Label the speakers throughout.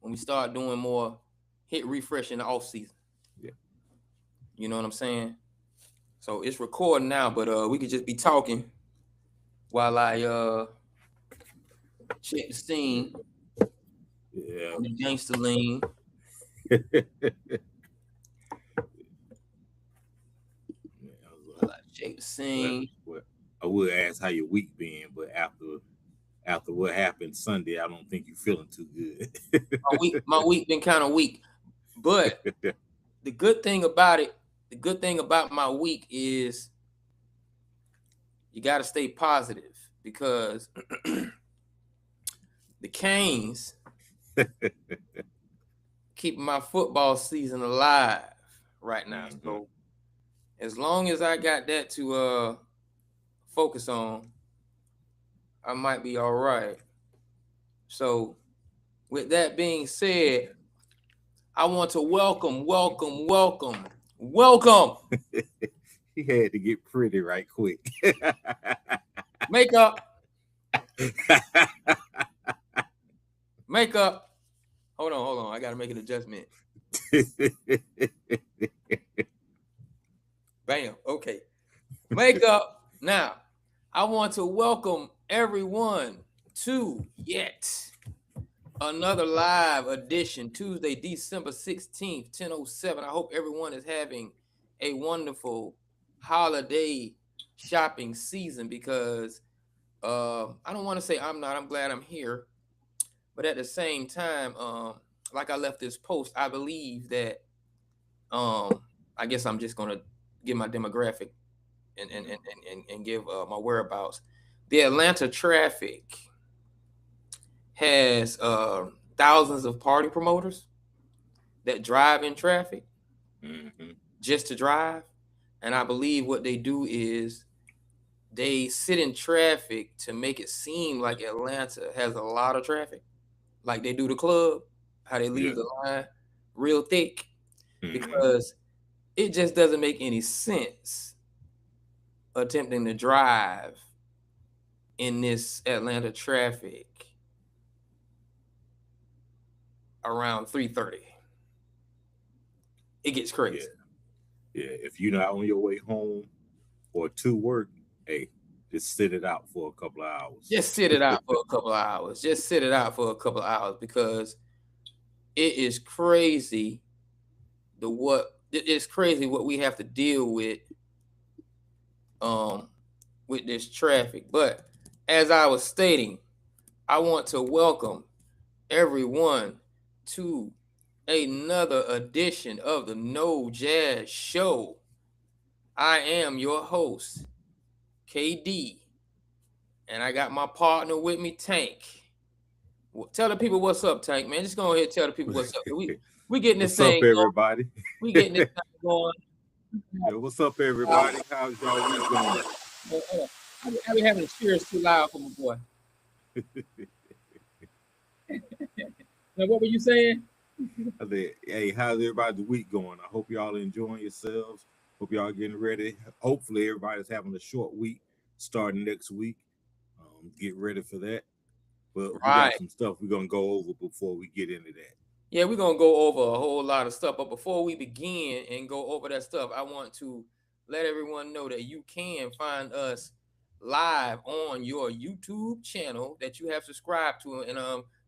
Speaker 1: when we start doing more hit refresh in the off season.
Speaker 2: Yeah.
Speaker 1: You know what I'm saying? So it's recording now, but we could just be talking while I check the scene
Speaker 2: Yeah.
Speaker 1: on the gangster lean. While I check the
Speaker 2: well,
Speaker 1: scene.
Speaker 2: well, I would ask how your week been, but after what happened Sunday, I don't think you're feeling too
Speaker 1: My week been kind of weak, but
Speaker 2: good.
Speaker 1: the good thing about it, the good thing about my week is you got to stay positive because the Canes keeping my football season alive right now.
Speaker 2: Hmm.
Speaker 1: So as long as I got that to focus on, I might be all right. So with that being said, I want to welcome
Speaker 2: He had to get pretty right quick.
Speaker 1: makeup, makeup. Hold on. I gotta make an adjustment. Bam. Okay. Makeup. Now, I want to welcome everyone to yet another live edition, Tuesday, December 16th, 10:07. I hope everyone is having a wonderful holiday shopping season because I don't want to say I'm glad I'm here, but at the same time, like I left this post, I believe that I guess I'm just gonna give my demographic and give my whereabouts. The Atlanta traffic has thousands of party promoters that drive in traffic
Speaker 2: Hmm.
Speaker 1: just to drive. And I believe what they do is they sit in traffic to make it seem like Atlanta has a lot of traffic, like they do the club, how they
Speaker 2: Yeah.
Speaker 1: leave the line real thick,
Speaker 2: Hmm.
Speaker 1: because it just doesn't make any sense attempting to drive in this Atlanta traffic around 3:30. It gets
Speaker 2: Yeah.
Speaker 1: crazy.
Speaker 2: Yeah. If you're not on your way home or to work, hey, just sit it out for a couple of hours.
Speaker 1: Just sit it out for a couple of hours. Just sit it out for a couple of hours because it is crazy it's crazy what we have to deal um with this traffic. But as I was stating, I want to welcome everyone to another edition of the No Jazz Show. I am your host, KD, and I got my partner with me, Tank. Tell the people what's up, Tank, man. Just go ahead and tell the people what's up. We getting this
Speaker 2: What's up,
Speaker 1: thing going.
Speaker 2: everybody?
Speaker 1: We getting this thing going.
Speaker 2: Yeah, what's up, everybody? How's y'all week going?
Speaker 1: Hold on. I be having the cheers too loud for my boy. Now, what were you saying?
Speaker 2: I said, hey, how's everybody's week going? I hope y'all enjoying yourselves. Hope y'all getting ready. Hopefully, everybody's having a short week starting next week. Get ready for that. But we got
Speaker 1: Right.
Speaker 2: some stuff we're gonna go over before we get into that.
Speaker 1: Yeah, we're gonna go over a whole lot of stuff. But before we begin and go over that stuff, I want to let everyone know that you can find us live on your YouTube channel that you have subscribed to. And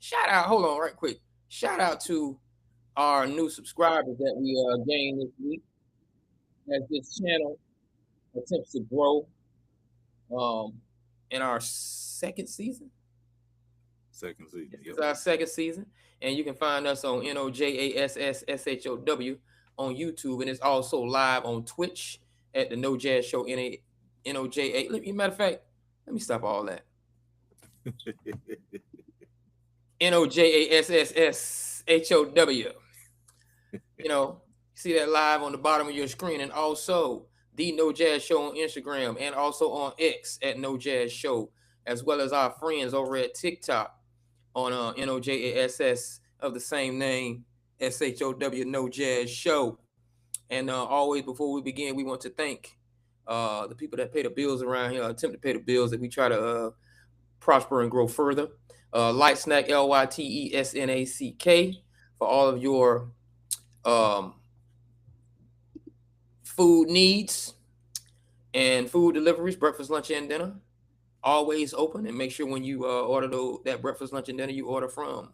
Speaker 1: shout out, hold on, right quick. Shout out to our new subscribers that we gained this week as this channel attempts to grow um in our second season.
Speaker 2: Second season.
Speaker 1: This
Speaker 2: Yep.
Speaker 1: is our second season, and you can find us on NOJASSSHOW on YouTube, and it's also live on Twitch at the No Jazz Show NOJA. Matter of fact, let me stop all that. NOJASSSHOW. You know, see that live on the bottom of your screen, and also the No Jazz Show on Instagram, and also on X at No Jazz Show, as well as our friends over at TikTok on NOJASS of the same name, SHOW No Jazz Show. And always before we begin, we want to thank the people that pay the bills around here, attempt to pay the bills that we try to prosper and grow further. Light Snack, LYTESNACK, for all of your food needs and food deliveries, breakfast, lunch, and dinner. Always open, and make sure when you order that breakfast, lunch, and dinner, you order from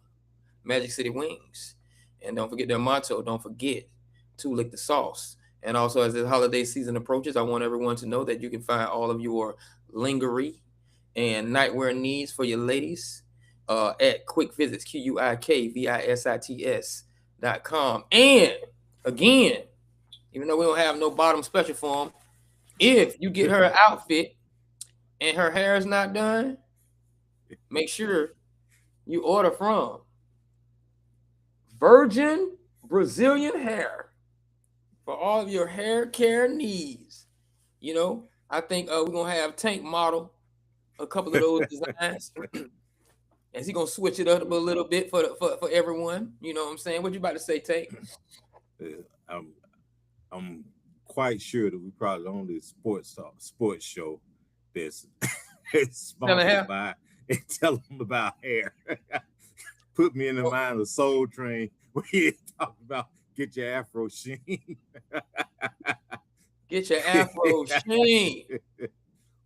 Speaker 1: Magic City Wings. And don't forget their motto, don't forget to lick the sauce. And also, as the holiday season approaches, I want everyone to know that you can find all of your lingerie and nightwear needs for your ladies at Quick Visits, QUIKVISITS.com. And again, even though we don't have no bottom special for them, if you get her an outfit and her hair is not done, make sure you order from Virgin Brazilian Hair for all of your hair care needs. You know, I think we're gonna have Tank model a couple of those designs. As he gonna switch it up a little bit for everyone. You know what I'm saying? What you about to say, Tank?
Speaker 2: I'm quite sure that we probably the only sports show that's sponsored by and tell them about hair. Put me in the mind of Soul Train where you talk about get your afro sheen.
Speaker 1: Get your afro sheen.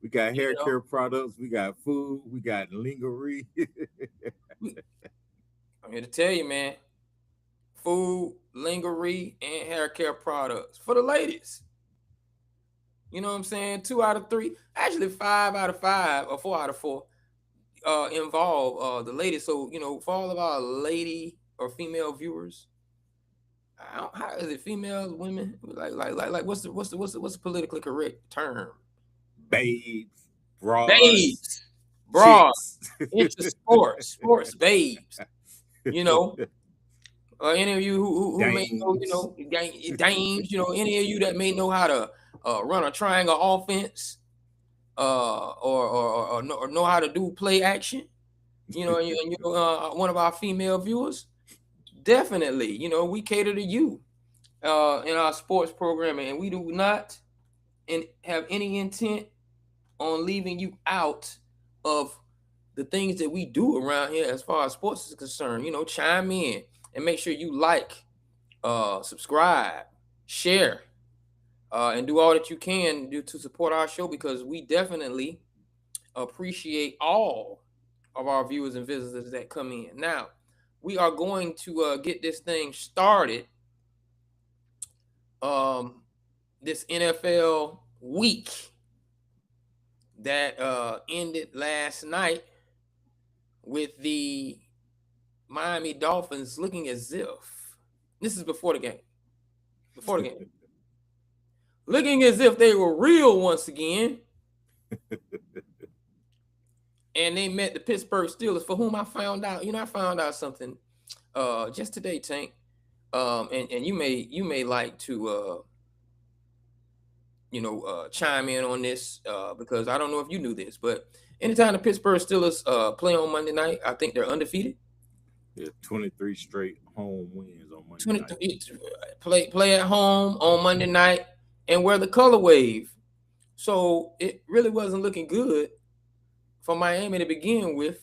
Speaker 2: We got hair care products, we got food, we got lingerie.
Speaker 1: I'm here to tell you, man. Food, lingerie, and hair care products for the ladies. You know what I'm saying? 2 out of 3, actually 5 out of 5 or 4 out of 4 involve the ladies. So, you know, for all of our lady or female viewers, how is it? Females, women, like what's the politically correct term?
Speaker 2: Babes, bras,
Speaker 1: into sports babes. You know, any of you who may know, you know, dames, you know, any of you that may know how to run a triangle offense, or know how to do play action, you know, and you're one of our female viewers, definitely, you know, we cater to you in our sports programming, and we do not have any intent on leaving you out of the things that we do around here as far as sports is concerned. You know, chime in and make sure you like, subscribe, share, and do all that you can do to support our show, because we definitely appreciate all of our viewers and visitors that come in. Now, we are going to get this thing started. This NFL week that ended last night with the Miami Dolphins looking as if, this is before the game, looking as if they were real once again. And they met the Pittsburgh Steelers, for whom I found out something just today, Tank. And you may like to chime in on this, because I don't know if you knew this, but anytime the Pittsburgh Steelers play on Monday night, I think they're undefeated.
Speaker 2: Yeah, 23 straight home wins on Monday night.
Speaker 1: Play at home on Monday night and wear the color wave. So it really wasn't looking good for Miami to begin with,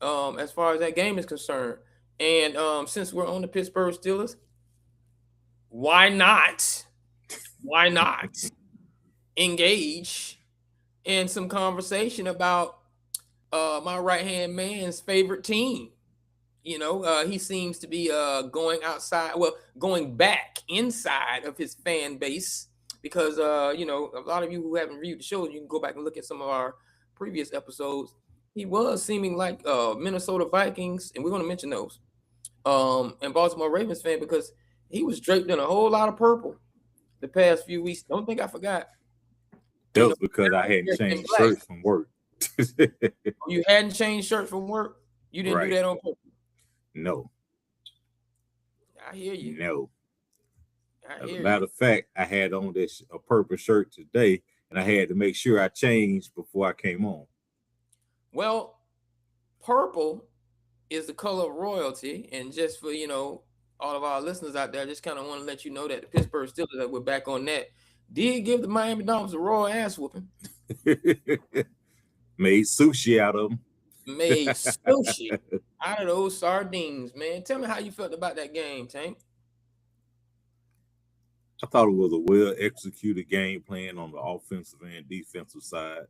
Speaker 1: as far as that game is concerned. And since we're on the Pittsburgh Steelers, why not engage in some conversation about my right-hand man's favorite team? You know, he seems to be going back inside of his fan base, because a lot of you who haven't viewed the show, you can go back and look at some of our previous episodes. He was seeming like Minnesota Vikings, and we're going to mention those, and Baltimore Ravens fan, because he was draped in a whole lot of purple the past few weeks. Don't think I forgot.
Speaker 2: That was because I hadn't changed shirts from work.
Speaker 1: You hadn't changed shirts from work? You didn't do that on purpose?
Speaker 2: No.
Speaker 1: I hear you.
Speaker 2: No. As a matter of fact, I had on a purple shirt today, and I had to make sure I changed before I came on.
Speaker 1: Well, purple is the color of royalty, and just for all of our listeners out there, I just kind of want to let you know that the Pittsburgh Steelers, that we're back on that, did give the Miami Dolphins a royal ass whooping.
Speaker 2: Made sushi out of them.
Speaker 1: made sushi out of those sardines, man. Tell me how you felt about that game, Tank.
Speaker 2: I thought it was a well executed game plan on the offensive and defensive side.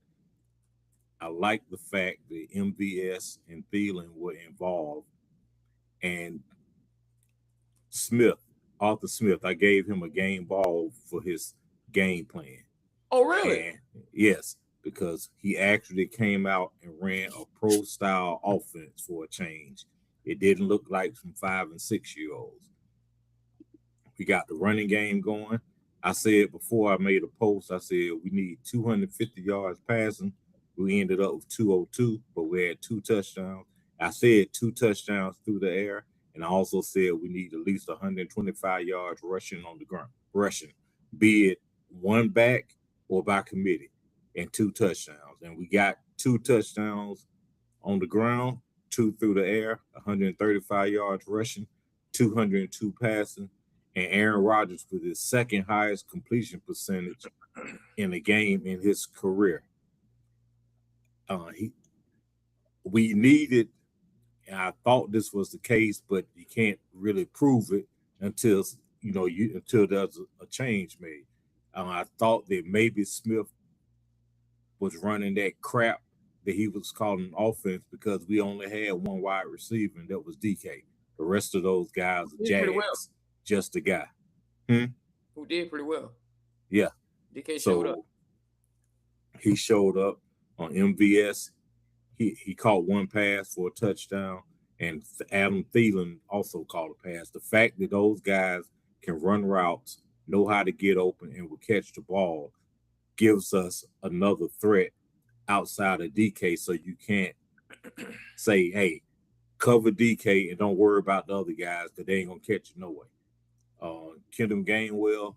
Speaker 2: I like the fact that MVS and Thielen were involved, and Smith, Arthur Smith, I gave him a game ball for his game plan.
Speaker 1: Oh, really?
Speaker 2: And yes, because he actually came out and ran a pro style offense for a change. It didn't look like some 5 and 6 year olds. We got the running game going. I said before I made a post, I said we need 250 yards passing. We ended up with 202, but we had 2 touchdowns. I said 2 touchdowns through the air, and I also said we need at least 125 yards rushing on the ground, be it one back or by committee, and 2 touchdowns. And we got 2 touchdowns on the ground, 2 through the air, 135 yards rushing, 202 passing, and Aaron Rodgers with his second highest completion percentage in a game in his career. We needed, and I thought this was the case, but you can't really prove it until until there's a change made. I thought that maybe Smith was running that crap that he was calling offense because we only had one wide receiver, and that was DK. The rest of those guys are Jags, well. Just a guy.
Speaker 1: Who did pretty well.
Speaker 2: Yeah.
Speaker 1: DK showed up.
Speaker 2: He showed up on MVS. He caught one pass for a touchdown, and Adam Thielen also caught a pass. The fact that those guys can run routes, know how to get open, and will catch the ball gives us another threat outside of DK, so you can't say, hey, cover DK and don't worry about the other guys because they ain't going to catch you no way. Kendall Gainwell,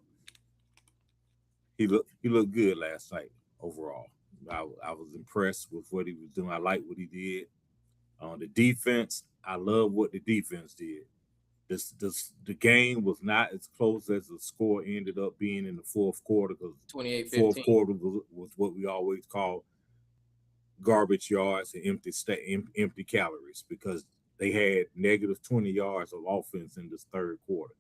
Speaker 2: he looked good last night overall. I was impressed with what he was doing. I like what he did. The defense, I love what the defense did. The game was not as close as the score ended up being in the fourth quarter because
Speaker 1: 28-15.
Speaker 2: Fourth quarter was what we always call garbage yards and empty calories because they had negative 20 yards of offense in this third quarter.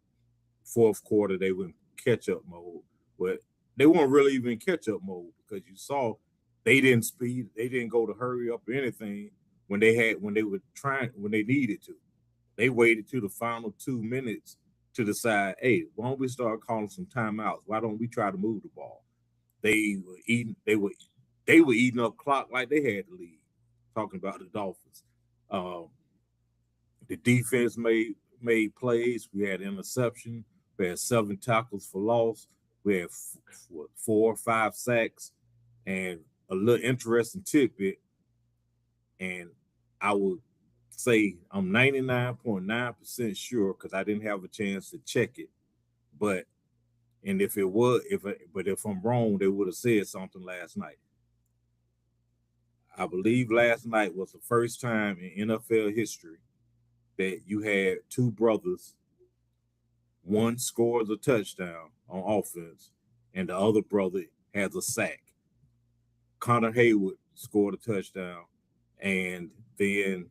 Speaker 2: Fourth quarter, they were in catch-up mode, but they weren't really even in catch-up mode because you saw they didn't speed, they didn't go to hurry up or anything when they needed to. They waited till the final 2 minutes to decide, hey, why don't we start calling some timeouts? Why don't we try to move the ball? They were eating up clock like they had the lead. Talking about the Dolphins. The defense made plays. We had interception. We had 7 tackles for loss. We had 4 or 5 sacks. And a little interesting tidbit, and I would say I'm 99.9% sure because I didn't have a chance to check it. But if I'm wrong, they would have said something last night. I believe last night was the first time in NFL history that you had 2 brothers. One scores a touchdown on offense, and the other brother has a sack. Connor Hayward scored a touchdown, and then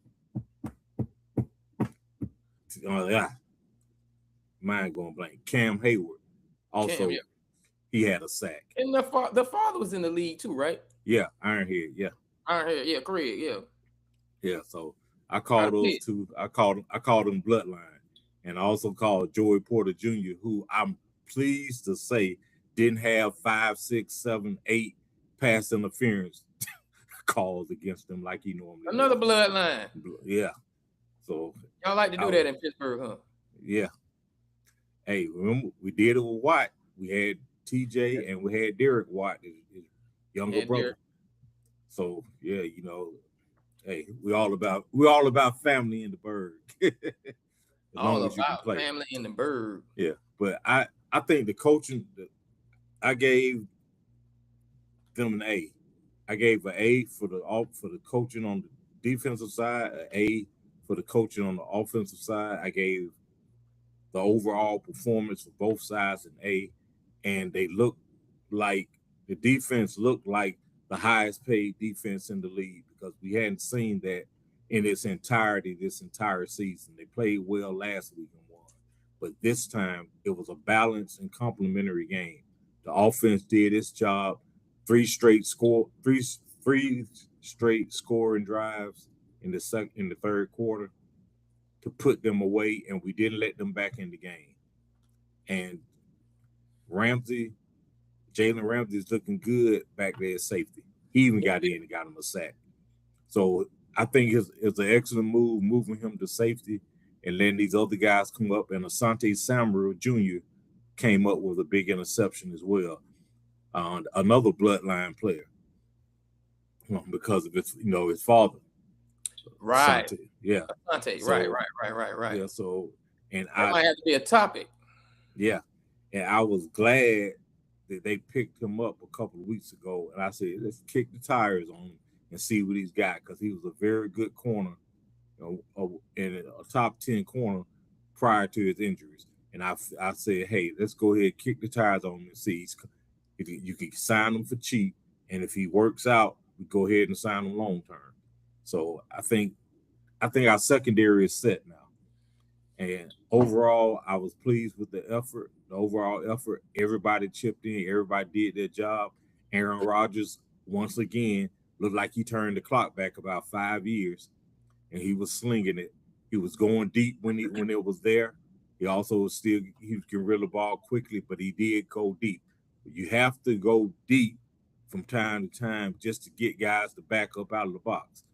Speaker 2: mind going blank. Cam Hayward also he had a sack.
Speaker 1: And the father was in the league too, right?
Speaker 2: Yeah, Ironhead. Yeah,
Speaker 1: Ironhead. Yeah, Craig. Yeah.
Speaker 2: Yeah. So I called those 2. I called them Bloodline, and I also called Joey Porter Jr., who I'm pleased to say didn't have 5, 6, 7, 8 pass interference calls against them like he normally
Speaker 1: Another
Speaker 2: does.
Speaker 1: Bloodline.
Speaker 2: Yeah. So
Speaker 1: y'all like to do that in Pittsburgh, huh?
Speaker 2: Yeah. Hey, remember we did it with Watt. We had TJ and we had Derek Watt, his younger brother. Derek. So yeah, hey, we all about family in the Burgh.
Speaker 1: All about family in the Burgh.
Speaker 2: Yeah, but I think the coaching, I gave them an A. I gave an A for the coaching on the defensive side, an A for the coaching on the offensive side. I gave the overall performance for both sides an A, and the defense looked like the highest paid defense in the league because we hadn't seen that in its entirety this entire season. They played well last week and won, but this time it was a balanced and complementary game. The offense did its job. Three straight scoring drives in the third quarter to put them away, and we didn't let them back in the game. And Jalen Ramsey is looking good back there at safety. He even got in and got him a sack. So I think it's an excellent move moving him to safety and letting these other guys come up. And Asante Samuel Jr. came up with a big interception as well. Another bloodline player because of his father.
Speaker 1: Right.
Speaker 2: Asante. Yeah.
Speaker 1: Asante. Right.
Speaker 2: Yeah. So
Speaker 1: that might have to be a topic.
Speaker 2: Yeah. And I was glad that they picked him up a couple of weeks ago. And I said, let's kick the tires on him and see what he's got, because he was a very good corner, and a top 10 corner prior to his injuries. And I said, hey, let's go ahead and kick the tires on him and see. You can sign him for cheap, and if he works out, we go ahead and sign him long term. So I think our secondary is set now. And overall, I was pleased with the effort, the overall effort. Everybody chipped in. Everybody did their job. Aaron Rodgers, once again, looked like he turned the clock back about 5 years, and he was slinging it. He was going deep when it was there. He also he can reel the ball quickly, but he did go deep. You have to go deep from time to time just to get guys to back up out of the box.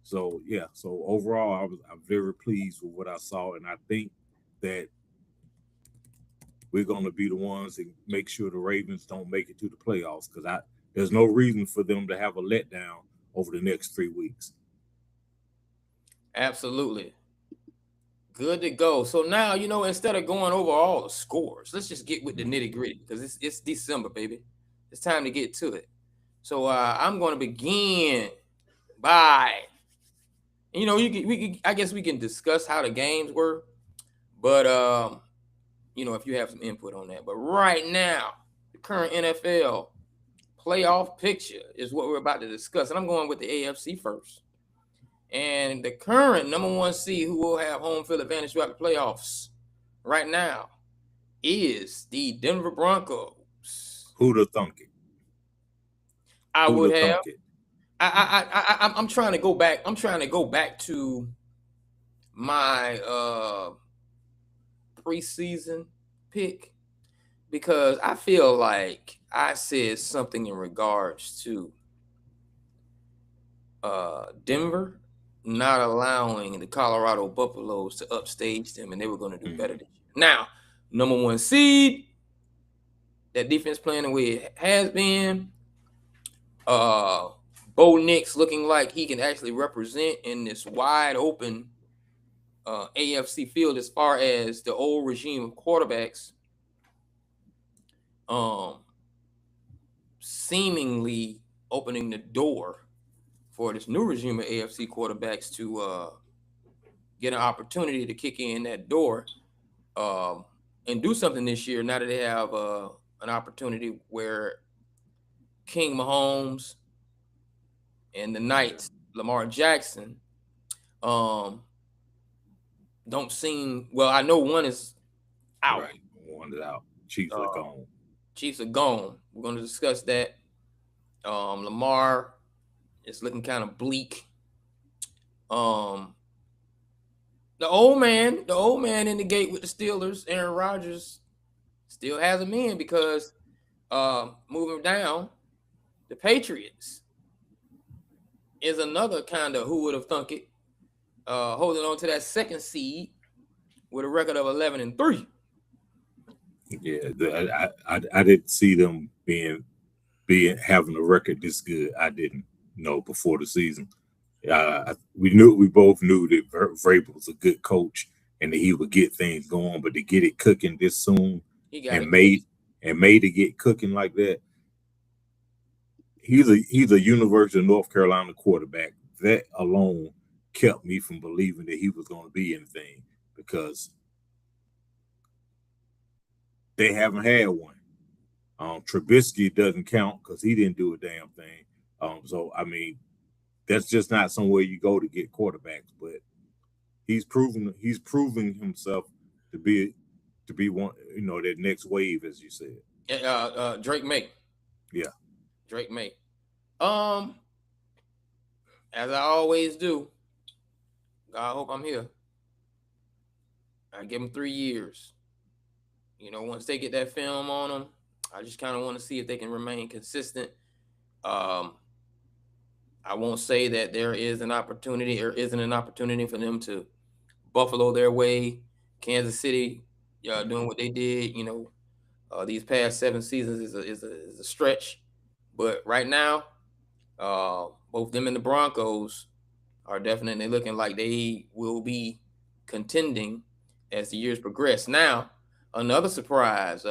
Speaker 2: So yeah, so overall, I'm very pleased with what I saw, and I think that we're going to be the ones that make sure the Ravens don't make it to the playoffs, because there's no reason for them to have a letdown over the next 3 weeks.
Speaker 1: Absolutely. Good to go. So now, instead of going over all the scores, let's just get with the nitty gritty, because it's December, baby. It's time to get to it. So I'm going to begin by, I guess we can discuss how the games were, but if you have some input on that. But right now, the current NFL playoff picture is what we're about to discuss, and I'm going with the AFC first. And the current number 1 seed, who will have home field advantage throughout the playoffs right now, is the Denver Broncos.
Speaker 2: Who'd have thunk it?
Speaker 1: I would have. I'm trying to go back. I'm trying to go back to my preseason pick, because I feel like I said something in regards to Denver not allowing the Colorado Buffaloes to upstage them, and they were going to do better this year. Now, number 1 seed, that defense playing the way it has been. Bo Nix looking like he can actually represent in this wide open AFC field as far as the old regime of quarterbacks seemingly opening the door for this new regime of AFC quarterbacks to get an opportunity to kick in that door and do something this year, now that they have an opportunity where King Mahomes and the Knights, Lamar Jackson, don't seem well. I know one is out.
Speaker 2: Right. One is out. Chiefs are gone.
Speaker 1: Chiefs are gone. We're going to discuss that. Lamar is looking kind of bleak. The old man in the gate with the Steelers, Aaron Rodgers, still has him in, because moving down, the Patriots is another kind of who would have thunk it, holding on to that 2nd seed with a record of 11-3.
Speaker 2: Yeah, I didn't see them being having a record this good. I didn't know before the season. We both knew that Vrabel was a good coach and that he would get things going, but to get it cooking this soon and made to get cooking like that. He's a University of North Carolina quarterback. That alone kept me from believing that he was going to be anything, because they haven't had one. Trubisky doesn't count because he didn't do a damn thing. So I mean, that's just not somewhere you go to get quarterbacks. But he's proving himself to be one, that next wave, as you said.
Speaker 1: Drake May.
Speaker 2: Yeah.
Speaker 1: Drake May. As I always do, God hope I'm here. I give them 3 years. Once they get that film on them, I just kind of want to see if they can remain consistent. I won't say that there is an opportunity or isn't an opportunity for them to Buffalo their way, Kansas City doing what they did. These past 7 seasons is a stretch, but right now, both them and the Broncos are definitely looking like they will be contending as the years progress. Now, another surprise.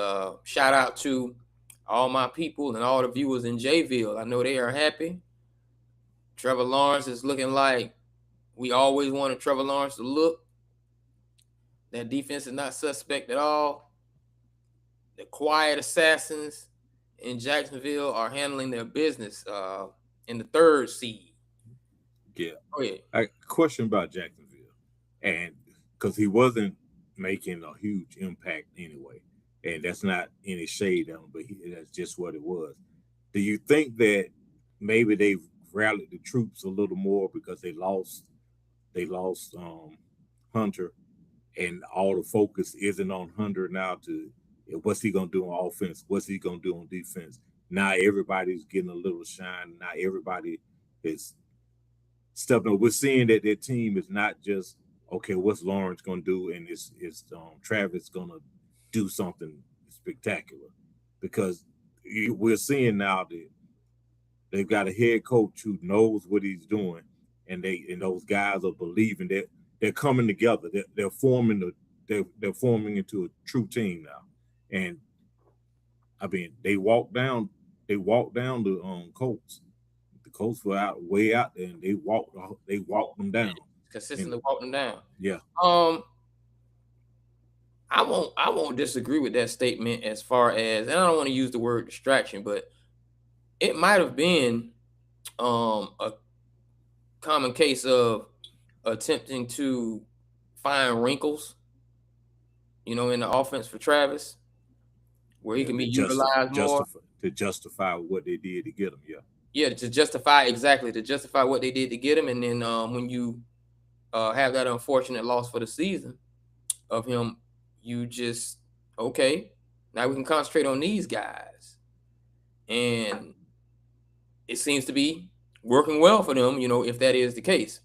Speaker 1: Shout out to all my people and all the viewers in Jayville. I know they are happy. Trevor Lawrence is looking like we always wanted Trevor Lawrence to look. That defense is not suspect at all. The quiet assassins in Jacksonville are handling their business in the 3rd seed.
Speaker 2: Yeah.
Speaker 1: Oh, yeah.
Speaker 2: A question about Jacksonville, and because he wasn't making a huge impact anyway, and that's not any shade on him, but that's just what it was. Do you think that maybe they've rallied the troops a little more because they lost Hunter, and all the focus isn't on Hunter now to what's he gonna do on offense, what's he gonna do on defense? Now everybody's getting a little shine. Now everybody is stepping up. We're seeing that their team is not just okay. What's Lawrence gonna do, and is Travis gonna do something spectacular? Because we're seeing now that they've got a head coach who knows what he's doing, and those guys are believing that they're coming together. They're forming into a true team now. And I mean, they walked down the Colts. The Colts were way out there, and they walked them down.
Speaker 1: Consistently walked them down.
Speaker 2: Yeah.
Speaker 1: I won't disagree with that statement as far as, and I don't want to use the word distraction, but it might have been a common case of attempting to find wrinkles, in the offense for Travis, where he can be utilized more
Speaker 2: to justify what they did to get him.
Speaker 1: Yeah, to justify what they did to get him, and then when you have that unfortunate loss for the season of him, you just okay. Now we can concentrate on these guys, and it seems to be working well for them. If that is the case.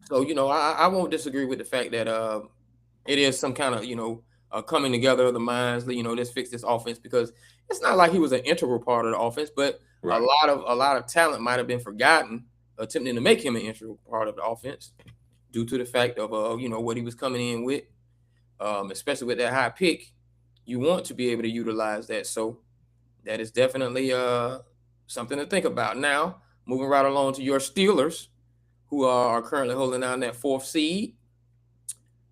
Speaker 1: So I won't disagree with the fact that it is some kind of coming together of the minds. Let's fix this offense, because it's not like he was an integral part of the offense, but right. a lot of talent might have been forgotten, attempting to make him an integral part of the offense due to the fact of what he was coming in with, especially with that high pick. You want to be able to utilize that, so that is definitely something to think about. Now, moving right along to your Steelers, who are currently holding down that 4th seed.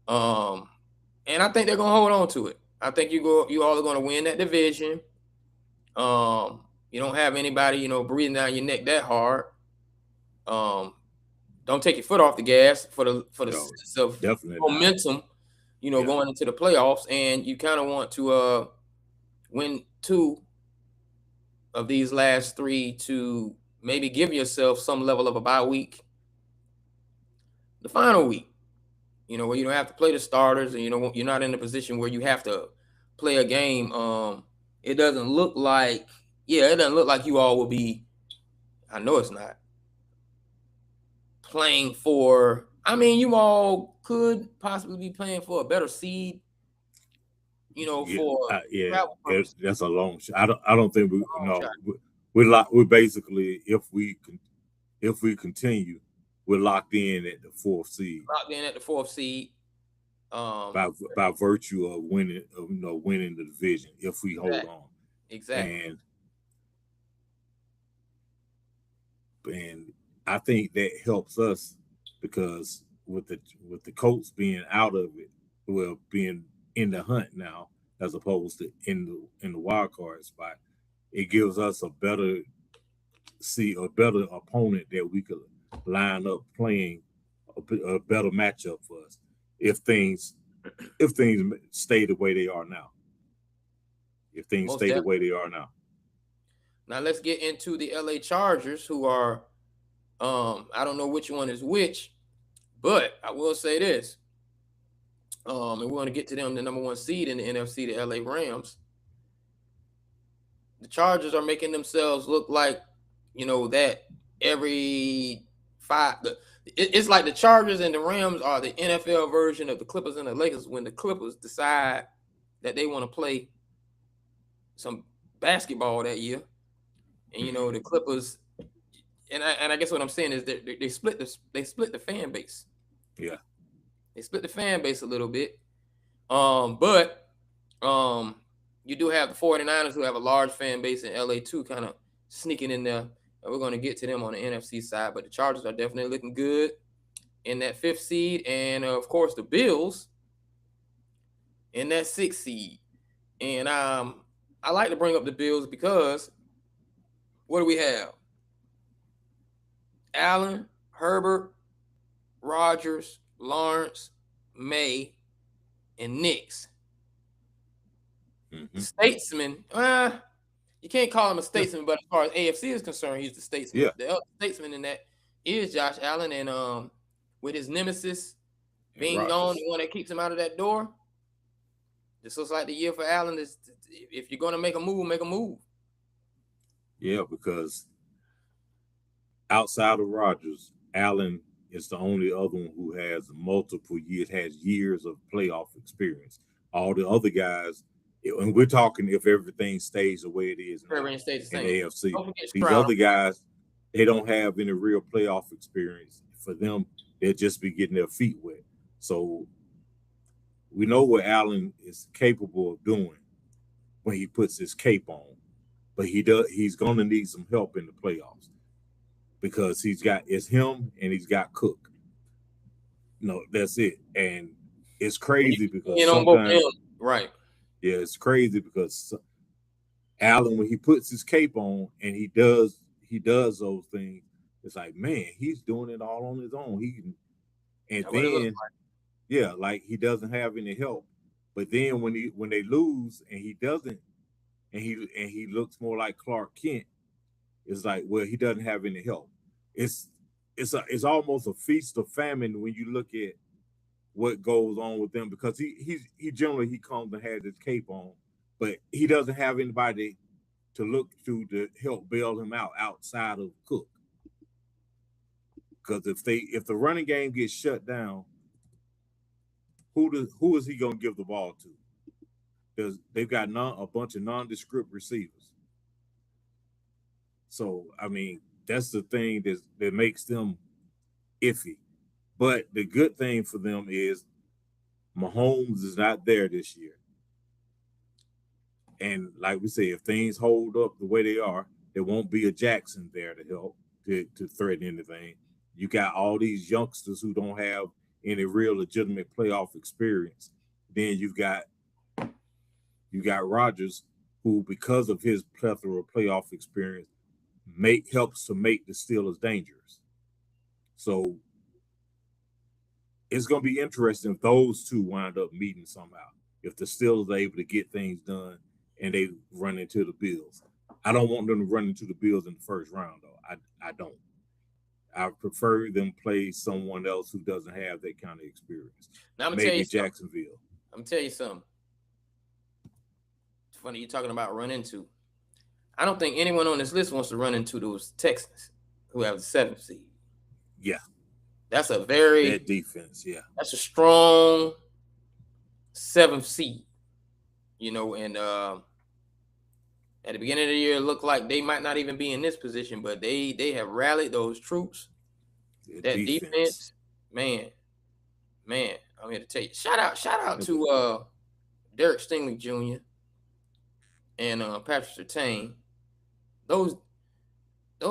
Speaker 1: And I think they're gonna hold on to it. I think you all are gonna win that division. You don't have anybody, breathing down your neck that hard. Don't take your foot off the gas for the sense of momentum, going into the playoffs, and you kind of want to win 2 of these last 3 to maybe give yourself some level of a bye week. The final week, where you don't have to play the starters, and you're not in a position where you have to play a game. It doesn't look like you all will be. I know it's not playing for. I mean, you all could possibly be playing for a better seed.
Speaker 2: That's a long shot. I don't think we're basically, if we continue, we're locked in at the 4th seed. By virtue of winning the division, if we hold on.
Speaker 1: Exactly.
Speaker 2: And I think that helps us, because with the Colts being out of it, being in the hunt now as opposed to in the wild card spot, it gives us a better see a better opponent that we could line up playing a better matchup for us if things stay the way they are now. If things
Speaker 1: Most
Speaker 2: stay the
Speaker 1: definitely.
Speaker 2: way they are now.
Speaker 1: Now let's get into the LA Chargers, who are I don't know which one is which, but I will say this. And we're going to get to them, the number one seed in the NFC, the LA Rams. The Chargers are making themselves look like, that every it's like the Chargers and the Rams are the NFL version of the Clippers and the Lakers when the Clippers decide that they want to play some basketball that year. And the Clippers, and I guess what I'm saying is that they split the fan base.
Speaker 2: Yeah.
Speaker 1: They split the fan base a little bit. But you do have the 49ers who have a large fan base in LA too, kind of sneaking in there. And we're going to get to them on the NFC side, but the Chargers are definitely looking good in that 5th seed. And of course the Bills in that 6th seed. And I like to bring up the Bills because what do we have? Allen, Herbert, Rodgers, Lawrence, May, and Nix.
Speaker 2: Mm-hmm.
Speaker 1: Statesman, you can't call him a statesman, but as far as AFC is concerned, he's the statesman.
Speaker 2: Yeah.
Speaker 1: The other statesman in that is Josh Allen, and with his nemesis being gone, the one that keeps him out of that door. This looks like the year for Allen. If you're going to make a move, make a move.
Speaker 2: Yeah, because outside of Rodgers, Allen is the only other one who has years of playoff experience. All the other guys, and we're talking if everything stays the way it is in the AFC. These other guys, they don't have any real playoff experience. For them, they'll just be getting their feet wet. So we know what Allen is capable of doing when he puts his cape on, but he's going to need some help in the playoffs because it's him and he's got Cook. No, that's it. And it's crazy because sometimes,
Speaker 1: right.
Speaker 2: Yeah, it's crazy because Allen, when he puts his cape on and he does those things, it's like, man, he's doing it all on his own. Like he doesn't have any help. But then when they lose and he doesn't, and he looks more like Clark Kent, it's like, well, he doesn't have any help. It's almost a feast of famine when you look at what goes on with them because he generally comes and has his cape on, but he doesn't have anybody to look to help bail him out outside of Cook. Because if the running game gets shut down, who is he going to give the ball to? Because they've got a bunch of nondescript receivers. So I mean, that's the thing that makes them iffy. But the good thing for them is Mahomes is not there this year. And like we say, if things hold up the way they are, there won't be a Jackson there to help to threaten anything. You got all these youngsters who don't have any real legitimate playoff experience. Then you got Rodgers, who, because of his plethora of playoff experience, helps to make the Steelers dangerous. So it's going to be interesting if those two wind up meeting somehow. If the Steelers are able to get things done and they run into the Bills. I don't want them to run into the Bills in the first round, though. I don't. I prefer them play someone else who doesn't have that kind of experience.
Speaker 1: Now,
Speaker 2: maybe Jacksonville.
Speaker 1: I'm going to tell you something. It's funny you're talking about run into. I don't think anyone on this list wants to run into those Texans who have the 7th seed.
Speaker 2: Yeah.
Speaker 1: That's a that
Speaker 2: defense, yeah.
Speaker 1: That's a strong 7th seed. And at the beginning of the year, it looked like they might not even be in this position, but they have rallied those troops. That defense, man, I'm here to tell you. Shout out to Derek Stingley Jr. and Patrick Surtain. Those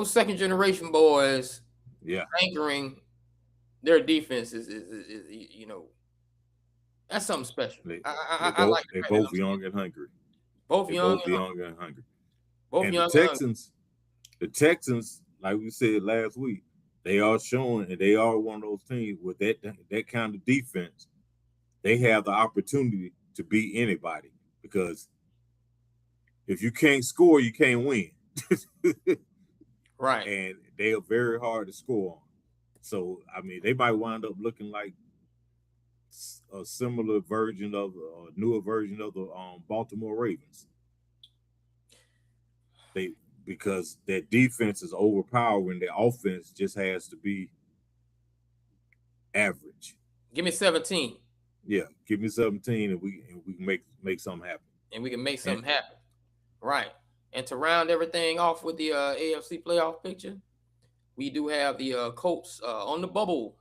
Speaker 1: second generation boys, anchoring their defense is that's something special.
Speaker 2: They're both young and hungry.
Speaker 1: Both young
Speaker 2: and hungry.
Speaker 1: Both
Speaker 2: and
Speaker 1: young
Speaker 2: the Texans, The Texans, like we said last week, they are showing, and they are one of those teams with that kind of defense. They have the opportunity to beat anybody because if you can't score, you can't win.
Speaker 1: Right.
Speaker 2: And they are very hard to score on. So, I mean, they might wind up looking like a similar version of a newer version of the Baltimore Ravens. Because their defense is overpowering, their offense just has to be average.
Speaker 1: Give me 17.
Speaker 2: Yeah, give me 17, and we can make something happen.
Speaker 1: And we can make something happen. Right. And to round everything off with the AFC playoff picture, we do have the Colts on the bubble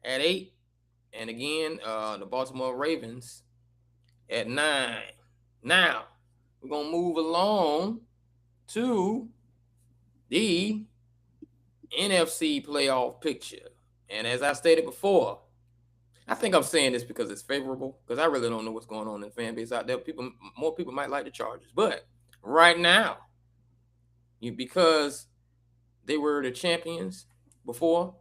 Speaker 1: at 8. And again, the Baltimore Ravens at 9. Now, we're going to move along to the NFC playoff picture. And as I stated before, I think I'm saying this because it's favorable, because I really don't know what's going on in the fan base out there. More people might like the Chargers. But right now, because they were the champions before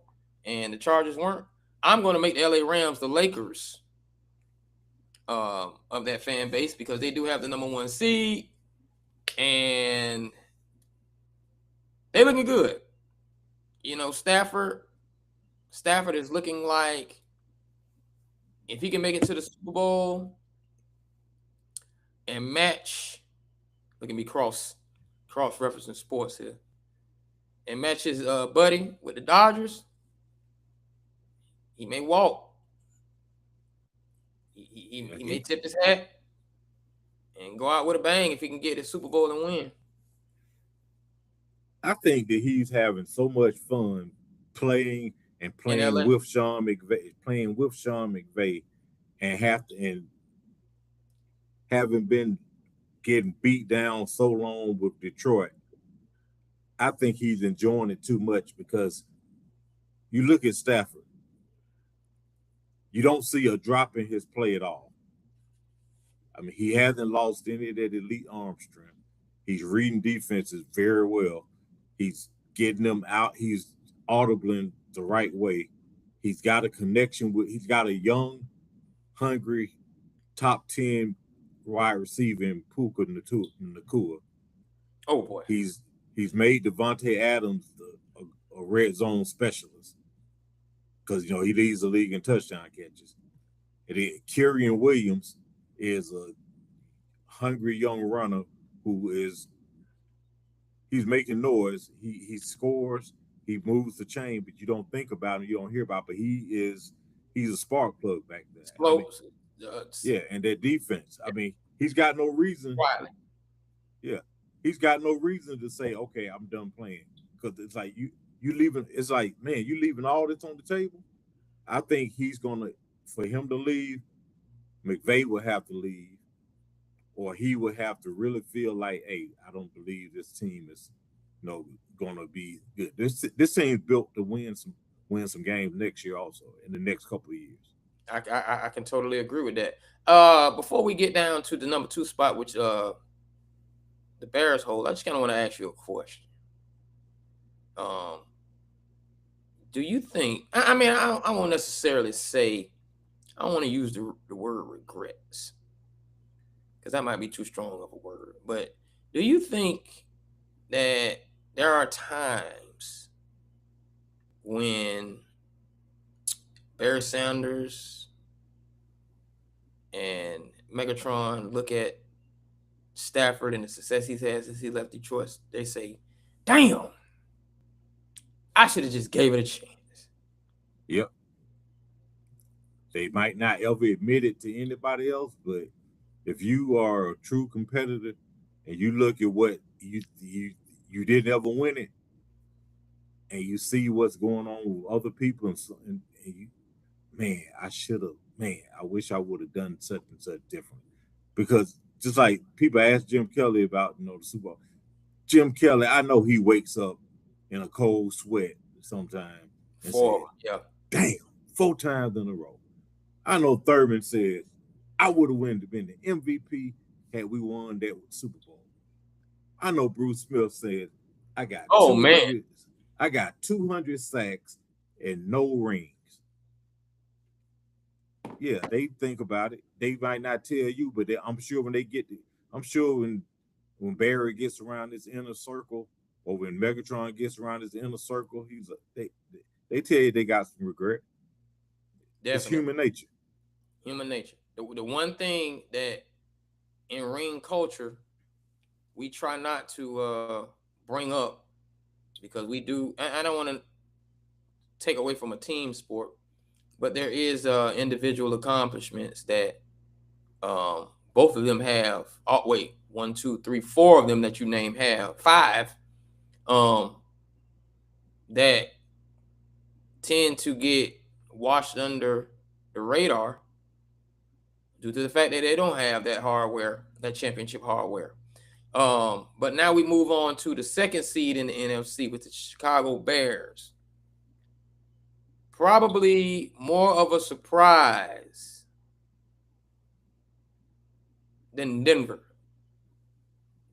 Speaker 1: and the Chargers weren't, I'm going to make the LA Rams the Lakers of that fan base, because they do have the number 1 seed and they're looking good. Stafford is looking like, if he can make it to the Super Bowl and match, look at me cross-referencing sports here, and match his buddy with the Dodgers, he may walk. He may tip his hat and go out with a bang if he can get the Super Bowl and win.
Speaker 2: I think that he's having so much fun playing with Sean McVay, and having been getting beat down so long with Detroit. I think he's enjoying it too much, because you look at Stafford, you don't see a drop in his play at all. I mean, he hasn't lost any of that elite arm strength. He's reading defenses very well. He's getting them out. He's audibling the right way. He's got a connection he's got a young, hungry, top 10 wide receiver in Puka Nacua.
Speaker 1: Oh boy.
Speaker 2: He's made Devontae Adams a red zone specialist, because he leads the league in touchdown catches. And Kyren Williams is a hungry young runner he's making noise. He scores, he moves the chain, but you don't think about him, you don't hear about him, but he's a spark plug back there. And that defense. I mean, he's got no reason.
Speaker 1: Quietly.
Speaker 2: Yeah. He's got no reason to say, okay, I'm done playing. Because it's like you leaving, it's like, man, you leaving all this on the table? I think for him to leave, McVay will have to leave, or he would have to really feel like, hey, I don't believe this team is going to be good. This team's built to win some games next year, also in the next couple of years.
Speaker 1: I can totally agree with that. Before we get down to the number 2 spot, which the Bears hold, I just kind of want to ask you a question. Do you think? I mean, I won't necessarily say. I don't want to use the word regrets, because that might be too strong of a word. But do you think that there are times when Barry Sanders and Megatron look at Stafford and the success he's had since he left Detroit, they say, damn, I should have just gave it a chance?
Speaker 2: Yep. They might not ever admit it to anybody else, but if you are a true competitor and you look at what you didn't ever win it, and you see what's going on with other people, and you, man, I wish I would have done such and such different. Because just like people ask Jim Kelly about the Super Bowl, Jim Kelly, I know he wakes up in a cold sweat sometimes. Damn, 4 times in a row. I know Thurman says, I would have been the MVP had we won that Super Bowl. I know Bruce Smith said, I got
Speaker 1: Oh man,
Speaker 2: 200. I got 200 sacks and no rings. Yeah, they think about it. They might not tell you, but I'm sure when they get, I'm sure when Barry gets around this inner circle, or when Megatron gets around this inner circle, they tell you they got some regret.
Speaker 1: definitely.
Speaker 2: It's human nature.
Speaker 1: Human nature. The one thing that in ring culture we try not to bring up, because we do. I don't want to take away from a team sport, but there is individual accomplishments that both of them have. Oh wait, 1, 2, 3, 4 of them that you name have 5 that tend to get washed under the radar due to the fact that they don't have that hardware, that championship hardware. But now we move on to the second seed in the NFC with the Chicago Bears. Probably more of a surprise than Denver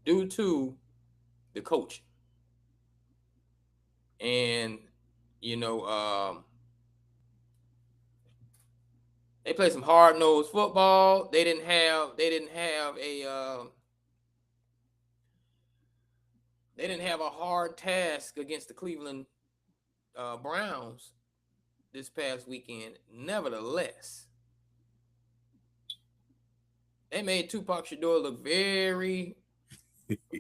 Speaker 1: due to the coaching. And they played some hard-nosed football. They didn't have a hard task against the Cleveland Browns this past weekend. Nevertheless, they made Tupac Shakur look very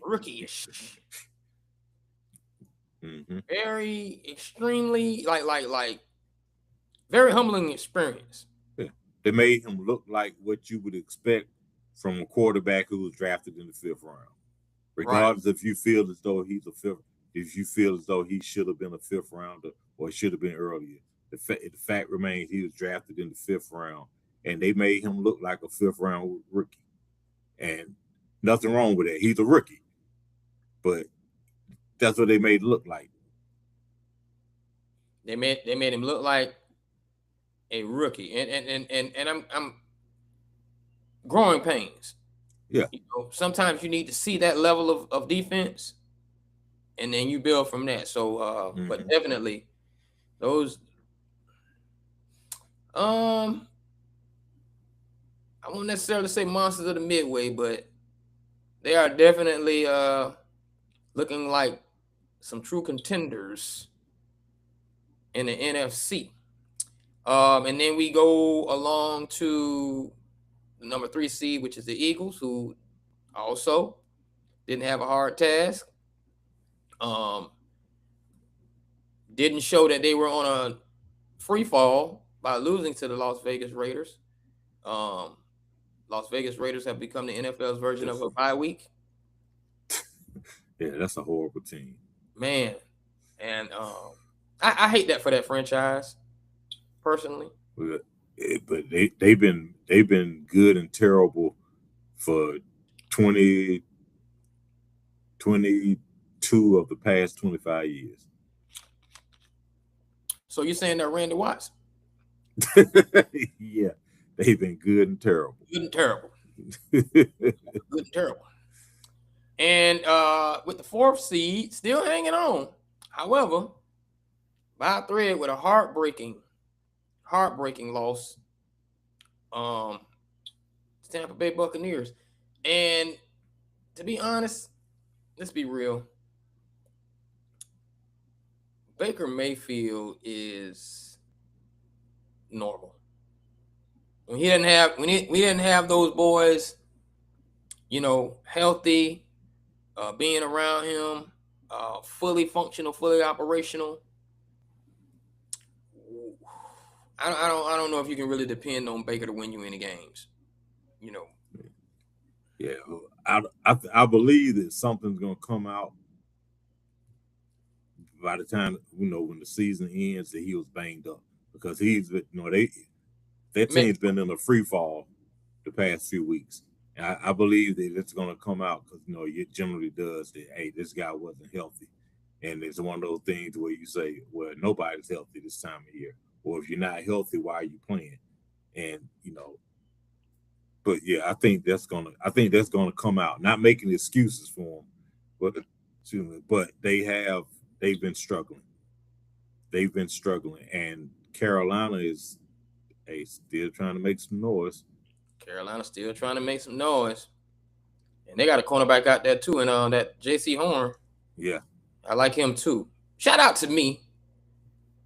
Speaker 1: rookie-ish.
Speaker 2: Mm-hmm.
Speaker 1: Very extremely like very humbling experience.
Speaker 2: Yeah. They made him look like what you would expect from a quarterback who was drafted in the 5th round. Regardless if you feel as though he's if you feel as though he should have been a 5th rounder or should have been earlier. The fact remains he was drafted in the 5th round, and they made him look like a 5th round rookie. And nothing wrong with that. He's a rookie. But that's what they made it look like.
Speaker 1: They made him look like a rookie. And I'm growing pains.
Speaker 2: Yeah.
Speaker 1: Sometimes you need to see that level of defense, and then you build from that. So but definitely those I won't necessarily say monsters of the Midway, but they are definitely looking like some true contenders in the NFC. And then we go along to the number 3 seed, which is the Eagles, who also didn't have a hard task. Didn't show that they were on a free fall by losing to the Las Vegas Raiders. Las Vegas Raiders have become the NFL's version of a bye week.
Speaker 2: Yeah, that's a horrible team,
Speaker 1: man. And I hate that for that franchise, personally.
Speaker 2: But they've been good and terrible for 22 of the past 25 years.
Speaker 1: So you're saying that Randy Watts?
Speaker 2: Yeah, they've been good and terrible.
Speaker 1: Good and terrible. Good and terrible. And with the 4th seed still hanging on, however, by a thread with a heartbreaking loss, Tampa Bay Buccaneers. And to be honest, let's be real, Baker Mayfield is normal. When we didn't have those boys, healthy, being around him, fully functional, fully operational. I don't know if you can really depend on Baker to win you any games.
Speaker 2: Yeah, I believe that something's gonna come out by the time when the season ends that he was banged up, because that team's been in a free fall the past few weeks. And I believe that it's gonna come out because it generally does that. Hey, this guy wasn't healthy, and it's one of those things where you say, well, nobody's healthy this time of year, or if you're not healthy, why are you playing? And but yeah, I think that's gonna come out. Not making excuses for him, but but they've been struggling. They've been struggling, and Carolina is still trying to make some noise.
Speaker 1: Carolina still trying to make some noise. And they got a cornerback out there too, and that J.C. Horn.
Speaker 2: Yeah.
Speaker 1: I like him too. Shout out to me.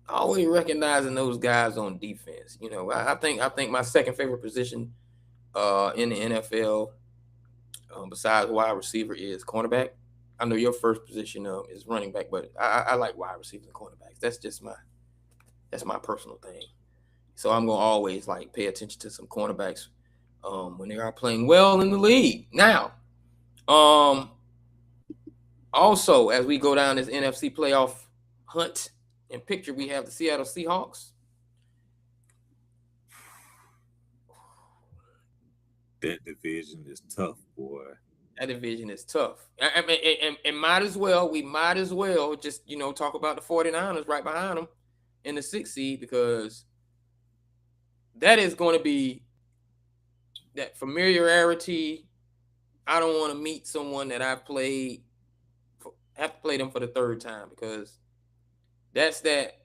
Speaker 1: Always recognizing those guys on defense. You know, I think my second favorite position in the NFL, besides wide receiver, is cornerback. I know your first position is running back, but I like wide receivers and cornerbacks. That's my personal thing. So I'm gonna always like pay attention to some cornerbacks when they are playing well in the league. Now, also as we go down this NFC playoff hunt and picture, we have the Seattle Seahawks.
Speaker 2: That division is tough, boy.
Speaker 1: That division is tough. I mean, and we might as well just, talk about the 49ers right behind them in the 6th seed, because that is going to be that familiarity. I don't want to meet someone that I've played, have to play them for the 3rd time, because that's that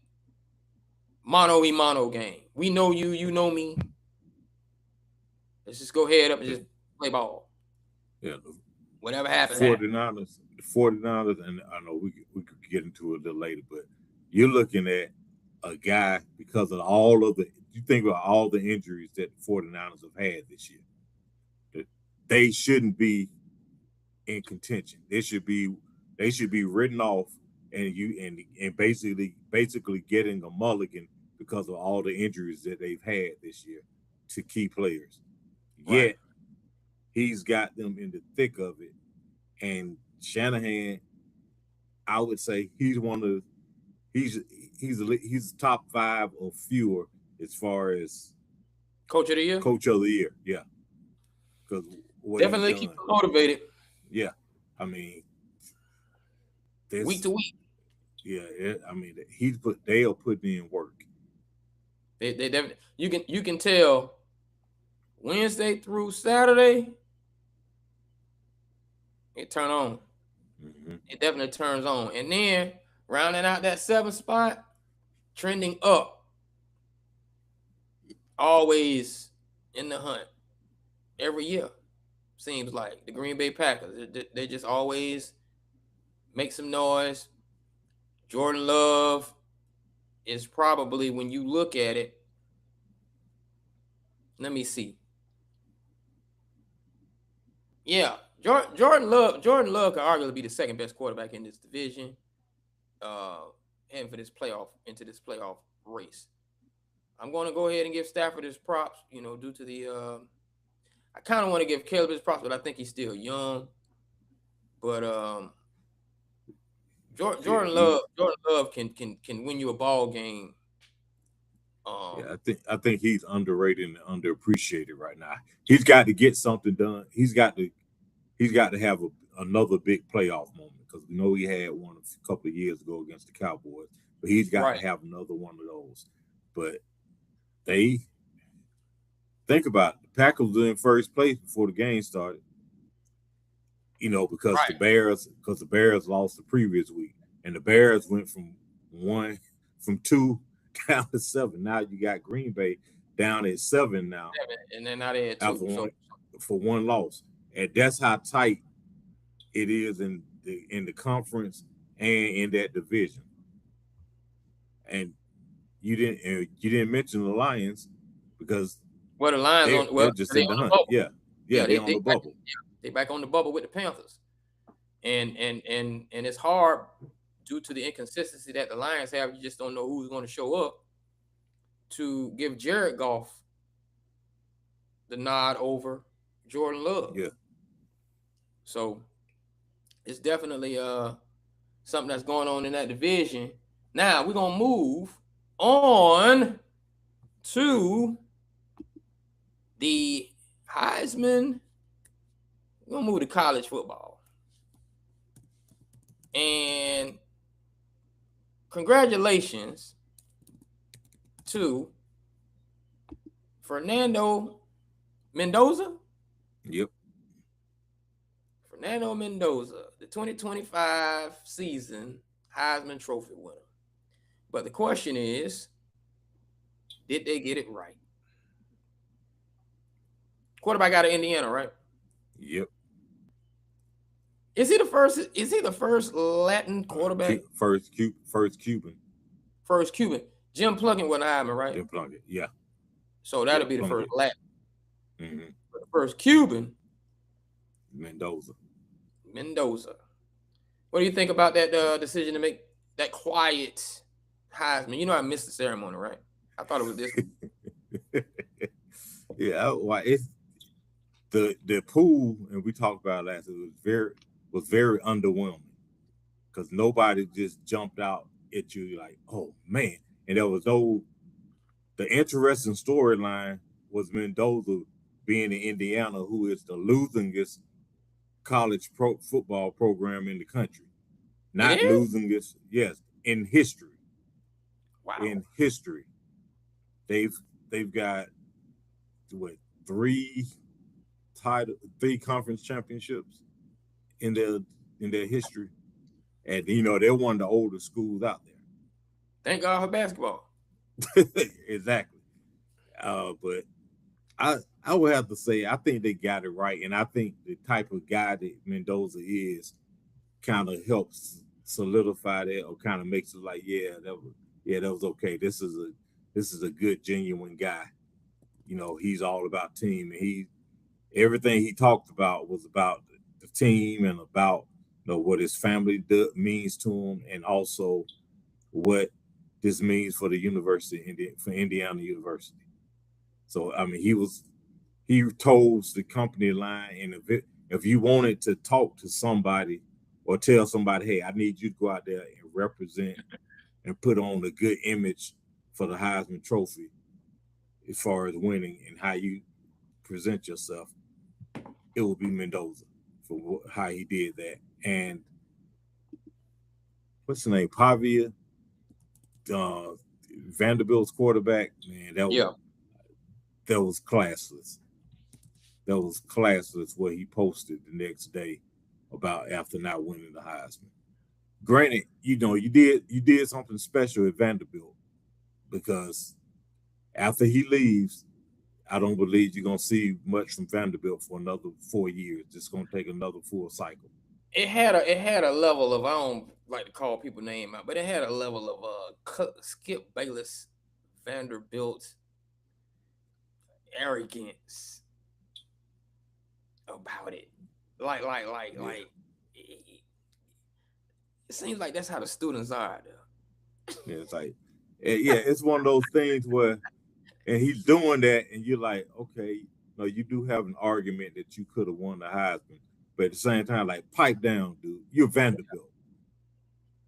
Speaker 1: mano-a-mano game. We know you, you know me. Let's just go head up and just play ball.
Speaker 2: Yeah.
Speaker 1: Whatever happens.
Speaker 2: 49ers, and I know we could get into it a little later, but you're looking at a guy, because of you think about all the injuries that the 49ers have had this year, that they shouldn't be in contention. They should be written off, and basically getting a mulligan because of all the injuries that they've had this year to key players.
Speaker 1: Right.
Speaker 2: Yet he's got them in the thick of it. And Shanahan, I would say he's top 5 or fewer as far as
Speaker 1: Coach of the year.
Speaker 2: Coach of the year, yeah. Because
Speaker 1: definitely keep them motivated.
Speaker 2: Yeah, I mean,
Speaker 1: week to week.
Speaker 2: Yeah, I mean, they are putting in work.
Speaker 1: They definitely. You can tell Wednesday through Saturday, it turn on.
Speaker 2: Mm-hmm.
Speaker 1: It definitely turns on. And then rounding out that 7th spot, trending up, always in the hunt every year. Seems like the Green Bay Packers. They just always make some noise. Jordan Love is probably, when you look at it, let me see. Yeah, Jordan Love could arguably be the 2nd best quarterback in this division, heading for this playoff race. I'm going to go ahead and give Stafford his props, due to the I kind of want to give Caleb his props, but I think he's still young. But Jordan Love can win you a ball game.
Speaker 2: Yeah, I think he's underrated and underappreciated right now. He's got to get something done. He's got to have another big playoff moment, because we know he had one a couple of years ago against the Cowboys, but he's got to have another one of those. But they think about it, the Packers were in first place before the game started. Because the Bears lost the previous week, and the Bears went from 2 down to 7. Now you got Green Bay down at 7 now.
Speaker 1: 7, and then now they had 2
Speaker 2: for one loss, and that's how tight it is in the conference and in that division. And you didn't mention the Lions, because
Speaker 1: the Lions
Speaker 2: they're just in the hunt. Yeah, they're on the bubble.
Speaker 1: They back on the bubble with the Panthers, and it's hard due to the inconsistency that the Lions have. You just don't know who's going to show up to give Jared Goff the nod over Jordan Love.
Speaker 2: Yeah.
Speaker 1: So it's definitely something that's going on in that division. Now we're gonna move on to the Heisman. We're gonna move to college football. And congratulations to Fernando Mendoza.
Speaker 2: Yep.
Speaker 1: Fernando Mendoza, the 2025 season Heisman Trophy winner. But the question is, did they get it right? Quarterback out of Indiana, right?
Speaker 2: Yep.
Speaker 1: Is he the first? Is he the first Latin quarterback?
Speaker 2: First Cuban.
Speaker 1: First Cuban. Jim Plunkett wasn't Heisman, right?
Speaker 2: Jim Plunkett, yeah.
Speaker 1: So that'll be the
Speaker 2: Plunkett.
Speaker 1: first Latin.
Speaker 2: Mm-hmm.
Speaker 1: But the first Cuban,
Speaker 2: Mendoza.
Speaker 1: What do you think about that decision to make that quiet Heisman? You know, I missed the ceremony, right? I thought it was this.
Speaker 2: Yeah, why it's the pool, and we talked about last. It was very underwhelming because nobody just jumped out at you like, oh man. And there was the interesting storyline was Mendoza being in Indiana, who is the losingest college football program in the country. Not losingest, yes, in history.
Speaker 1: Wow.
Speaker 2: In history. They've got what, three conference championships in their history. And they're one of the oldest schools out there.
Speaker 1: Thank God for basketball.
Speaker 2: Exactly. But I would have to say I think they got it right. And I think the type of guy that Mendoza is kind of helps solidify that, or kind of makes it like, that was okay. This is a good, genuine guy. He's all about team, and everything he talked about was about the team and about what his family means to him, and also what this means for the university, for Indiana University. So I mean, he told the company line, and if you wanted to talk to somebody or tell somebody, hey, I need you to go out there and represent and put on a good image for the Heisman Trophy as far as winning and how you present yourself, it will be Mendoza for how he did that. And what's the name? Pavia, Vanderbilt's quarterback, man, that was classless. That was classless what he posted the next day about after not winning the Heisman. Granted, you did something special at Vanderbilt, because after he leaves, I don't believe you're gonna see much from Vanderbilt for another 4 years. It's gonna take another full cycle.
Speaker 1: It had a level of, I don't like to call people name out, but it had a level of Skip Bayless, Vanderbilt arrogance about it. Like it seems like that's how the students are though.
Speaker 2: Yeah, it's like, it's one of those things where, and he's doing that, and you're like, okay, you do have an argument that you could have won the Heisman, but at the same time, like, pipe down, dude. You're Vanderbilt.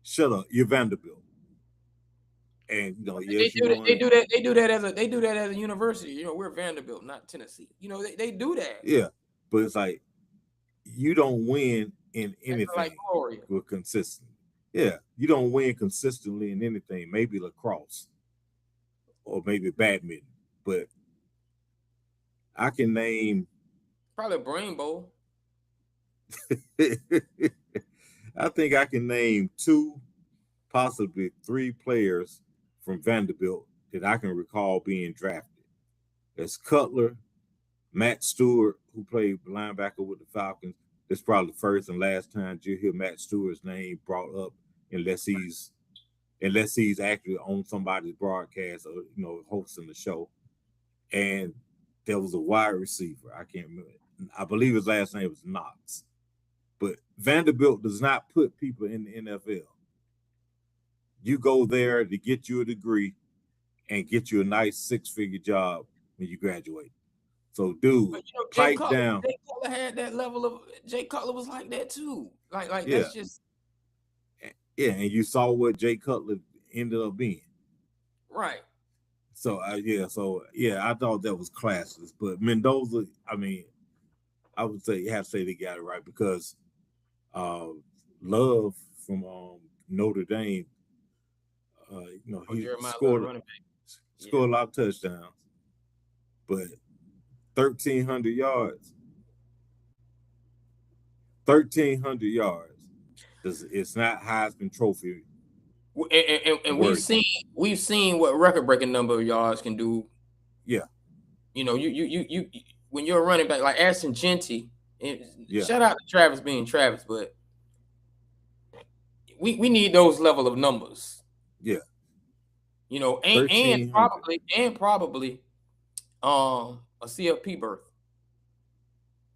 Speaker 2: Shut up. You're Vanderbilt. And
Speaker 1: they do that as a university. We're Vanderbilt, not Tennessee. They do that.
Speaker 2: Yeah, but it's like you don't win in anything
Speaker 1: like
Speaker 2: with consistent. Yeah, you don't win consistently in anything. Maybe lacrosse or maybe badminton, but I can name
Speaker 1: probably Brain Bowl.
Speaker 2: I think I can name 2, possibly 3 players from Vanderbilt that I can recall being drafted. That's Cutler, Matt Stewart, who played linebacker with the Falcons. That's probably the first and last time you hear Matt Stewart's name brought up, unless he's actually on somebody's broadcast or hosting the show. And there was a wide receiver. I can't remember. I believe his last name was Knox. But Vanderbilt does not put people in the NFL. You go there to get you a degree and get you a nice 6-figure job when you graduate. So, dude, pipe down.
Speaker 1: Jay Cutler had that level of. Jay Cutler was like that too. Like that's just.
Speaker 2: Yeah, and you saw what Jay Cutler ended up being.
Speaker 1: Right.
Speaker 2: So I thought that was classless. But Mendoza, I mean, I would say you have to say they got it right, because Love from Notre Dame, he scored a lot of touchdowns, but 1,300 yards. 1,300 yards. It's not Heisman Trophy.
Speaker 1: And we've seen what record-breaking number of yards can do.
Speaker 2: Yeah.
Speaker 1: You know, you when you're a running back like Ashton Jeanty, shout out to Travis being Travis, but we need those level of numbers.
Speaker 2: Yeah.
Speaker 1: You know, and probably a CFP berth.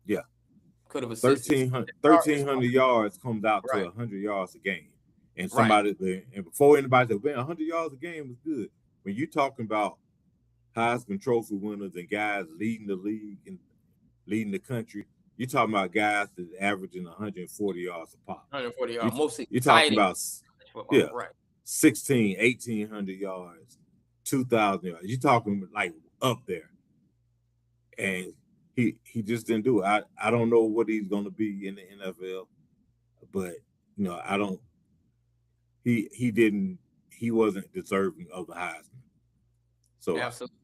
Speaker 2: Yeah.
Speaker 1: Could have
Speaker 2: 1,300 yards comes out to 100 yards a game. And somebody and before anybody said, man, 100 yards a game is good. When you're talking about Heisman Trophy winners and guys leading the league and leading the country, you're talking about guys that are averaging 140 yards a pop.
Speaker 1: 140 yards. Mostly
Speaker 2: you're talking about 1,800 yards, 2,000 yards. You're talking like up there. And he just didn't do it. I don't know what he's going to be in the NFL, but you know, he wasn't deserving of the Heisman. So
Speaker 1: absolutely.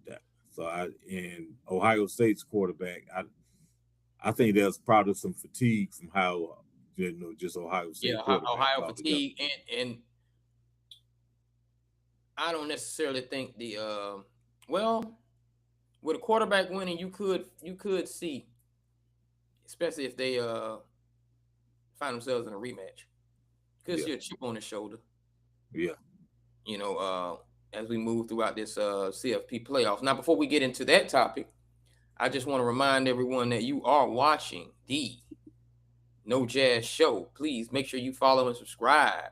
Speaker 2: And Ohio State's quarterback, I think there's probably some fatigue from how just Ohio State.
Speaker 1: Yeah, Ohio fatigue, and I don't necessarily think with a quarterback winning, you could see, especially if they find themselves in a rematch, could see a chip on the shoulder.
Speaker 2: Yeah,
Speaker 1: you know, as we move throughout this CFP playoffs. Now, before we get into that topic, I just want to remind everyone that you are watching the No Jazz Show. Please make sure you follow and subscribe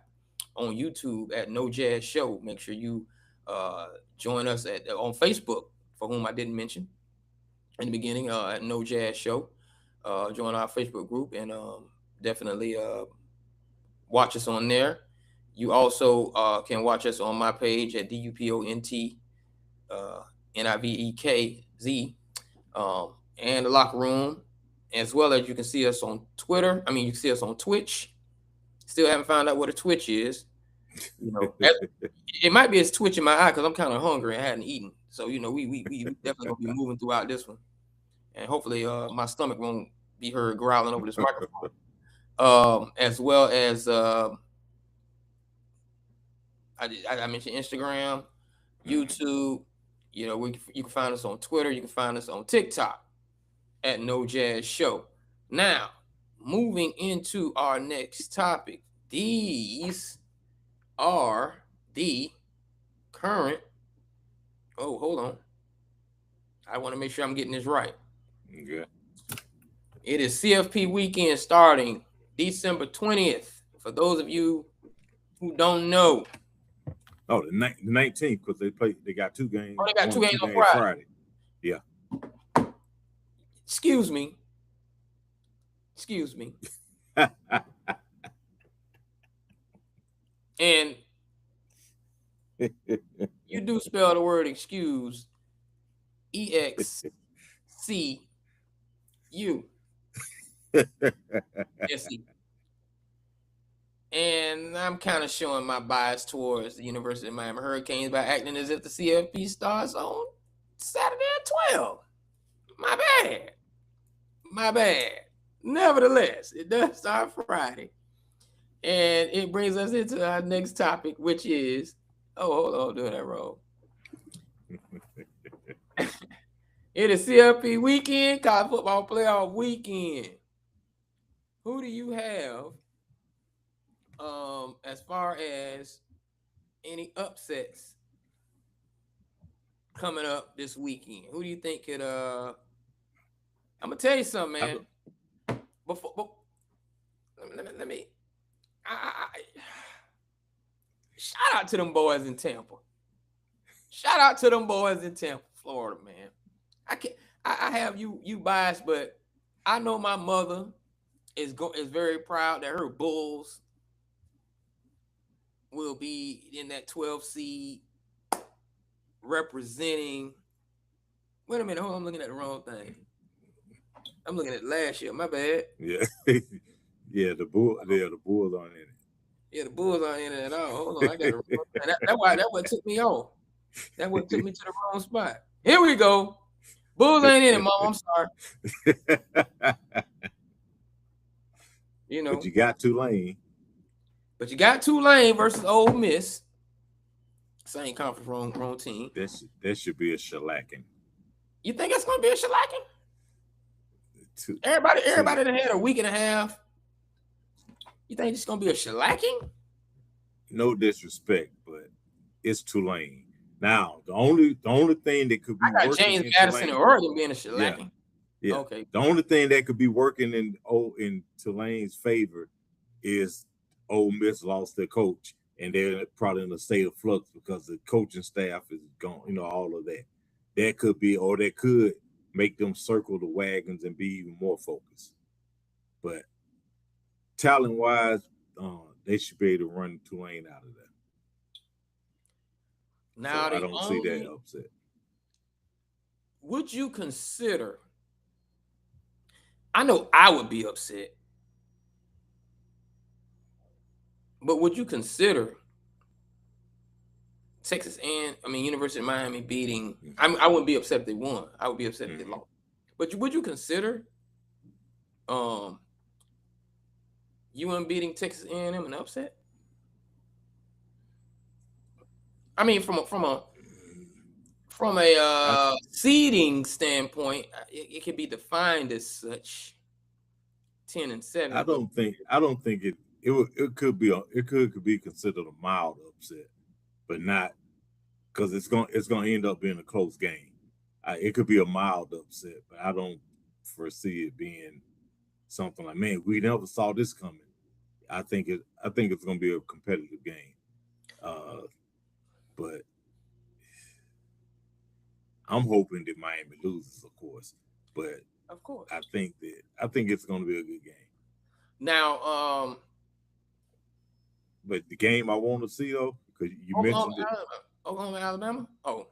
Speaker 1: on YouTube at No Jazz Show. Make sure you join us on Facebook, for whom I didn't mention in the beginning, at No Jazz Show. Join our Facebook group and definitely watch us on there. You also can watch us on my page at DUPONT NIVEKZ and the Locker Room, as well as you can see us on Twitter. I mean, you can see us on Twitch. Still haven't found out what a Twitch is. You know, it might be a twitch in my eye because I'm kind of hungry and hadn't eaten. So, you know, we definitely gonna be moving throughout this one, and hopefully my stomach won't be heard growling over this microphone. As well as I mentioned Instagram, YouTube. You know, you can find us on Twitter. You can find us on TikTok at No Jazz Show. Now, moving into our next topic. These are the current. Oh, hold on. I want to make sure I'm getting this right.
Speaker 2: Okay.
Speaker 1: It is CFP weekend starting December 20th. For those of you who don't know.
Speaker 2: Oh, the 19th, because they got two games.
Speaker 1: Oh, they got two games on Friday. Yeah. Excuse me. And you do spell the word excuse EXCU. SE. And I'm kind of showing my bias towards the University of Miami Hurricanes by acting as if the CFP starts on Saturday at 12. My bad. Nevertheless, it does start Friday. And it brings us into our next topic, which is, hold on, doing that wrong. It is CFP weekend, college football playoff weekend. Who do you have as far as any upsets coming up this weekend? Who do you think could I'm gonna tell you something, man. Before let me shout out to them boys in Tampa. Florida, man. I have you biased, but I know my mother is very proud that her Bulls will be in that 12 seed representing. Wait a minute, hold on, I'm looking at the wrong thing. I'm looking at last year. My bad.
Speaker 2: Yeah, yeah. The Bulls aren't in it.
Speaker 1: Yeah, the Bulls aren't in it at all. Hold on, I got that's what took me off. That what took me to the wrong spot. Here we go. Bulls ain't in it, Mom. I'm sorry. You know,
Speaker 2: but you got Tulane.
Speaker 1: But you got Tulane versus Ole Miss. Same conference, wrong team.
Speaker 2: That should be a shellacking.
Speaker 1: You think it's gonna be a shellacking? Everybody that had a week and a half. You think it's gonna be a shellacking?
Speaker 2: No disrespect, but it's Tulane. Now, the only thing that could be
Speaker 1: I got James Madison and Oregon being a shellacking.
Speaker 2: Yeah.
Speaker 1: Okay.
Speaker 2: The only thing that could be working in Tulane's favor is Ole Miss lost their coach, and they're probably in a state of flux because the coaching staff is gone. You know, all of that. That could be, or that could make them circle the wagons and be even more focused. But talent-wise, they should be able to run Tulane out of there.
Speaker 1: Now,
Speaker 2: so I don't see that upset.
Speaker 1: Would you consider? I know I would be upset, but would you consider Texas and University of Miami beating? I wouldn't be upset if they won. I would be upset if they lost. But would you consider UM beating Texas A&M an upset? I mean, from a seeding standpoint, it could be defined as such. 10-7.
Speaker 2: I don't think it could be considered a mild upset, but not because it's going to end up being a close game. It could be a mild upset, but I don't foresee it being something like, man, we never saw this coming. I think it's going to be a competitive game, but I'm hoping that Miami loses, of course. But
Speaker 1: of course,
Speaker 2: I think it's going to be a good game.
Speaker 1: Now,
Speaker 2: but the game I want to see though, because you mentioned it.
Speaker 1: Oklahoma, Alabama. Oh,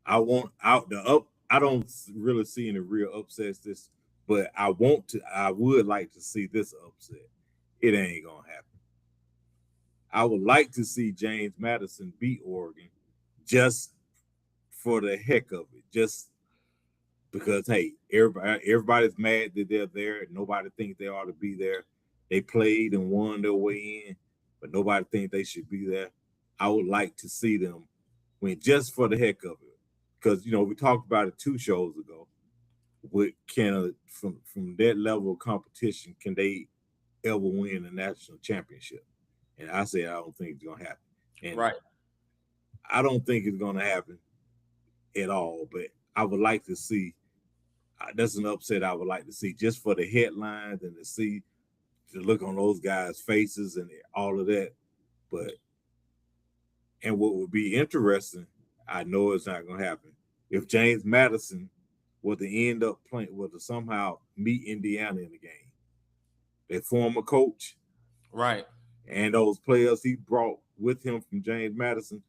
Speaker 2: I don't really see any real upsets but I would like to see this upset. It ain't gonna happen. I would like to see James Madison beat Oregon just for the heck of it, just because hey, everybody's mad that they're there. Nobody thinks they ought to be there. They played and won their way in, but nobody thinks they should be there. I would like to see them win just for the heck of it, because we talked about it 2 shows ago. From that level of competition, can they ever win a national championship? And I said I don't think it's gonna happen. And
Speaker 1: right.
Speaker 2: I don't think it's gonna happen at all. But I would like to see. That's an upset I would like to see, just for the headlines and to see the look on those guys' faces and all of that. And what would be interesting, I know it's not gonna happen, if James Madison were to end up playing, were to somehow meet Indiana in the game. Their former coach,
Speaker 1: right,
Speaker 2: and those players he brought with him from James Madison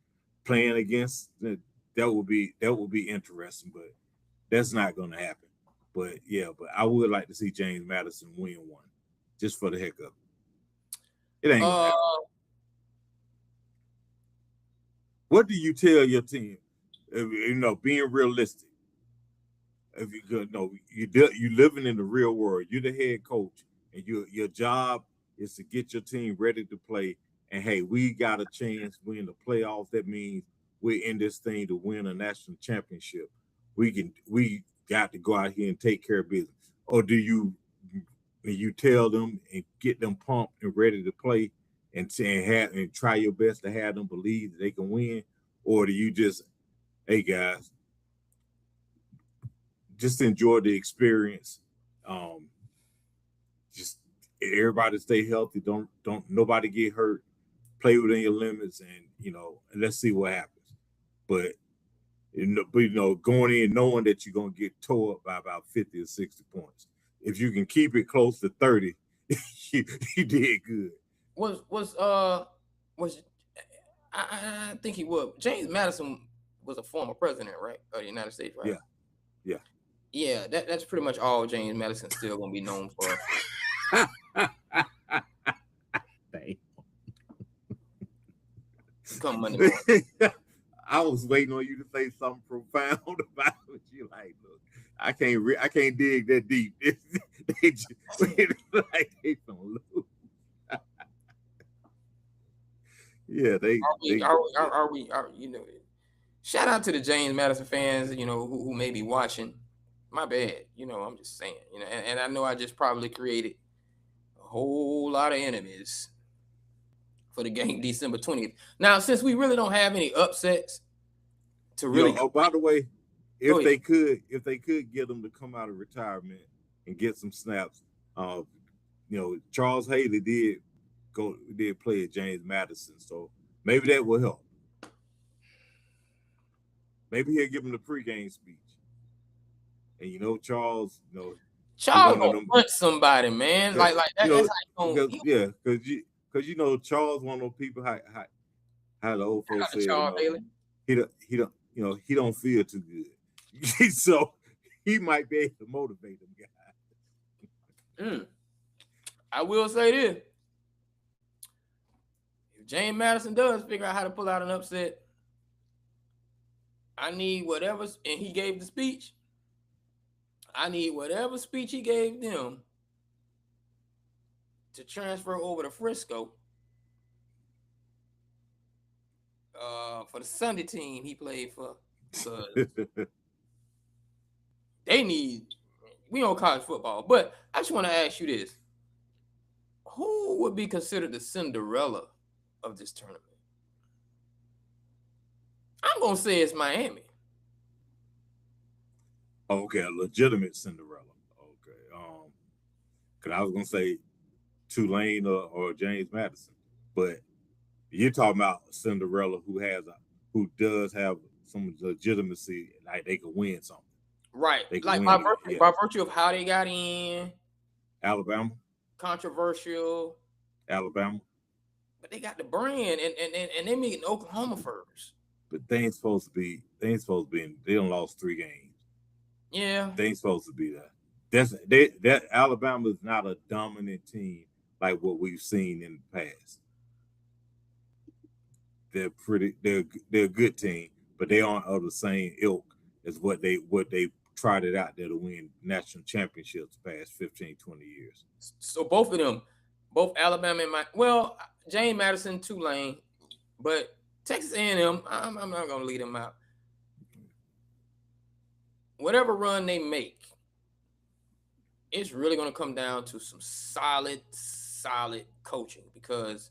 Speaker 2: playing against, that would be interesting, but that's not going to happen. But yeah, but I would like to see James Madison win one, just for the heck of it. It ain't gonna happen. What do you tell your team? Being realistic. If you living in the real world, you're the head coach, and your job is to get your team ready to play. And hey, we got a chance to win the playoffs. That means we're in this thing to win a national championship. We got to go out here and take care of business. Or do you tell them and get them pumped and ready to play and try your best to have them believe that they can win? Or do you just, hey guys, just enjoy the experience. Just everybody stay healthy. Don't nobody get hurt. Play within your limits, and let's see what happens. But going in knowing that you're gonna get tore up by about 50 or 60 points. If you can keep it close to 30, you did good.
Speaker 1: I think he was. James Madison was a former president, right, of the United States, right?
Speaker 2: Yeah.
Speaker 1: Yeah, that's pretty much all James Madison's still gonna be known for. Come Monday morning.
Speaker 2: I was waiting on you to say something profound about what you like. Look, I can't dig that deep. They just, like they gonna lose. Yeah,
Speaker 1: shout out to the James Madison fans, who may be watching. My bad. I'm just saying, and I know I just probably created a whole lot of enemies for the game December 20th. Now, since we really don't have any upsets to really
Speaker 2: by the way,
Speaker 1: Go
Speaker 2: if
Speaker 1: ahead.
Speaker 2: they could get them to come out of retirement and get some snaps, Charles Haley did play at James Madison, so maybe that will help. Maybe he'll give him the pregame speech. And Charles,
Speaker 1: Charles gonna punch somebody, man. Like that, that's how
Speaker 2: because Charles one of those people how the old folks say he don't feel too good. So he might be able to motivate them guys.
Speaker 1: I will say this. If James Madison does figure out how to pull out an upset, I need whatever, and he gave the speech. I need whatever speech he gave them to transfer over to Frisco for the Sunday team he played for. We don't college football, but I just want to ask you this. Who would be considered the Cinderella of this tournament? I'm going to say it's Miami.
Speaker 2: Okay, a legitimate Cinderella. Okay. Because I was going to say Tulane or James Madison. But you're talking about Cinderella who does have some legitimacy, like they could win something.
Speaker 1: Right. Like by virtue of how they got in.
Speaker 2: Alabama.
Speaker 1: Controversial.
Speaker 2: Alabama.
Speaker 1: But they got the brand and they meeting Oklahoma first.
Speaker 2: But they ain't supposed to be they done lost 3 games.
Speaker 1: Yeah.
Speaker 2: They ain't supposed to be that. That Alabama is not a dominant team like what we've seen in the past. They're a good team, but they aren't of the same ilk as what they trotted out there to win national championships the past 15, 20 years.
Speaker 1: So both of them, both Alabama and James Madison, Tulane, but Texas A&M, I'm not gonna lead them out. Whatever run they make, it's really gonna come down to some solid coaching, because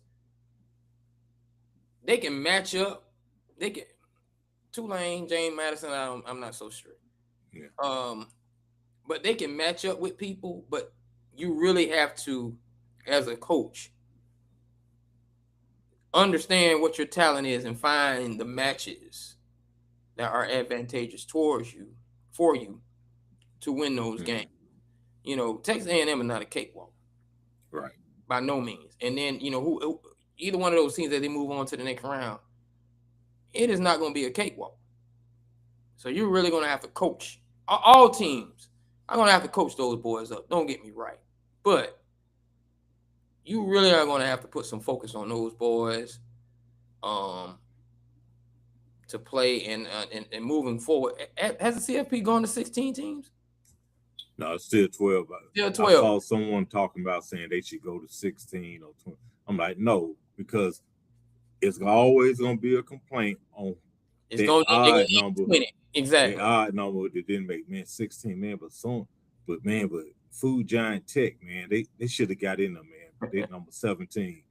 Speaker 1: they can match up. They can Tulane, James Madison. I'm not so sure.
Speaker 2: Yeah.
Speaker 1: But they can match up with people. But you really have to, as a coach, understand what your talent is and find the matches that are advantageous for you to win those games. Texas A&M is not a cakewalk,
Speaker 2: right?
Speaker 1: By no means. And then who either one of those teams that they move on to the next round, it is not going to be a cakewalk. So you're really going to have to coach. All teams are going to have to coach those boys up. Don't get me right, but you really are going to have to put some focus on those boys, to play and moving forward. Has the CFP gone to 16 teams?
Speaker 2: No, it's still 12.
Speaker 1: Still 12.
Speaker 2: I saw someone talking about saying they should go to 16 or 20. I'm like, no, because it's always going to be a complaint on the odd number.
Speaker 1: Exactly.
Speaker 2: The odd number that didn't make 16, man. But Food Giant Tech, man, they should have got in there, man. But they number 17.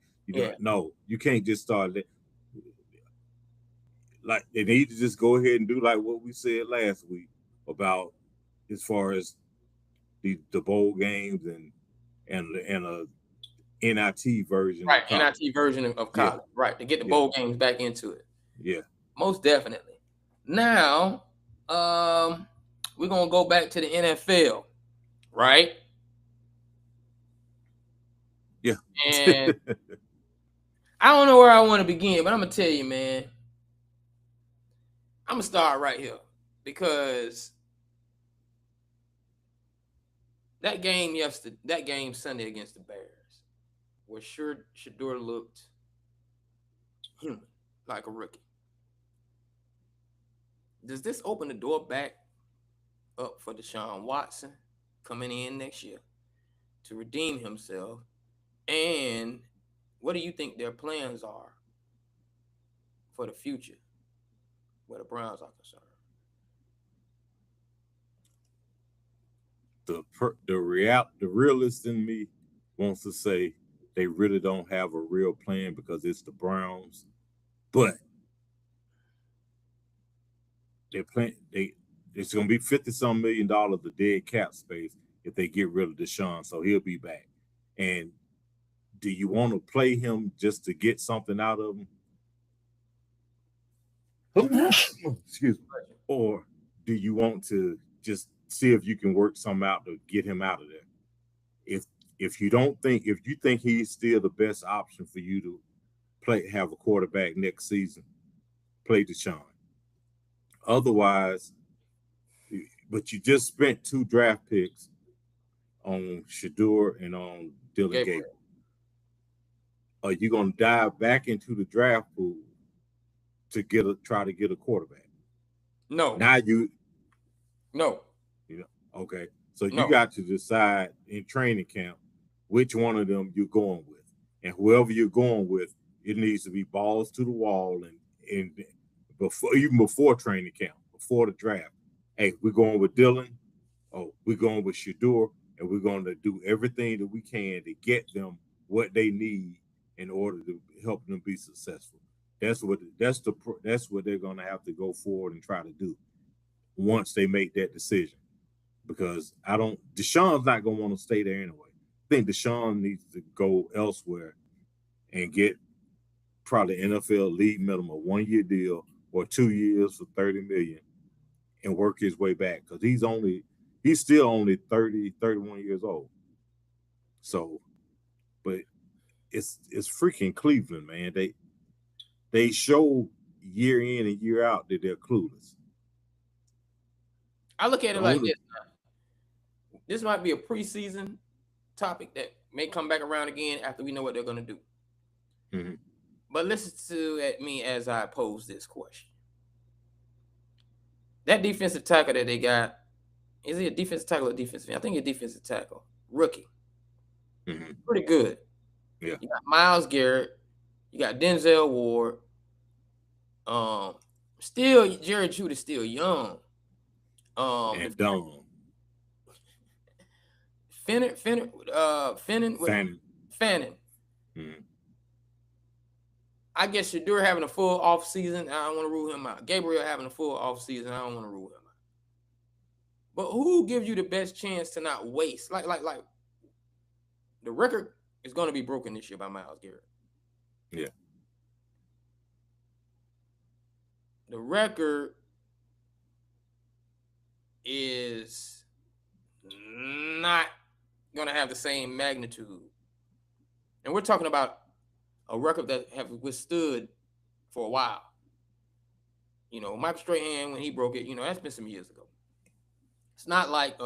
Speaker 2: No, you can't just start that. Like, they need to just go ahead and do like what we said last week about as far as the bowl games and a NIT version.
Speaker 1: Right, NIT version of college. Yeah. Right, to get the bowl games back into it.
Speaker 2: Yeah.
Speaker 1: Most definitely. Now, we're going to go back to the NFL, right?
Speaker 2: Yeah.
Speaker 1: And I don't know where I want to begin, but I'm going to tell you, man. I'm going to start right here, because that game Sunday against the Bears, where Shedeur looked human, like a rookie. Does this open the door back up for Deshaun Watson coming in next year? to redeem himself? And what do you think their plans are for the future where the Browns are concerned?
Speaker 2: The realist in me wants to say they really don't have a real plan because it's the Browns, but it's gonna be $50-some million of dead cap space if they get rid of Deshaun, so he'll be back. And do you want to play him just to get something out of him? Excuse me. Or do you want to just see if you can work something out to get him out of there? If you think he's still the best option for you to have a quarterback next season, play Deshaun. Otherwise, but you just spent 2 draft picks on Shedeur and on Dylan Gabriel. Are you going to dive back into the draft pool to try to get a quarterback?
Speaker 1: No.
Speaker 2: No. Okay. So you got to decide in training camp which one of them you're going with, and whoever you're going with, it needs to be balls to the wall, and before training camp, before the draft. Hey, we're going with Dylan. Oh, we're going with Shedeur, and we're going to do everything that we can to get them what they need in order to help them be successful. That's what they're going to have to go forward and try to do once they make that decision. Because Deshaun's not going to want to stay there anyway. I think Deshaun needs to go elsewhere and get probably NFL league minimum 1-year deal or 2 years for $30 million and work his way back, because he's still only 30, 31 years old. So, but it's freaking Cleveland, man. They show year in and year out that they're clueless.
Speaker 1: I look at it like this. This might be a preseason topic that may come back around again after we know what they're going to do.
Speaker 2: Mm-hmm.
Speaker 1: But listen at me as I pose this question. That defensive tackle that they got, is he a defensive tackle or defensive end? I think he's a defensive tackle. Rookie.
Speaker 2: Mm-hmm.
Speaker 1: Pretty good.
Speaker 2: Yeah.
Speaker 1: You got Myles Garrett. You got Denzel Ward. Still, Jared Judy's still young.
Speaker 2: And dumb.
Speaker 1: Fannin.
Speaker 2: Mm-hmm.
Speaker 1: I guess Shedeur having a full off season, I don't want to rule him out. Gabriel having a full off season, I don't want to rule him out. But who gives you the best chance to not waste? Like the record is going to be broken this year by Myles Garrett.
Speaker 2: Yeah.
Speaker 1: The record is not going to have the same magnitude. And we're talking about a record that have withstood for a while. Michael Strahan, when he broke it, that's been some years ago. It's not like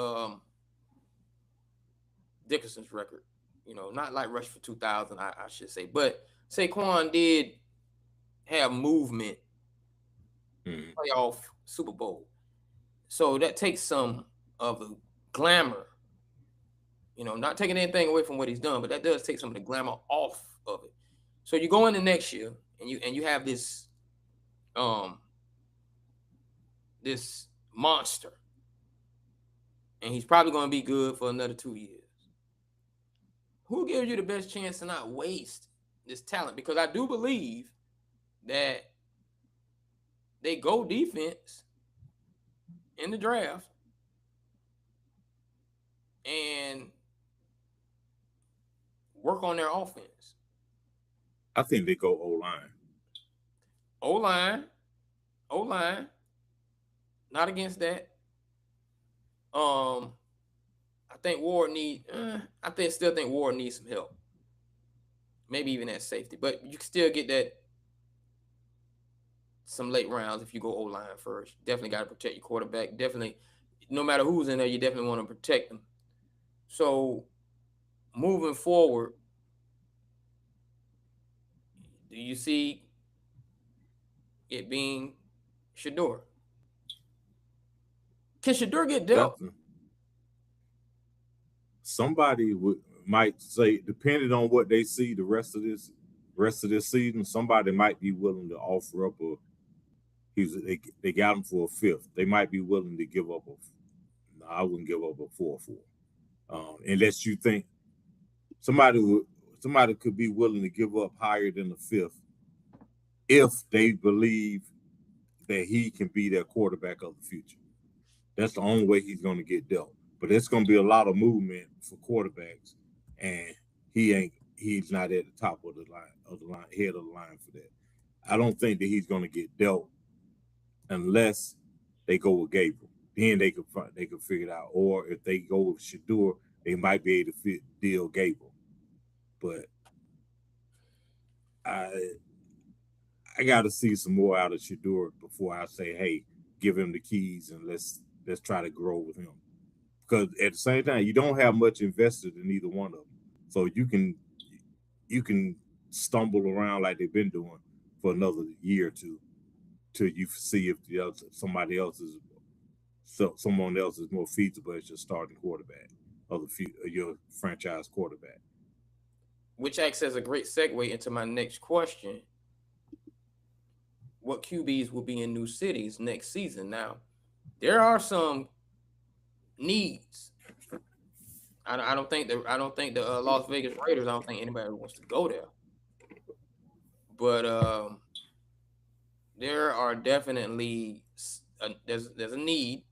Speaker 1: Dickerson's record, not like Rush for 2000, I should say. But Saquon did have movement, playoff Super Bowl. So that takes some of the glamour, not taking anything away from what he's done, but that does take some of the glamour off of it. So you go into next year and you have this this monster, and he's probably going to be good for another 2 years. Who gives you the best chance to not waste this talent? Because I do believe that they go defense in the draft and work on their offense.
Speaker 2: I think they go O-line.
Speaker 1: O-line. Not against that. I think Ward still think Ward needs some help. Maybe even at safety, but you can still get that some late rounds if you go O-line first. Definitely got to protect your quarterback. Definitely, no matter who's in there, you definitely want to protect them. So, moving forward, do you see it being Shedeur? Can Shedeur get dealt?
Speaker 2: somebody might say, depending on what they see the rest of this season, somebody might be willing to offer up they got him for a fifth. They might be willing to give up no, I wouldn't give up a 4-4. Unless you think somebody could be willing to give up higher than the fifth if they believe that he can be their quarterback of the future. That's the only way he's going to get dealt. But it's going to be a lot of movement for quarterbacks, and he's not at the top of the line, head of the line for that. I don't think that he's going to get dealt unless they go with Gabriel. Then they could figure it out. Or if they go with Shedeur, they might be able to deal Gabriel. But I got to see some more out of Shedeur before I say, hey, give him the keys and let's try to grow with him. Because at the same time, you don't have much invested in either one of them, so you can stumble around like they've been doing for another year or two till you see if someone else is more feasible as your starting quarterback of your franchise quarterback.
Speaker 1: Which acts as a great segue into my next question. What QBs will be in new cities next season? Now, there are some needs. I don't think the Las Vegas Raiders. I don't think anybody wants to go there. But there are definitely there's a need.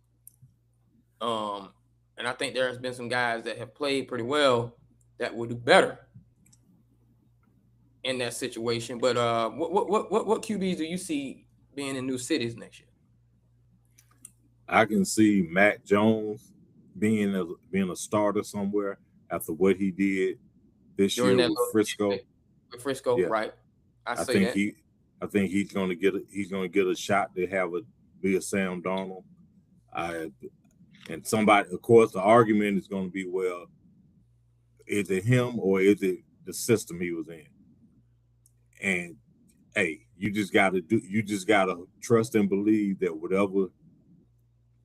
Speaker 1: And I think there has been some guys that have played pretty well that will do better in that situation. But what QBs do you see being in new cities next year?
Speaker 2: I can see Mac Jones being a starter somewhere after what he did this year with Frisco.
Speaker 1: With Frisco, yeah. Right? I think
Speaker 2: he's going to get a shot to be a Sam Darnold. And somebody, of course, the argument is going to be, well, is it him or is it the system he was in? And hey, you just gotta trust and believe that whatever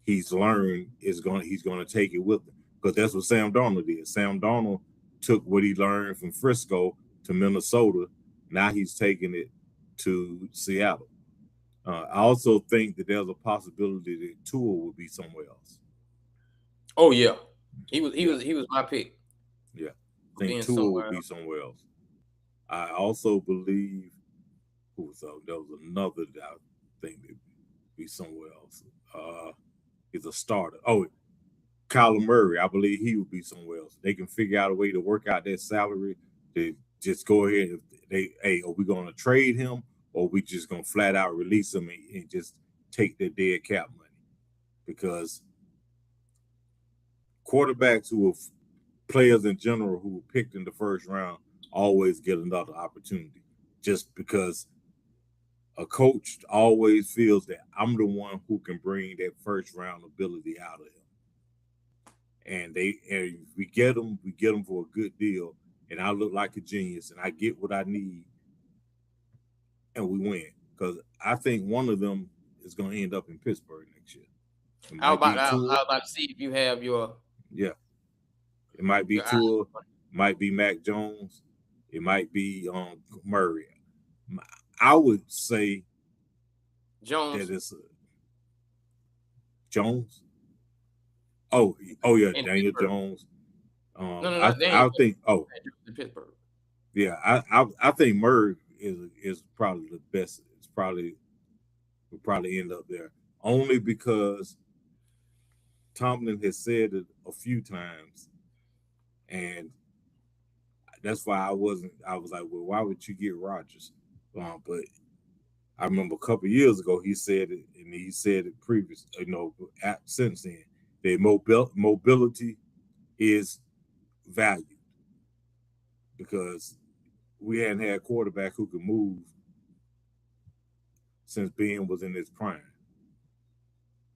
Speaker 2: he's learned he's gonna take it with him, because that's what Sam Darnold did. Sam Darnold took what he learned from Frisco to Minnesota. Now he's taking it to Seattle. I also think that there's a possibility that Tua will be somewhere else.
Speaker 1: Oh yeah, he was my pick.
Speaker 2: Yeah, I think Tua will be somewhere else. I also believe there was another that I think would be somewhere else. He's a starter. Oh, Kyler Murray. I believe he would be somewhere else. They can figure out a way to work out their salary to just go ahead. Are we going to trade him, or are we just going to flat out release him and just take their dead cap money? Because quarterbacks players in general who were picked in the first round always get another opportunity, just because a coach always feels that I'm the one who can bring that first round ability out of him. And we get them for a good deal, and I look like a genius, and I get what I need, and we win. Because I think one of them is going to end up in Pittsburgh next year.
Speaker 1: I was about to see if you have your...
Speaker 2: Yeah. It might be Tua, might be Mac Jones, it might be Murray. I would say
Speaker 1: Jones.
Speaker 2: That it's Jones. Oh yeah, Daniel
Speaker 1: Pittsburgh.
Speaker 2: Jones.
Speaker 1: I
Speaker 2: think. Oh,
Speaker 1: Pittsburgh.
Speaker 2: Yeah, I think Murray is probably the best. Will probably end up there, only because Tomlin has said it a few times, and that's why I was like, well, why would you get Rodgers? But I remember a couple of years ago he said it, and he said it previous, since then, that mobility is valued, because we hadn't had a quarterback who could move since Ben was in his prime.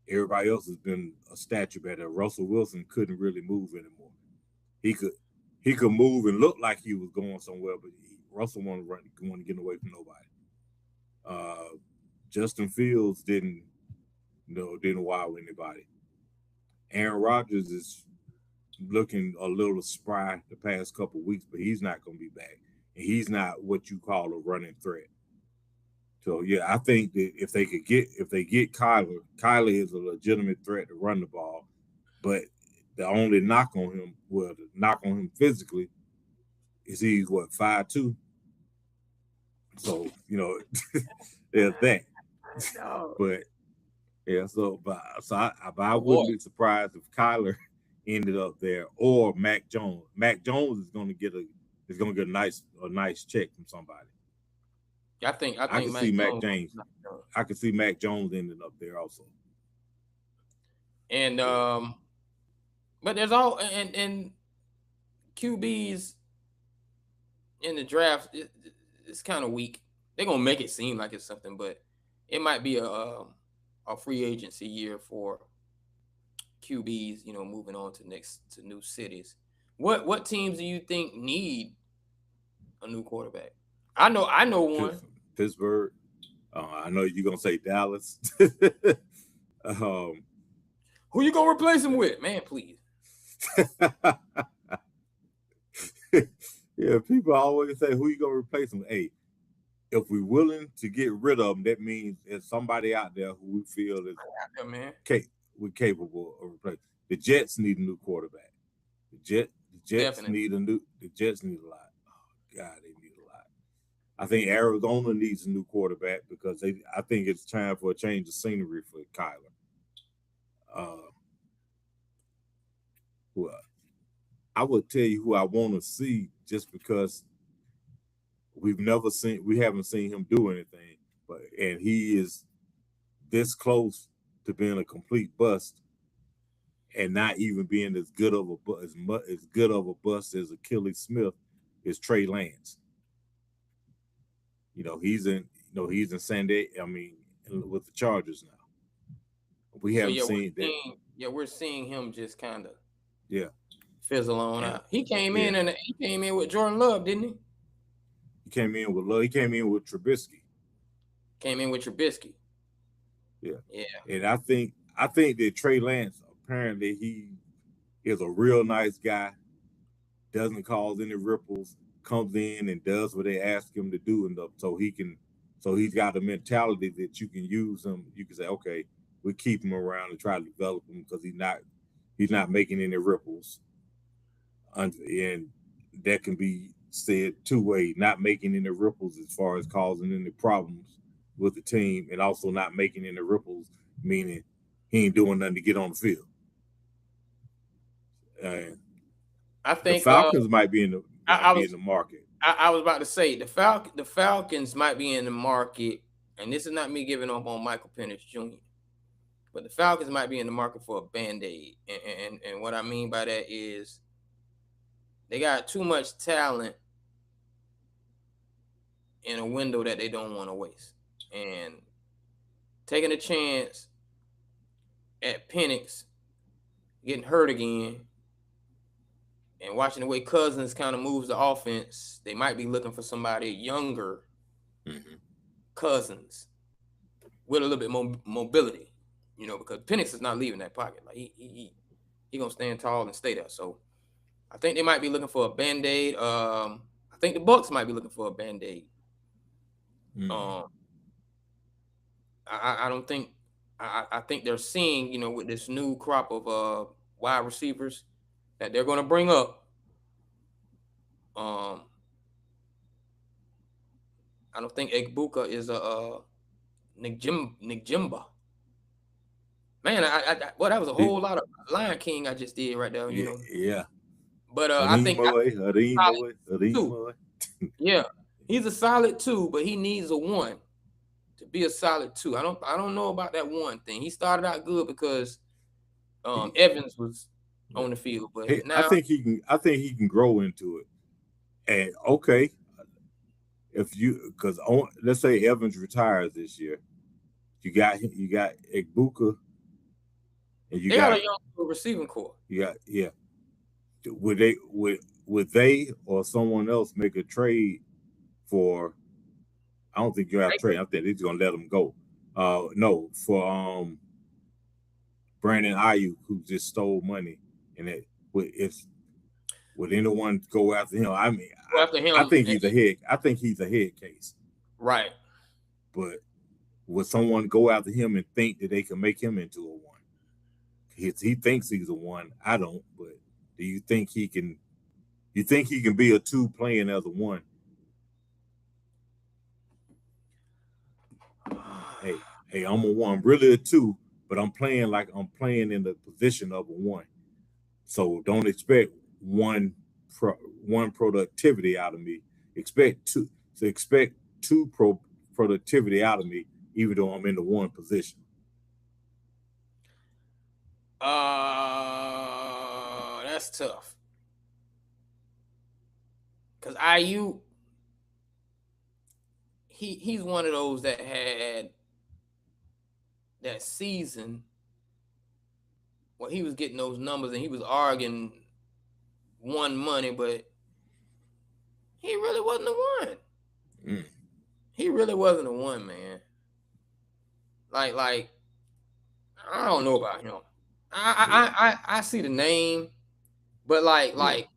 Speaker 2: Everybody else has been a statue better. Russell Wilson couldn't really move anymore. He could move and look like he was going somewhere, but Russell wanted to get away from nobody. Justin Fields didn't wow anybody. Aaron Rodgers is looking a little spry the past couple of weeks, but he's not going to be back. And he's not what you call a running threat. So yeah, I think that if they get Kyler is a legitimate threat to run the ball, but the only knock on him physically is he's 5'2". So there's that.
Speaker 1: No.
Speaker 2: But yeah, I wouldn't be surprised if Kyler ended up there or Mac Jones. Mac Jones is going to get a nice check from somebody.
Speaker 1: I think
Speaker 2: I can see Mac James. I can see Mac Jones ending up there also.
Speaker 1: And but there's all and QBs in the draft. It's kind of weak. They're gonna make it seem like it's something, but it might be a free agency year for QBs. Moving on to new cities. What teams do you think need a new quarterback? I know one.
Speaker 2: Pittsburgh. I know you're gonna say Dallas.
Speaker 1: Who you gonna replace him with, man? Please.
Speaker 2: Yeah, people always say, "Who you gonna replace him with?" Hey, if we're willing to get rid of them, that means there's somebody out there who we feel is we're capable of replacing. The Jets need a new quarterback. The Jets need a lot. Oh God, they need a lot. I think Arizona needs a new quarterback because I think it's time for a change of scenery for Kyler. Well, I would tell you who I want to see just because we haven't seen him do anything, and he is this close to being a complete bust and not even being as good of a bust as Achilles Smith is Trey Lance. He's in San Diego. I mean, with the Chargers now. We haven't seen that.
Speaker 1: We're seeing him just kind of
Speaker 2: fizzle
Speaker 1: on out. He came in with Jordan Love, didn't he?
Speaker 2: He came in with Love. He came in with Trubisky. Yeah. And I think that Trey Lance, apparently he is a real nice guy, doesn't cause any ripples, comes in and does what they ask him to do, and so he's got a mentality that you can use him. You can say, okay, we keep him around and try to develop him because he's not making any ripples. And that can be said two ways, not making any ripples as far as causing any problems with the team, and also not making any ripples, meaning he ain't doing nothing to get on the field.
Speaker 1: I think
Speaker 2: the Falcons might be in the market.
Speaker 1: I was about to say the Falcons might be in the market, and this is not me giving up on Michael Penix Jr., but the Falcons might be in the market for a Band-Aid. And what I mean by that is they got too much talent in a window that they don't want to waste. And taking a chance at Penix getting hurt again and watching the way Cousins kind of moves the offense, they might be looking for somebody younger, Cousins, with a little bit more mobility, because Penix is not leaving that pocket. Like he gonna stand tall and stay there. So I think they might be looking for a Band-Aid. I think the Bucs might be looking for a Band-Aid. I don't think I think they're seeing, with this new crop of wide receivers that they're going to bring up. I don't think Egbuka is a Njigba. Man, that was a whole lot of Lion King I just did right there.
Speaker 2: Yeah.
Speaker 1: But I think yeah, he's a solid 2, but he needs a 1 to be a solid 2. I don't know about that 1 thing. He started out good because Evans was on the field, but now
Speaker 2: I think he can grow into it. And okay, because let's say Evans retires this year, you got Egbuka, and
Speaker 1: they got a young receiving core.
Speaker 2: Yeah. Would they or someone else make a trade for? I don't think you have a trade. I think they're just gonna let him go. No, for Brandon Ayuk, who just stole money, and would anyone go after him? I mean,
Speaker 1: Go after him.
Speaker 2: I think he's a head case.
Speaker 1: Right.
Speaker 2: But would someone go after him and think that they can make him into a 1? He thinks he's a 1. I don't. But do you think he can? You think he can be a 2 playing as a 1? Hey, I'm a 1, really a 2, but I'm playing like I'm playing in the position of a 1. So don't expect one productivity out of me. Expect two productivity out of me, even though I'm in the 1 position.
Speaker 1: That's tough. Because IU, he's one of those that had that season when he was getting those numbers and he was arguing 1 money, but he really wasn't a 1. He really wasn't a 1, man. Like I don't know about him. I see the name, but I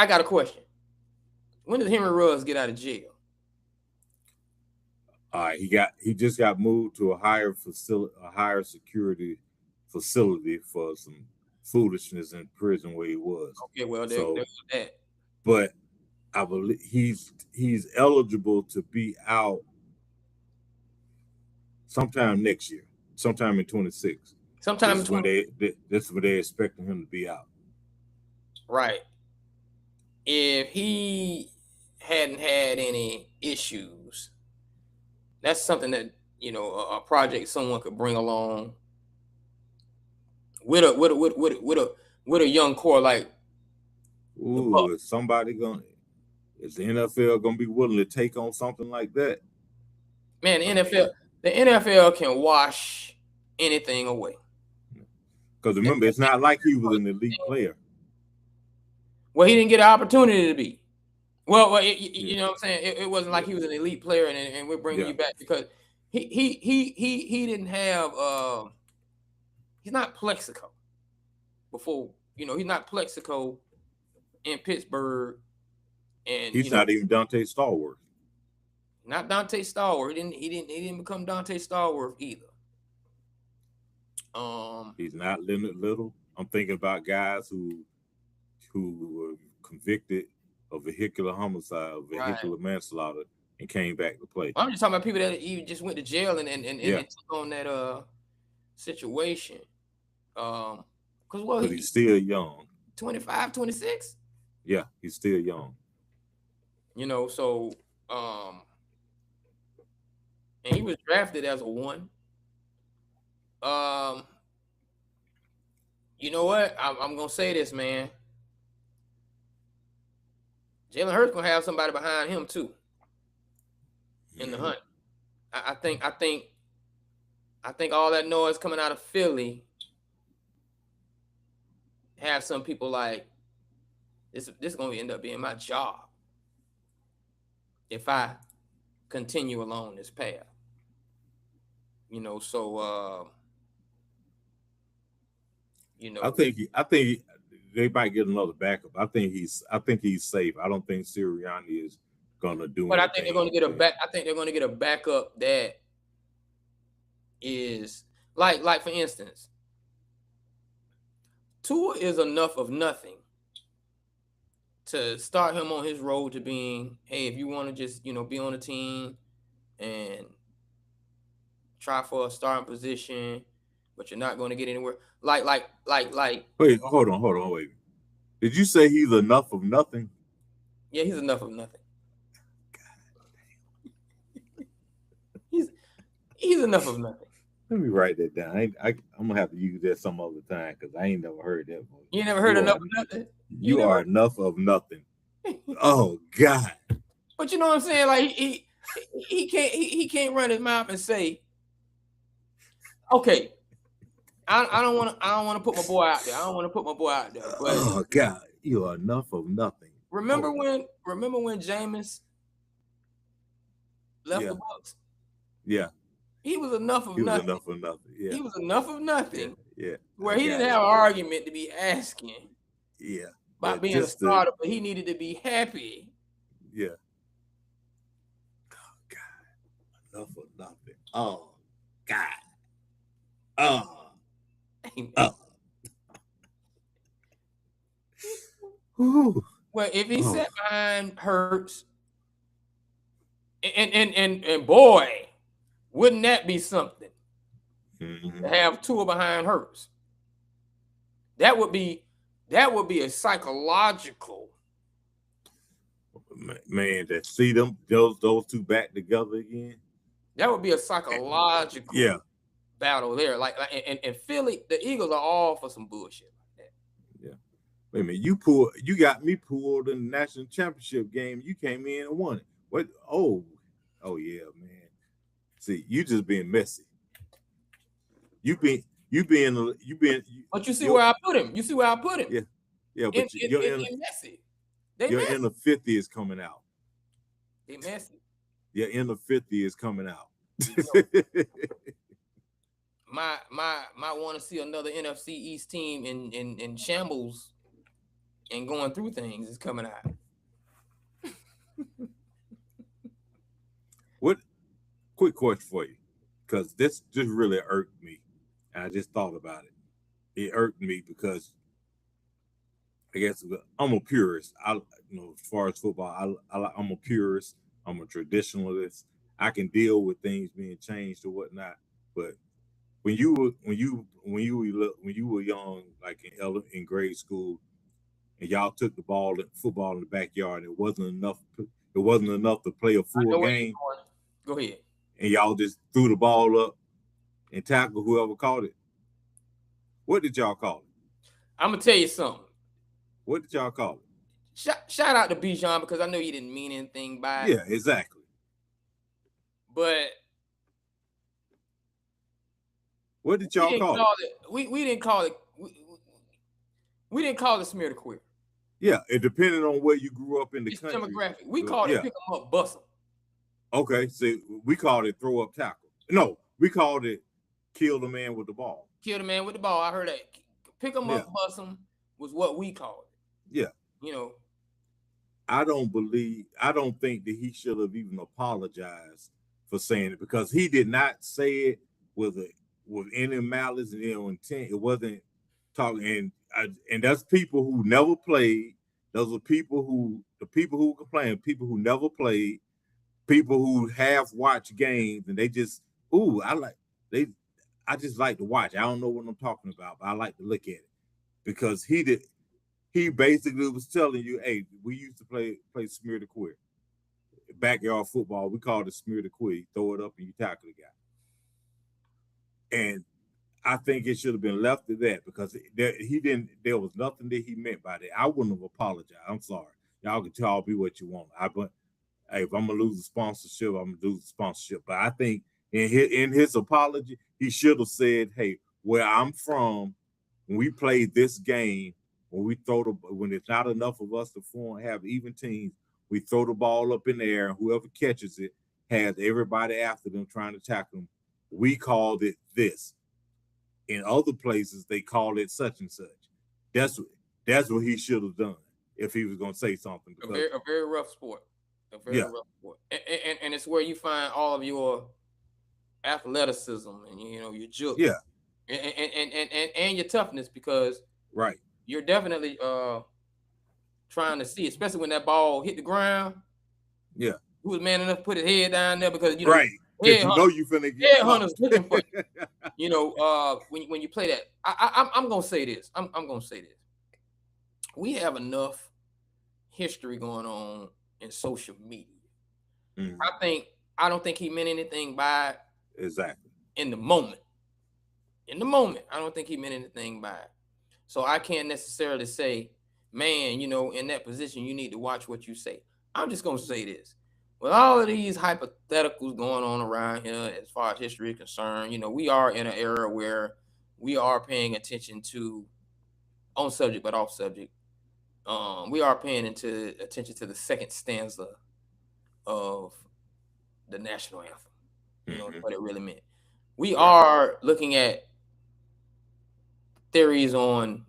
Speaker 1: got a question. When did Henry Ruggs get out of jail?
Speaker 2: He just got moved to a higher security facility for some foolishness in prison where he was.
Speaker 1: Okay, well, there was that.
Speaker 2: But I believe he's eligible to be out sometime next year, sometime in 26.
Speaker 1: Sometime
Speaker 2: that's when they're expecting him to be out.
Speaker 1: Right. If he hadn't had any issues, that's something that a project someone could bring along with a young core like.
Speaker 2: Ooh, is the NFL gonna be willing to take on something like that?
Speaker 1: Man, the NFL can wash anything away.
Speaker 2: Because remember, it's not like he was an elite player.
Speaker 1: Well, he didn't get an opportunity to be. Well, you know what I'm saying? It wasn't like he was an elite player, and we're bringing you back because he didn't have. He's not Plexico. Before he's not Plexico in Pittsburgh, and
Speaker 2: he's not even Dante Stallworth.
Speaker 1: Not Dante Stallworth. He didn't become Dante Stallworth either.
Speaker 2: He's not Leonard Little. I'm thinking about guys who were convicted of vehicular homicide, vehicular manslaughter, and came back to play.
Speaker 1: I'm just talking about people that even just went to jail and took on that situation. Because
Speaker 2: he's still young.
Speaker 1: 25, 26?
Speaker 2: Yeah, he's still young.
Speaker 1: So and he was drafted as a 1. You know what? I'm gonna say this, man. Jalen Hurts gonna have somebody behind him too in the hunt. I think all that noise coming out of Philly have some people like this is gonna end up being my job if I continue along this path.
Speaker 2: I think they might get another backup. I think he's safe. I don't think Sirianni is gonna do.
Speaker 1: But I think they're gonna get a back. I think they're gonna get a backup that is like for instance, Tua is enough of nothing to start him on his road to being, hey, if you want to just be on a team and try for a starting position, but you're not going to get anywhere. Like.
Speaker 2: Wait, hold on, wait. Did you say he's enough of nothing?
Speaker 1: Yeah, he's enough of nothing. He's enough of nothing.
Speaker 2: Let me write that down. I'm gonna have to use that some other time because I ain't never heard that before.
Speaker 1: You never heard enough of nothing?
Speaker 2: You are enough of nothing. Oh God!
Speaker 1: But you know what I'm saying? Like he can't run his mouth and say, okay. I don't want to put my boy out there. But,
Speaker 2: oh God, you are enough of nothing.
Speaker 1: Remember when Jameis left the Bucs?
Speaker 2: Yeah.
Speaker 1: He was enough of nothing.
Speaker 2: Enough of nothing. Yeah.
Speaker 1: He was enough of nothing.
Speaker 2: Yeah.
Speaker 1: Where he didn't have an argument to be asking
Speaker 2: Yeah.
Speaker 1: by
Speaker 2: But
Speaker 1: being a
Speaker 2: just
Speaker 1: starter, but he needed to be happy.
Speaker 2: yeah. Oh God. Enough of nothing. Oh God. Oh.
Speaker 1: Amen.
Speaker 2: Whew.
Speaker 1: Well, if he
Speaker 2: Oh.
Speaker 1: sat behind Hurts, and boy, wouldn't that be something to have Tua behind Hurts? That would be a psychological.
Speaker 2: Man, to see them those two back together again.
Speaker 1: That would be a psychological
Speaker 2: Yeah.
Speaker 1: battle there. Like and Philly, the Eagles are all for some bullshit like that.
Speaker 2: Yeah. Wait a minute, you got me pulled in the national championship game. You came in and won it. What? Oh yeah, man. See, you just being messy.
Speaker 1: But you see where I put him. You see where I put him.
Speaker 2: Yeah. But
Speaker 1: in messy.
Speaker 2: Your inner 50 is coming out.
Speaker 1: They messy.
Speaker 2: Your inner 50 is coming out.
Speaker 1: my want to see another NFC East team in shambles and going through things is coming out.
Speaker 2: What? Quick question for you, because this just really irked me. And I just thought about it. It irked me because I guess I'm a purist. As far as football, I'm a purist. I'm a traditionalist. I can deal with things being changed or whatnot. But when you were young, like in grade school, and y'all took the football in the backyard, and it wasn't enough to play a full game.
Speaker 1: Go ahead.
Speaker 2: And y'all just threw the ball up and tackled whoever caught it. What did y'all call it?
Speaker 1: I'm gonna tell you something.
Speaker 2: What did y'all call it?
Speaker 1: Shout out to Bijan, because I know you didn't mean anything by it.
Speaker 2: Yeah, exactly.
Speaker 1: But
Speaker 2: what did y'all call it?
Speaker 1: We didn't call it. We didn't call it smear the queer.
Speaker 2: Yeah, it depended on where you grew up in the country.
Speaker 1: Demographic. We called it pick them up, bust them.
Speaker 2: Okay, so we called it throw up tackle. No, we called it kill the man with the ball.
Speaker 1: Kill the man with the ball. I heard that. Pick them up, bust them was what we called it.
Speaker 2: Yeah. I don't think that he should have even apologized for saying it, because he did not say it with any malice and intent. It wasn't talking, and that's people who never played. Those are the people who complain, people who never played, people who have watched games, and they just, I just like to watch. I don't know what I'm talking about, but I like to look at it, because he basically was telling you, hey, we used to play smear the queer. Backyard football, we called it smear the queer. You throw it up and you tackle the guy. And I think it should have been left at that, because there was nothing that he meant by that. I wouldn't have apologized. I'm sorry. Y'all can tell me what you want. But hey, if I'm gonna lose the sponsorship, I'm gonna lose the sponsorship. But I think in his apology, he should have said, hey, where I'm from, when we play this game, when it's not enough of us to have even teams, we throw the ball up in the air, and whoever catches it has everybody after them trying to tackle them. We called it this. In other places, they call it such and such. That's what he should have done if he was going to say something.
Speaker 1: A very rough sport. A very rough sport. And it's where you find all of your athleticism and your juke.
Speaker 2: Yeah.
Speaker 1: And your toughness, because you're definitely trying to see, especially when that ball hit the ground.
Speaker 2: Yeah.
Speaker 1: Who was man enough to put his head down there, because
Speaker 2: you finna get
Speaker 1: hunters looking for you. When you play that, I'm gonna say this. I'm gonna say this. We have enough history going on in social media.
Speaker 2: Mm-hmm.
Speaker 1: I don't think he meant anything by it.
Speaker 2: Exactly.
Speaker 1: In the moment, I don't think he meant anything by it. So I can't necessarily say, man, in that position, you need to watch what you say. I'm just gonna say this. With all of these hypotheticals going on around here, as far as history is concerned, we are in an era where we are paying attention to, on subject but off subject, we are paying attention to the second stanza of the national anthem. What it really meant. We are looking at theories on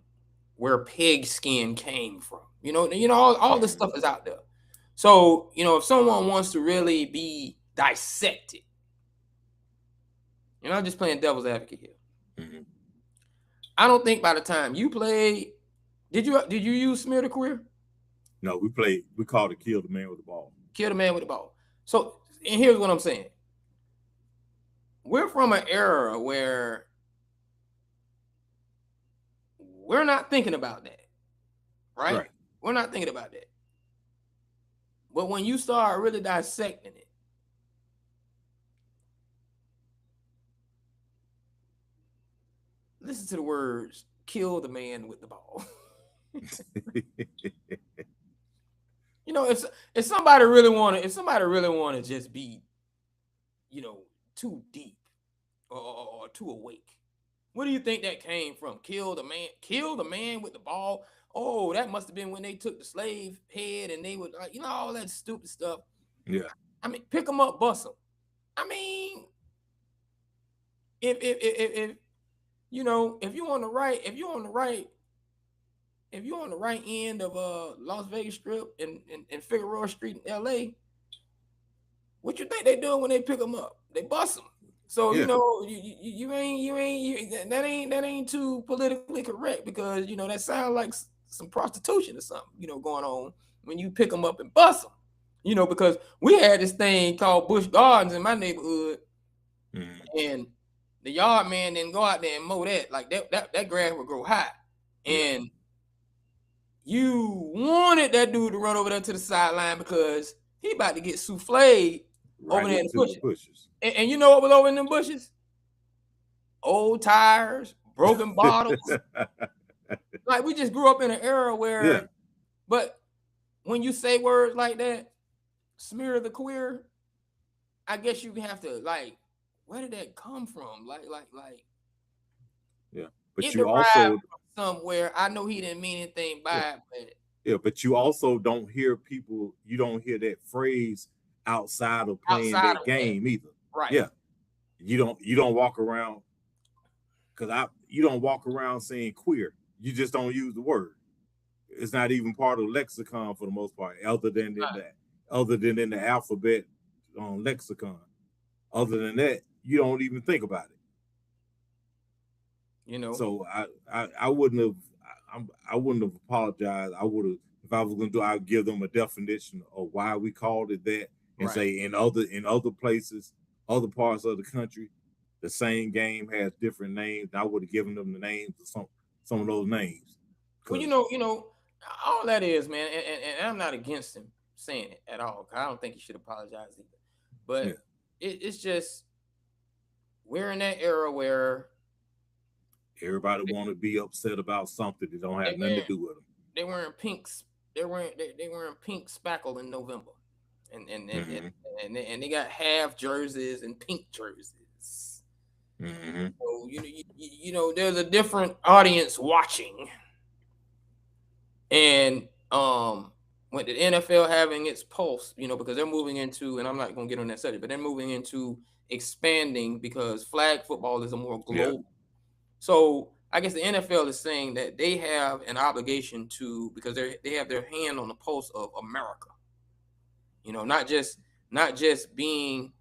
Speaker 1: where pig skin came from. All this stuff is out there. So, if someone wants to really be dissected, I'm just playing devil's advocate here.
Speaker 2: Mm-hmm.
Speaker 1: I don't think by the time you played, did you use smear the queer?
Speaker 2: No, we called it kill the man with the ball.
Speaker 1: Kill the man with the ball. So, and here's what I'm saying. We're from an era where we're not thinking about that, right? We're not thinking about that. But when you start really dissecting it, listen to the words, kill the man with the ball. If somebody really want to just be, too deep or too awake, what do you think that came from? Kill the man with the ball. Oh, that must have been when they took the slave head and they would, all that stupid stuff.
Speaker 2: Yeah.
Speaker 1: I mean, pick them up, bust them. I mean, if you're on the right end of Las Vegas Strip and Figueroa Street in LA, what you think they doing when they pick them up? They bust them. So
Speaker 2: Yeah.
Speaker 1: that ain't too politically correct, because that sounds like some prostitution or something going on when you pick them up and bust them. Because we had this thing called Busch Gardens in my neighborhood, and the yard man didn't go out there and mow that. Like that grass would grow high, and you wanted that dude to run over there to the sideline because he about to get soufflé over there in the bushes. And you know what was over in them bushes? Old tires, broken bottles. Like, we just grew up in an era where, but when you say words like that, smear the queer, I guess you have to, like, where did that come from? Like.
Speaker 2: Yeah, but you also
Speaker 1: somewhere. I know he didn't mean anything by it,
Speaker 2: but you also don't hear people. You don't hear that phrase outside of playing that game either.
Speaker 1: Right.
Speaker 2: Yeah. You don't walk around you don't walk around saying queer. You just don't use the word. It's not even part of the lexicon for the most part, other than in the alphabet lexicon. Other than that, you don't even think about it. So I wouldn't have apologized. I would have, if I was going to do, I'd give them a definition of why we called it that, and say in other places, other parts of the country, the same game has different names. I would have given them the names of some of those names.
Speaker 1: Well, all that is, man, and I'm not against him saying it at all. I don't think he should apologize either. But it's just, we're in that era where
Speaker 2: everybody want to be upset about something that don't have nothing to do with them.
Speaker 1: They wearing pinks. They wearing pink spackle in November, and they got half jerseys and pink jerseys. So there's a different audience watching, and with the NFL having its pulse, because they're moving into, and I'm not going to get on that subject, but they're moving into expanding because flag football is a more global. Yeah. So I guess the NFL is saying that they have an obligation to, because they have their hand on the pulse of America. Not just being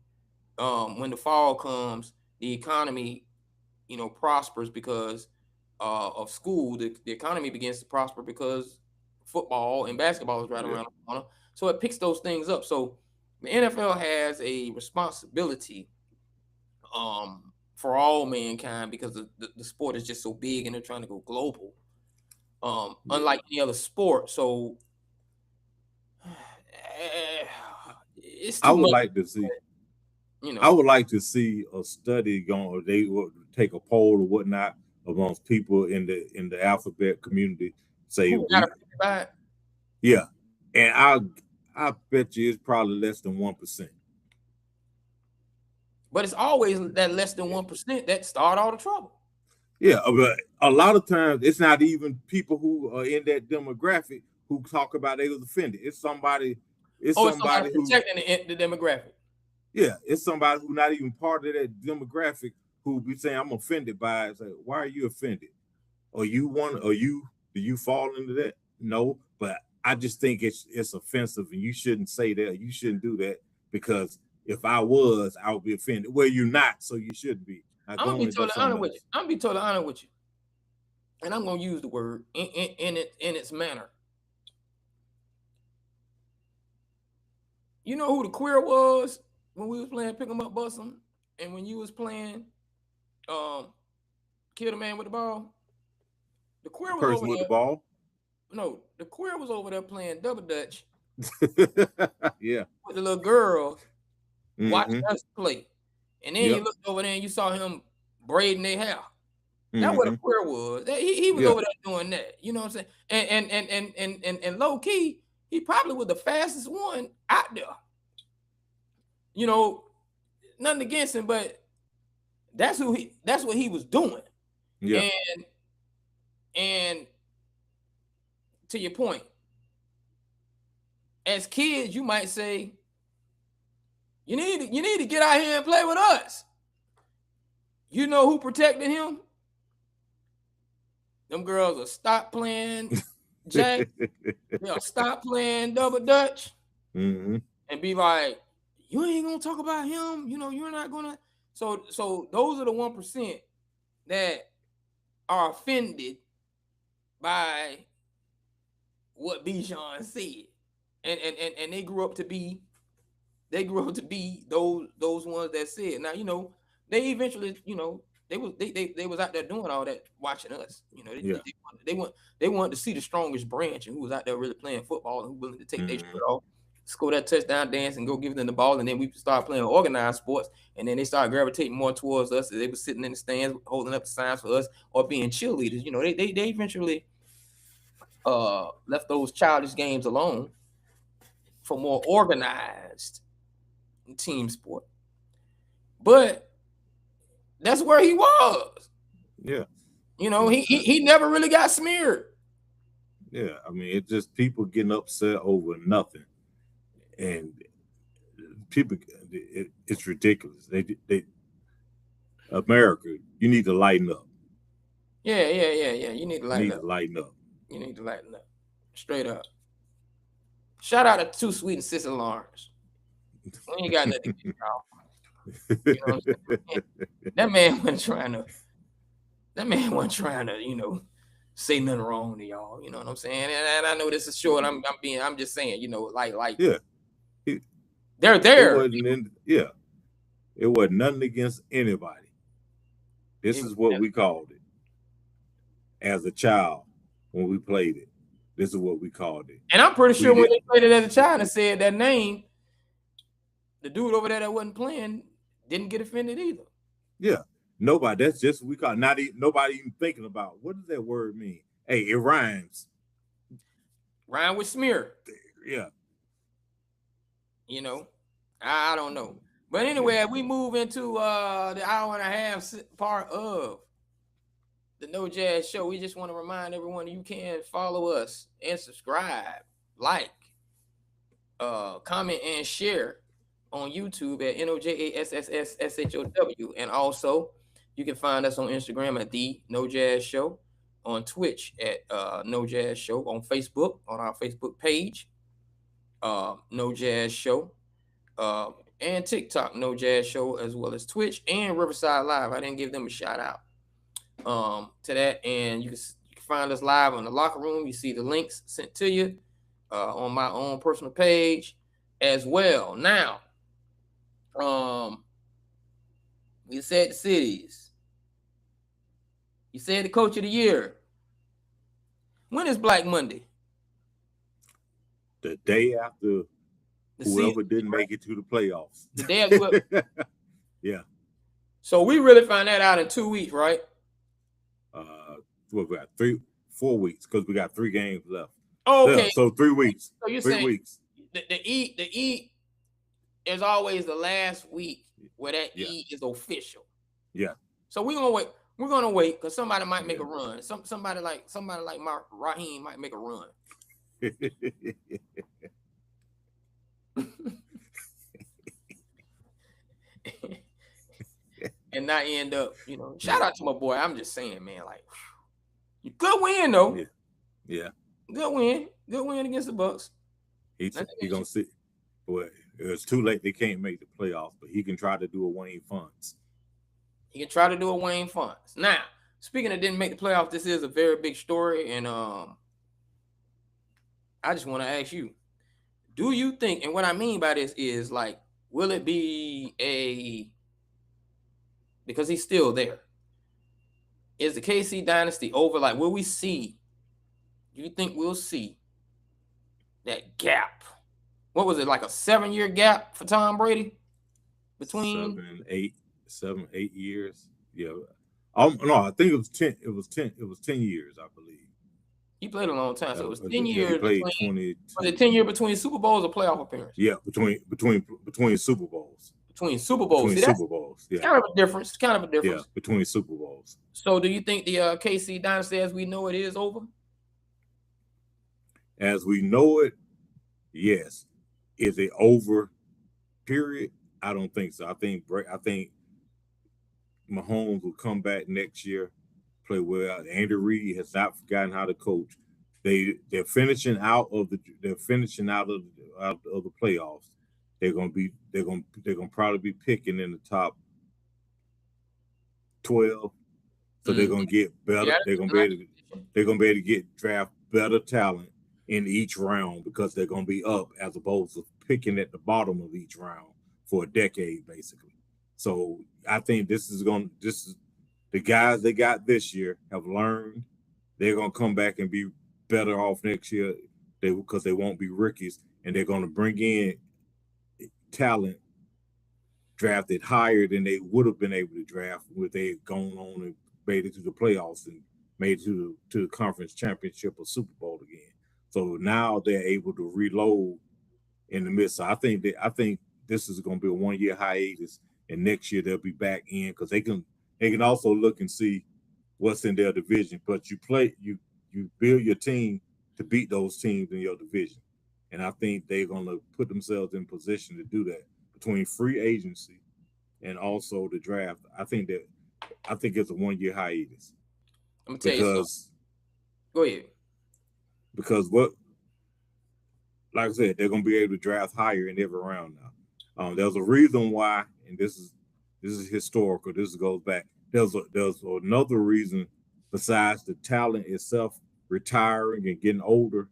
Speaker 1: when the fall comes, the economy, prospers because of school. The economy begins to prosper because football and basketball is right around the corner. So it picks those things up. So the NFL has a responsibility for all mankind, because the sport is just so big and they're trying to go global, unlike any other sport. So it's
Speaker 2: I would like to see. I would like to see a study going. They would take a poll or whatnot amongst people in the alphabet community. Say, yeah, and I bet you it's probably less than 1%.
Speaker 1: But it's always that less than 1% that start all the trouble.
Speaker 2: Yeah, but a lot of times it's not even people who are in that demographic who talk about they was offended. It's somebody. It's somebody who
Speaker 1: protecting the demographic.
Speaker 2: Yeah, it's somebody who's not even part of that demographic who be saying, I'm offended by it. It's like, why are you offended? Do Do you fall into that? No, but I just think it's offensive, and you shouldn't say that. You shouldn't do that, because if I was, I would be offended. Well, you're not, so you shouldn't be.
Speaker 1: I'm gonna be totally honest with you. I'm gonna be totally honest with you, and I'm gonna use the word in its manner. You know who the queer was when we was playing Pick 'em Up, Bust 'em, and when you was playing Kill the Man with the Ball? The queer was over
Speaker 2: with
Speaker 1: there.
Speaker 2: The ball?
Speaker 1: No, the queer was over there playing double dutch.
Speaker 2: Yeah.
Speaker 1: With the little girls watching us play. And then you looked over there and you saw him braiding their hair. That's what a queer was. He was over there doing that. You know what I'm saying? And low key, he probably was the fastest one out there. You know, nothing against him, but that's what he was doing.
Speaker 2: Yeah.
Speaker 1: And to your point, as kids, you might say, you need to get out here and play with us. You know who protected him? Them girls will stop playing jack. They'll stop playing double dutch and be like, you ain't gonna talk about him. You know, you're not gonna. So those are the 1% that are offended by what Bijan said, and they grew up to be those ones that said. Now, you know, they eventually, you know, they was out there doing all that, watching us. You know, they wanted to see the strongest branch and who was out there really playing football and who willing to take their shirt off, score that touchdown dance, and go give them the ball. And then we start playing organized sports, and then they started gravitating more towards us. They were sitting in the stands holding up the signs for us or being cheerleaders. You know, they eventually left those childish games alone for more organized team sport. But that's where he was.
Speaker 2: Yeah.
Speaker 1: You know, he never really got smeared.
Speaker 2: Yeah, I mean, it's just people getting upset over nothing, and people, it's ridiculous. They America, you need to lighten up.
Speaker 1: Yeah. You need to lighten up.
Speaker 2: You need to lighten up.
Speaker 1: Straight up. Shout out to Too Sweet and Sissy Lawrence. We ain't got nothing to do, y'all. You know what I'm saying? That man wasn't trying to, you know, say nothing wrong to y'all. You know what I'm saying? And I know this is short. I'm just saying, you know, like
Speaker 2: yeah.
Speaker 1: They're there.
Speaker 2: It wasn't nothing against anybody. This is what we called it as a child when we played it. This is what we called it.
Speaker 1: And I'm pretty sure when they played it as a child and said that name, the dude over there that wasn't playing didn't get offended either.
Speaker 2: Yeah. Nobody. That's just what we call it. Nobody even thinking about what does that word mean. Hey, it rhymes.
Speaker 1: Rhyme with smear.
Speaker 2: Yeah.
Speaker 1: You know, I don't know. But anyway, we move into the hour and a half part of the No Jazz Show. We just want to remind everyone you can follow us and subscribe, like, comment, and share on YouTube at NOJASSSSHOW. And also, you can find us on Instagram at The No Jazz Show, on Twitch at No Jazz Show, on Facebook, on our Facebook page, No Jazz Show, and TikTok, No Jazz Show, as well as Twitch and Riverside Live. I didn't give them a shout out to that. And you can find us live on the locker room. You see the links sent to you on my own personal page as well. Now, we said the cities. You said the coach of the year. When is Black Monday?
Speaker 2: The day after whoever didn't make it to the playoffs.
Speaker 1: The day after.
Speaker 2: Yeah.
Speaker 1: So we really find that out in 2 weeks, right?
Speaker 2: We got 4 weeks because we got 3 games left.
Speaker 1: Oh, okay.
Speaker 2: Yeah, so 3 weeks.
Speaker 1: So you're
Speaker 2: 3
Speaker 1: saying
Speaker 2: weeks.
Speaker 1: The E is always the last week where that E is official.
Speaker 2: Yeah. So
Speaker 1: we're gonna wait. We're gonna wait because somebody might make a run. Somebody like Mark Raheem might make a run. And not end up, you know. Shout out to my boy. I'm just saying, man. Like, you could win though.
Speaker 2: Yeah.
Speaker 1: Good win against the Bucks.
Speaker 2: He gonna sit. But it's too late. They can't make the playoffs, but he can try to do a Wayne Fontes.
Speaker 1: He can try to do a Wayne Fontes. Now, speaking of didn't make the playoffs, this is a very big story, and I just want to ask you, do you think, and what I mean by this is like, will it be because he's still there? Is the KC dynasty over? Like, will we see? Do you think we'll see that gap? What was it, like a 7-year gap for Tom Brady between
Speaker 2: 7, 8 years? Yeah. No, I think it was 10. It was 10 years, I believe.
Speaker 1: He played a long time, so it was 10
Speaker 2: He
Speaker 1: years.
Speaker 2: played
Speaker 1: between,
Speaker 2: 20.
Speaker 1: Was it 10 years between Super Bowls or playoff appearances?
Speaker 2: Yeah, between Super Bowls.
Speaker 1: Between Super Bowls.
Speaker 2: Between Super Bowls. Yeah.
Speaker 1: It's kind of a difference.
Speaker 2: Yeah, between Super Bowls.
Speaker 1: So, do you think the KC dynasty, as we know it, is over?
Speaker 2: As we know it, yes. Is it over? Period. I don't think so. I think Mahomes will come back next year, play well. Andy Reid has not forgotten how to coach. They're finishing out of the playoffs. They're gonna probably be picking in the top 12. So they're gonna get better. Yeah, they're gonna be able to get draft better talent in each round because they're gonna be up as opposed to picking at the bottom of each round for a decade, basically. So I think this is the guys they got this year have learned. They're gonna come back and be better off next year because they won't be rookies, and they're gonna bring in talent drafted higher than they would have been able to draft if they had gone on and made it to the playoffs and made it to the conference championship or Super Bowl again. So now they're able to reload in the midst. So I think this is going to be a 1-year hiatus, and next year they'll be back in because they can also look and see what's in their division. But you build your team to beat those teams in your division, and I think they're going to put themselves in position to do that between free agency and also the draft. I think it's a 1-year hiatus.
Speaker 1: I'm gonna tell you something. Go ahead.
Speaker 2: Because like I said, they're gonna be able to draft higher in every round now. There's a reason why, and this is historical. This goes back. There's another reason besides the talent itself retiring and getting older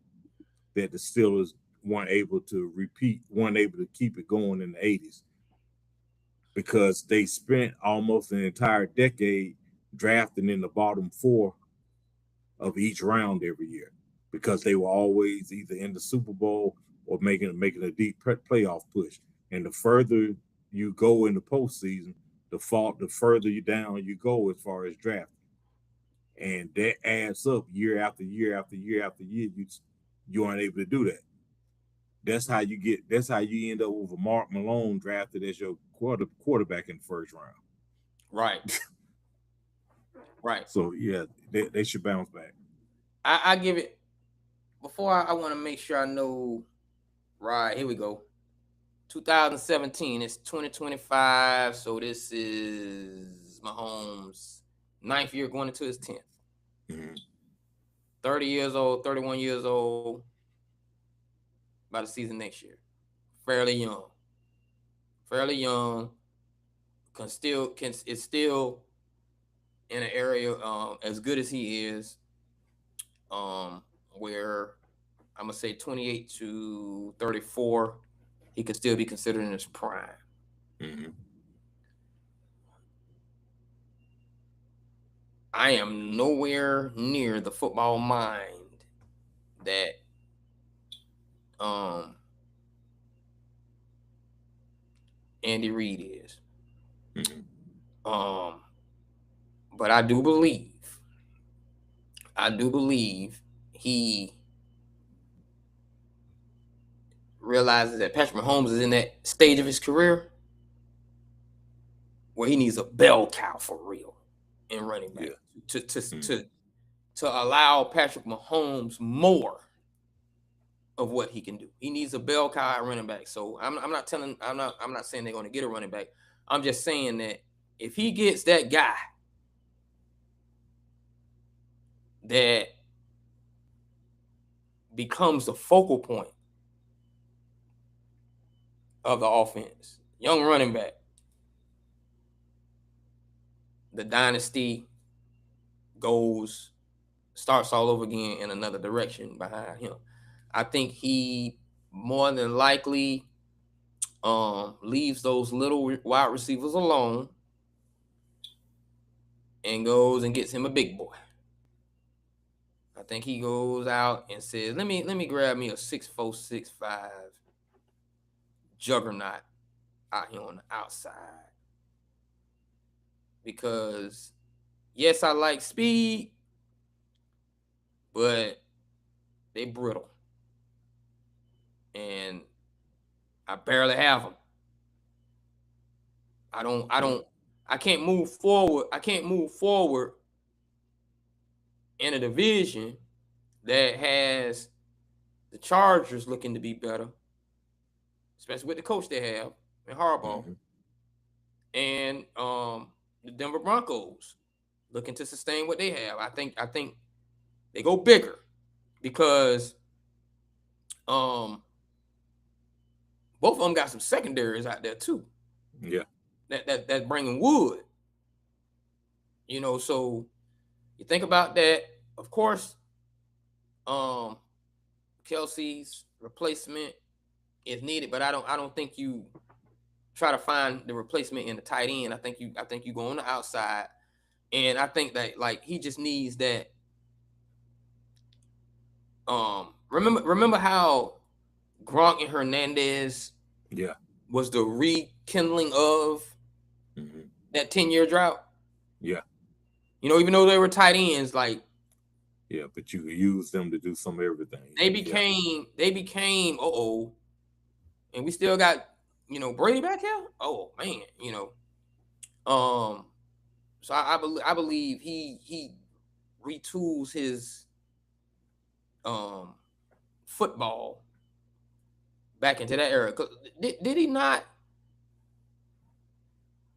Speaker 2: that the Steelers weren't able to keep it going in the 80s because they spent almost an entire decade drafting in the bottom 4 of each round every year because they were always either in the Super Bowl or making a deep playoff push. And the further you go in the postseason, the further you down you go as far as drafting. And that adds up year after year after year after year. You aren't able to do that. That's how you end up with a Mark Malone drafted as your quarterback in the first round.
Speaker 1: Right. Right.
Speaker 2: So yeah, they should bounce back.
Speaker 1: I give it before I want to make sure I know. Right, here we go. 2017, it's 2025, so this is Mahomes' 9th year going into his 10th.
Speaker 2: Mm-hmm.
Speaker 1: 30 years old, 31 years old by the season next year. Fairly young. Is still in an area as good as he is, where I'm gonna say 28 to 34, he could still be considered in his prime.
Speaker 2: Mm-hmm.
Speaker 1: I am nowhere near the football mind that Andy Reid is.
Speaker 2: Mm-hmm.
Speaker 1: But I do believe he realizes that Patrick Mahomes is in that stage of his career where he needs a bell cow for real in running back to allow Patrick Mahomes more of what he can do. He needs a bell cow at running back. So I'm not saying they're going to get a running back. I'm just saying that if he gets that guy that becomes the focal point of the offense. Young running back. The dynasty starts all over again in another direction behind him. I think he more than likely leaves those little wide receivers alone and goes and gets him a big boy. I think he goes out and says, let me grab me a 6'4", 6'5" juggernaut out here on the outside. Because yes, I like speed, but they brittle. And I barely have them. I can't move forward. I can't move forward in a division that has the Chargers looking to be better, especially with the coach they have in Harbaugh, and the Denver Broncos looking to sustain what they have. I think they go bigger because both of them got some secondaries out there too.
Speaker 2: Yeah,
Speaker 1: that's bringing wood. You know, so you think about that. Of course, Kelsey's replacement is needed, but I don't think you try to find the replacement in the tight end. I think you go on the outside, and I think that like he just needs that. Remember how Gronk and Hernandez was the rekindling of that 10-year drought?
Speaker 2: Yeah.
Speaker 1: You know, even though they were tight ends, like
Speaker 2: but you could use them to do some everything.
Speaker 1: They became and we still got, you know, Brady back here. Oh man, you know. So I believe he retools his football back into that era. Did he not?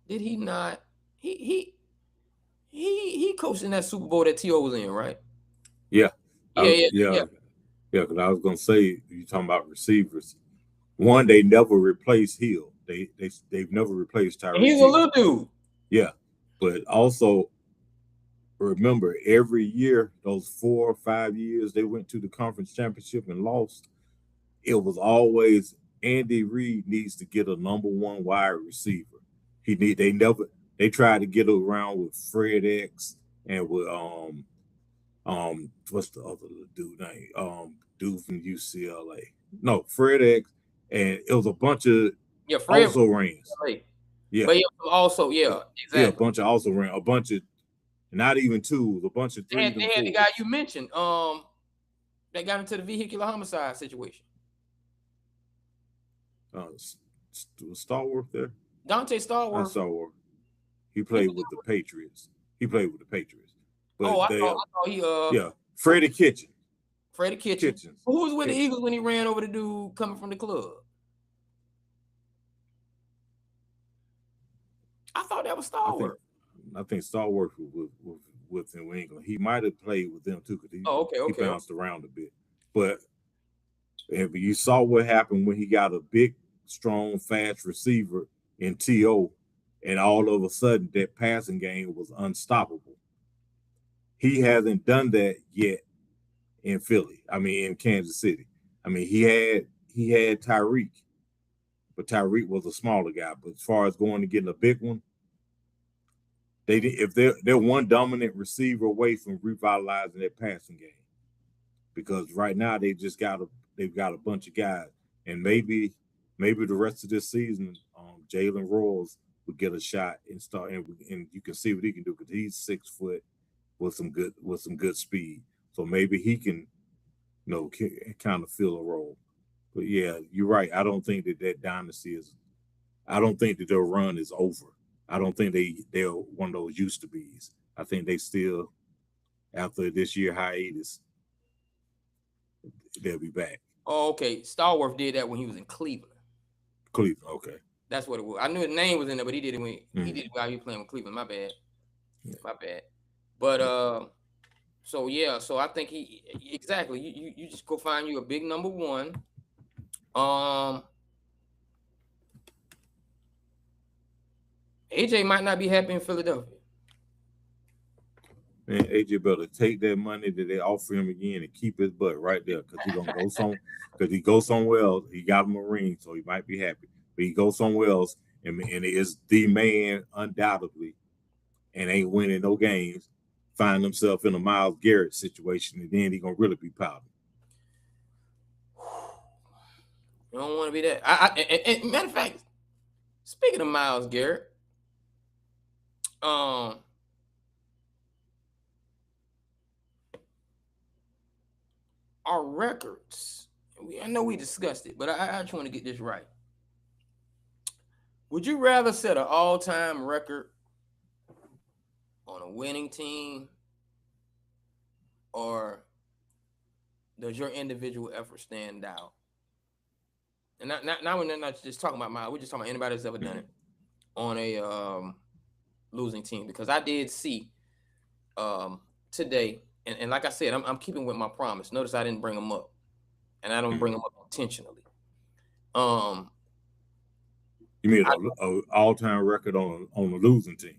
Speaker 1: He coached in that Super Bowl that T.O. was in, right?
Speaker 2: Yeah.
Speaker 1: Yeah.
Speaker 2: Because I was gonna say, you talking about receivers. One, they never replaced Hill. They've never replaced Tyreek.
Speaker 1: He's a little dude.
Speaker 2: Yeah, but also remember, every year, those 4 or 5 years they went to the conference championship and lost, it was always Andy Reid needs to get a number one wide receiver. They tried to get around with Fred X and with what's the other dude name? Dude from UCLA. No, Fred X, and it was a bunch of
Speaker 1: Fred
Speaker 2: also rans.
Speaker 1: Yeah, but also exactly.
Speaker 2: Yeah, a bunch of also ran, a bunch of not even two, a bunch of three.
Speaker 1: They had the guy you mentioned, that got into the vehicular homicide situation.
Speaker 2: Was Stallworth there?
Speaker 1: Dante Stallworth.
Speaker 2: Stallworth. He played with the Patriots. But
Speaker 1: I thought he
Speaker 2: Freddie Kitchens.
Speaker 1: Who was with the Eagles when he ran over the dude coming from the club? I thought that was Stallworth.
Speaker 2: I think Stallworth was with New England. He might have played with them too, because he bounced around a bit. But if you saw what happened when he got a big, strong, fast receiver in T.O., and all of a sudden that passing game was unstoppable. He hasn't done that yet in Kansas City. He had Tyreek, but Tyreek was a smaller guy. But as far as going to getting a big one, if they're one dominant receiver away from revitalizing their passing game, because right now they've got a bunch of guys, and maybe the rest of this season, Jalen Royals would get a shot and start, and you can see what he can do, because he's 6 foot with some good speed. So maybe he can, kind of fill a role. But yeah, you're right. I don't think that dynasty is. I don't think that their run is over. I don't think they're one of those used to be's. I think they still, after this year hiatus, they'll be back.
Speaker 1: Oh, okay. Stallworth did that when he was in Cleveland.
Speaker 2: Okay.
Speaker 1: That's what it was. I knew his name was in there, but he did it when he did it while he was playing with Cleveland. My bad. But So yeah, so I think he exactly. You just go find you a big number one. AJ might not be happy in Philadelphia.
Speaker 2: Man, AJ better take that money that they offer him again and keep his butt right there because he goes somewhere else. He got him a ring, so he might be happy. But he goes somewhere else and it is the man undoubtedly and ain't winning no games. Find himself in a Myles Garrett situation, and then he gonna really be pouting.
Speaker 1: You don't want to be that. And matter of fact, speaking of Myles Garrett, our records. I know we discussed it, but I just want to get this right. Would you rather set an all-time record on a winning team, or does your individual effort stand out? And now we're not just talking about Myles. We're just talking about anybody that's ever done it on a losing team. Because I did see today, and like I said, I'm keeping with my promise. Notice I didn't bring them up, and I don't bring them up intentionally.
Speaker 2: You mean an all-time record on a losing team?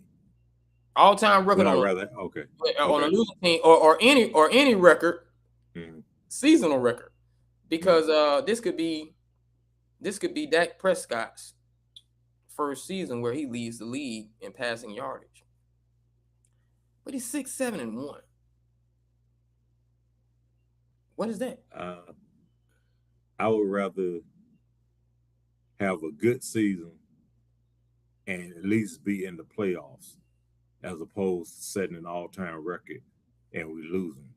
Speaker 1: All-time record on a losing team, or any record, seasonal record, because this could be Dak Prescott's first season where he leads the league in passing yardage, but he's 6-7-1. What is that?
Speaker 2: I would rather have a good season and at least be in the playoffs as opposed to setting an all-time record and we losing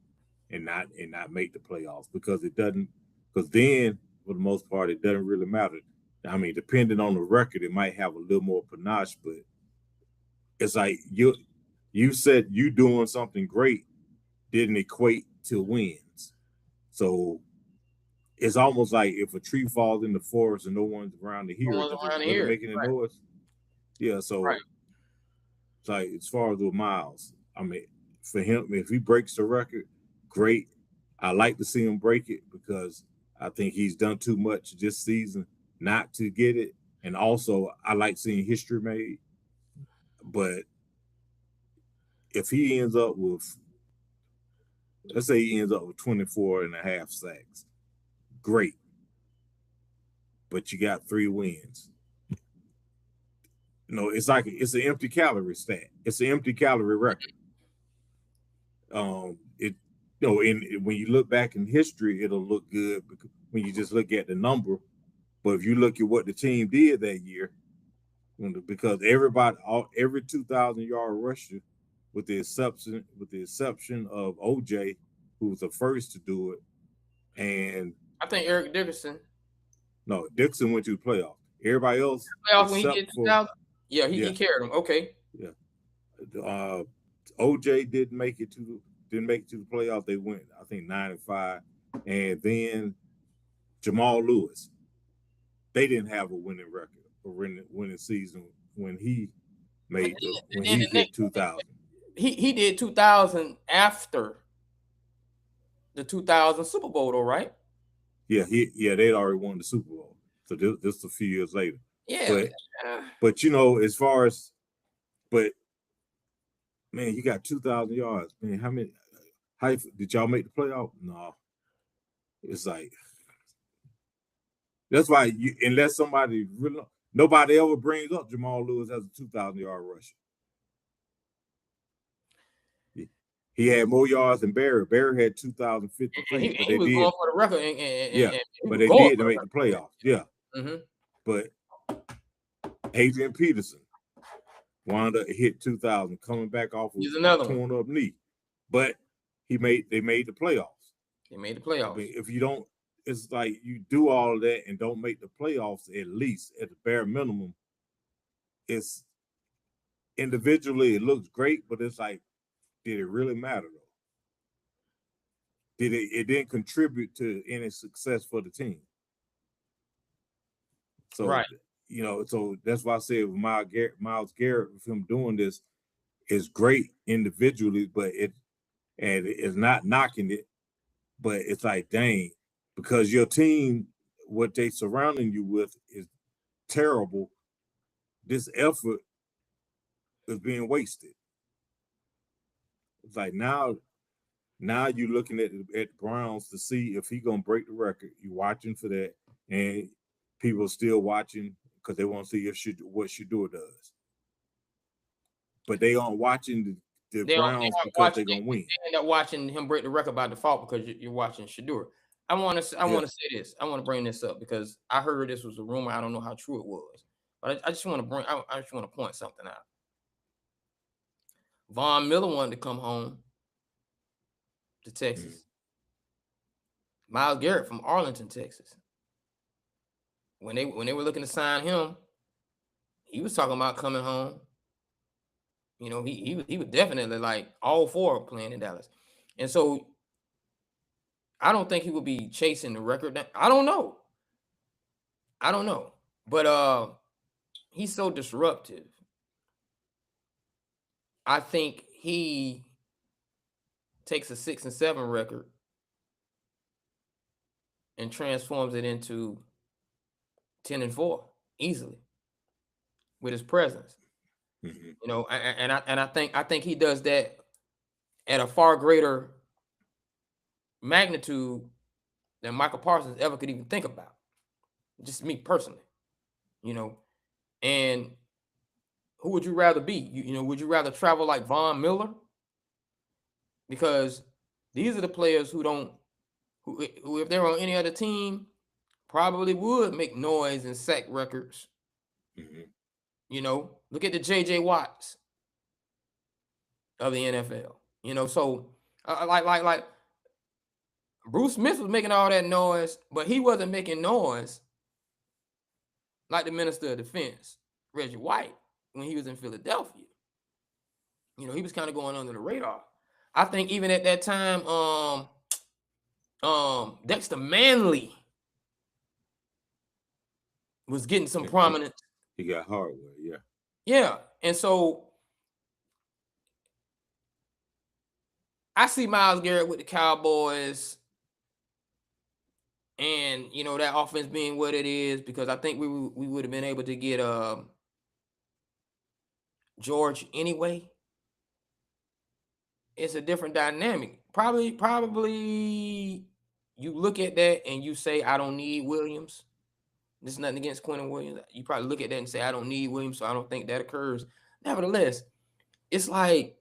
Speaker 2: and not make the playoffs because then for the most part it doesn't really matter. I mean, depending on the record, it might have a little more panache, but it's like you said you doing something great didn't equate to wins. So it's almost like if a tree falls in the forest and no one's around to hear it, making a noise. Yeah, so it's like as far as with Myles, I mean, for him, if he breaks the record, great. I like to see him break it because I think he's done too much this season not to get it. And also, I like seeing history made. But if he ends up with, let's say he ends up with 24 and a half sacks, great. But you got 3 wins. You know, it's like it's an empty calorie stat. It's an empty calorie record. When you look back in history, it'll look good when you just look at the number. But if you look at what the team did that year, because every 2,000-yard rusher, with the exception of OJ, who was the first to do it, and
Speaker 1: I think Eric Dickerson.
Speaker 2: No, Dixon went to the playoff. Everybody else,
Speaker 1: playoff when he did 2000. Yeah, he carried them. Okay.
Speaker 2: Yeah. OJ didn't make it to the playoff. They went, I think, 9-5, and then Jamal Lewis. They didn't have a winning record or winning season when he did 2000.
Speaker 1: He did 2000 after the 2000 Super Bowl, though, right?
Speaker 2: Yeah, they'd already won the Super Bowl. So this a few years later.
Speaker 1: Yeah.
Speaker 2: But as far as, man, you got 2,000 yards. Man, how did y'all make the playoff? No. It's like, that's why unless somebody really, nobody ever brings up Jamal Lewis as a 2,000-yard rusher. He had more yards than Barry. Barry had 2,053.
Speaker 1: He was going for the record.
Speaker 2: But they did to make the playoffs. Yeah.
Speaker 1: Mm-hmm.
Speaker 2: But Adrian Peterson wound up hit 2,000 coming back off with a torn up knee. But they made the playoffs.
Speaker 1: They made the playoffs.
Speaker 2: I mean, if you don't, it's like you do all of that and don't make the playoffs at least at the bare minimum. It's individually, it looks great, but it's like, did it really matter though? It didn't contribute to any success for the team. So,
Speaker 1: right.
Speaker 2: So that's why I said with Myles Garrett, with him doing this, is great individually, but And it's not knocking it, but it's like, dang, because your team, what they surrounding you with is terrible. This effort is being wasted. It's like now you're looking at the Browns to see if he gonna break the record. You're watching for that, and people are still watching because they want to see if what Shedeur does. But they aren't watching the Browns because they're gonna win.
Speaker 1: They end up watching him break the record by default because you're watching Shedeur. I want to say this. I want to bring this up because I heard this was a rumor. I don't know how true it was, but I just want to bring. I just want to point something out. Von Miller wanted to come home to Texas. Myles Garrett from Arlington, Texas. When they were looking to sign him, he was talking about coming home. You know, he was definitely like all for playing in Dallas. And so I don't think he would be chasing the record. I don't know. But he's so disruptive. I think he takes a 6-7 record and transforms it into 10-4 easily with his presence. You know, and I think he does that at a far greater magnitude than Michael Parsons ever could even think about. Just me personally, you know. And who would you rather be? You know, would you rather travel like Von Miller? Because these are the players who if they're on any other team, probably would make noise and sack records. You know, look at the J.J. Watts of the NFL. You know, so like Bruce Smith was making all that noise, but he wasn't making noise like the Minister of Defense, Reggie White, when he was in Philadelphia. You know, he was kind of going under the radar. I think even at that time, Dexter Manley was getting some prominence.
Speaker 2: He got hardware, yeah.
Speaker 1: Yeah, and so I see Myles Garrett with the Cowboys, and you know that offense being what it is, because I think we would have been able to get George anyway. It's a different dynamic. Probably you look at that and you say, I don't need Williams. There's nothing against Quentin Williams. You probably look at that and say, I don't need Williams, so I don't think that occurs. Nevertheless, it's like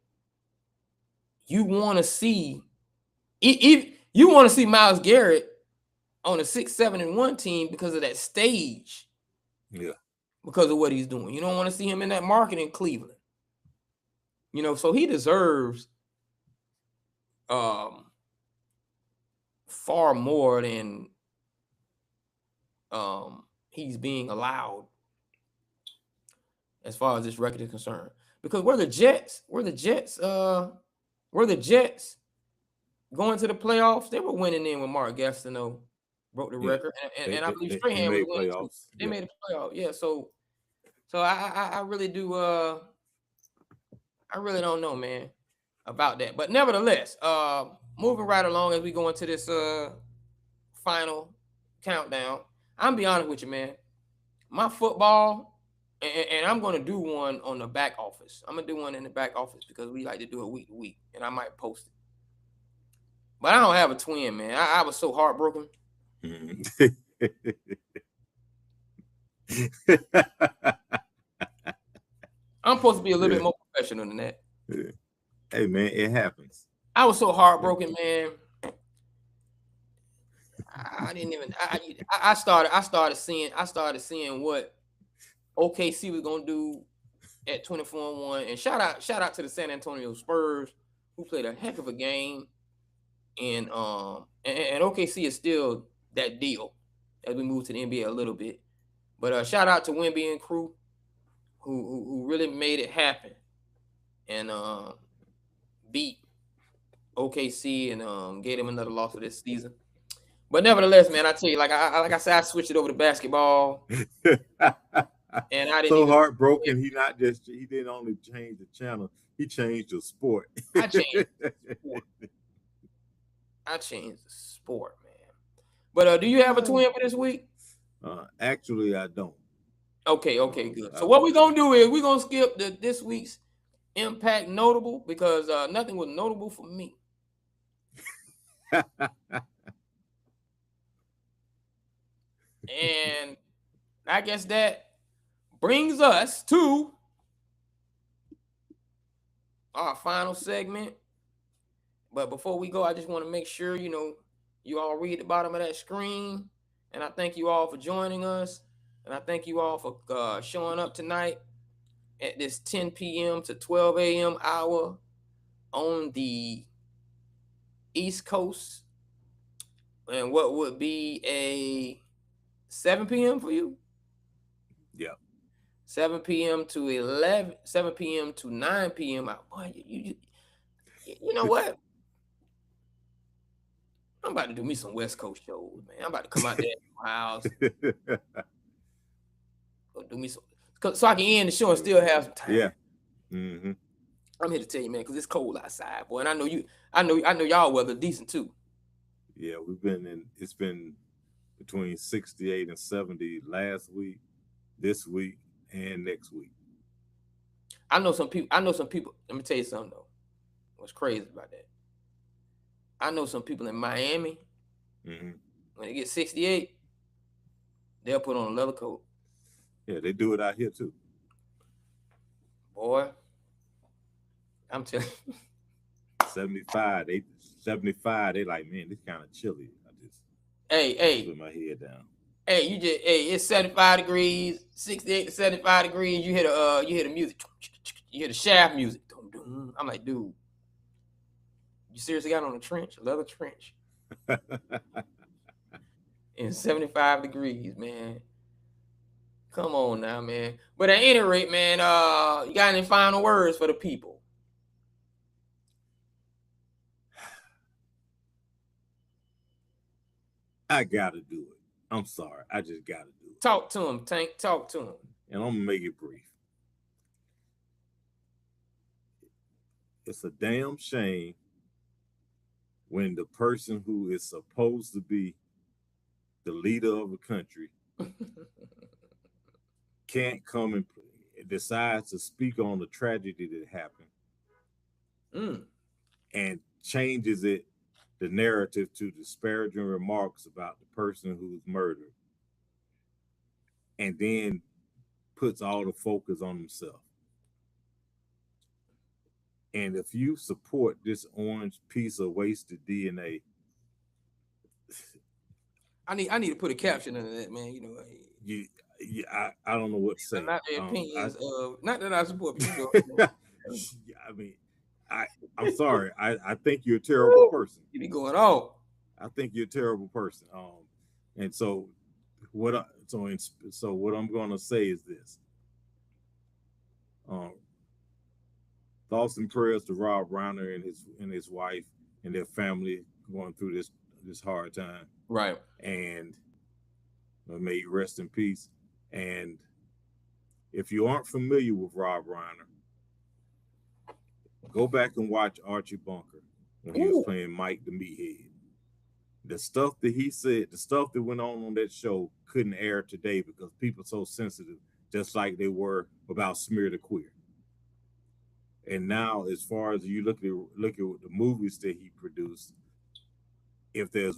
Speaker 1: you want to see Myles Garrett on a 6-7-1 team because of that stage.
Speaker 2: Yeah.
Speaker 1: Because of what he's doing. You don't want to see him in that market in Cleveland. You know, so he deserves far more than he's being allowed as far as this record is concerned. Because we're the Jets going to the playoffs. They were winning in when Mark Gastineau broke the record, and I believe Strahan was winning too. They made the playoff. Yeah, so I really do. I really don't know, man, about that. But nevertheless, moving right along as we go into this final countdown. I'm be honest with you, man. My football, and I'm going to do one on the back office. I'm going to do one in the back office because we like to do it week to week, and I might post it. But I don't have a twin, man. I was so heartbroken. I'm supposed to be a little bit more professional than that.
Speaker 2: Hey, man, it happens.
Speaker 1: I was so heartbroken, man. I didn't even. I started seeing what OKC was gonna do at 24-1. And shout out to the San Antonio Spurs, who played a heck of a game. And OKC is still that deal as we move to the NBA a little bit. But shout out to Wemby and crew, who really made it happen and beat OKC and gave them another loss for this season. But nevertheless, man, I tell you, like I said, I switched it over to basketball. And I didn't
Speaker 2: so
Speaker 1: even
Speaker 2: heartbroken. He didn't only change the channel, he changed the sport.
Speaker 1: I changed the sport. I changed the sport, man. But do you have a twin for this week?
Speaker 2: Actually, I don't.
Speaker 1: Okay, good. So what we're gonna do is we're gonna skip this week's Impact Notable because nothing was notable for me. And I guess that brings us to our final segment. But before we go, I just want to make sure, you all read the bottom of that screen. And I thank you all for joining us. And I thank you all for showing up tonight at this 10 p.m. to 12 a.m. hour on the East Coast. And what would be a 7 p.m. for you?
Speaker 2: Yeah.
Speaker 1: 7 p.m. to 7 p.m. to 9 p.m. Boy, you know what? I'm about to do me some West Coast shows, man. I'm about to come out there at my house. Go do me some, so I can end the show and still have some time.
Speaker 2: Yeah. Mm-hmm.
Speaker 1: I'm here to tell you, man, because it's cold outside, boy. And I know y'all weather decent too.
Speaker 2: Yeah, it's been between 68 and 70 last week, this week, and next week.
Speaker 1: I know some people. Let me tell you something though. What's crazy about that? I know some people in Miami.
Speaker 2: Mm-hmm.
Speaker 1: When it gets 68, they'll put on a leather coat.
Speaker 2: Yeah, they do it out here too.
Speaker 1: Boy, I'm telling you.
Speaker 2: 75. They like, man, this kind of chilly. I
Speaker 1: just
Speaker 2: put my head down.
Speaker 1: It's 75 degrees, 68 to 75 degrees. You hear the music. You hear the shaft music. I'm like, dude, you seriously got on a leather trench? In 75 degrees, man. Come on now, man. But at any rate, man, you got any final words for the people?
Speaker 2: I gotta do it. I'm sorry. I just gotta do it.
Speaker 1: Talk to him, Tank. Talk to him.
Speaker 2: And I'm gonna make it brief. It's a damn shame when the person who is supposed to be the leader of a country can't come and decides to speak on the tragedy that happened and changes the narrative to disparaging remarks about the person who's murdered and then puts all the focus on himself. And if you support this orange piece of wasted DNA,
Speaker 1: I need to put a caption under that, man.
Speaker 2: I don't know what to say.
Speaker 1: Not the opinions not that I support people.
Speaker 2: I mean, I'm sorry. I think you're a terrible person.
Speaker 1: You be going on.
Speaker 2: I think you're a terrible person. And so what I'm gonna say is this. Thoughts and prayers to Rob Reiner and his wife and their family going through this hard time.
Speaker 1: Right.
Speaker 2: And may you rest in peace. And if you aren't familiar with Rob Reiner, go back and watch Archie Bunker when he was playing Mike the Meathead. The stuff that he said, the stuff that went on that show couldn't air today because people are so sensitive, just like they were about Smear the Queer. And now, as far as you look at the movies that he produced, if there's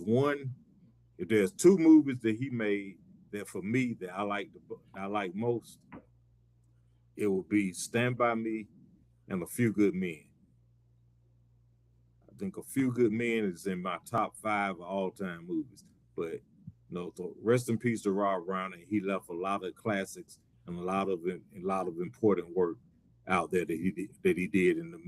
Speaker 2: two movies that he made that for me that I like most, it would be Stand By Me and A Few Good Men. I think A Few Good Men is in my top 5 of all-time movies. But so rest in peace to Rob Reiner. He left a lot of classics and a lot of important work out there that he did in the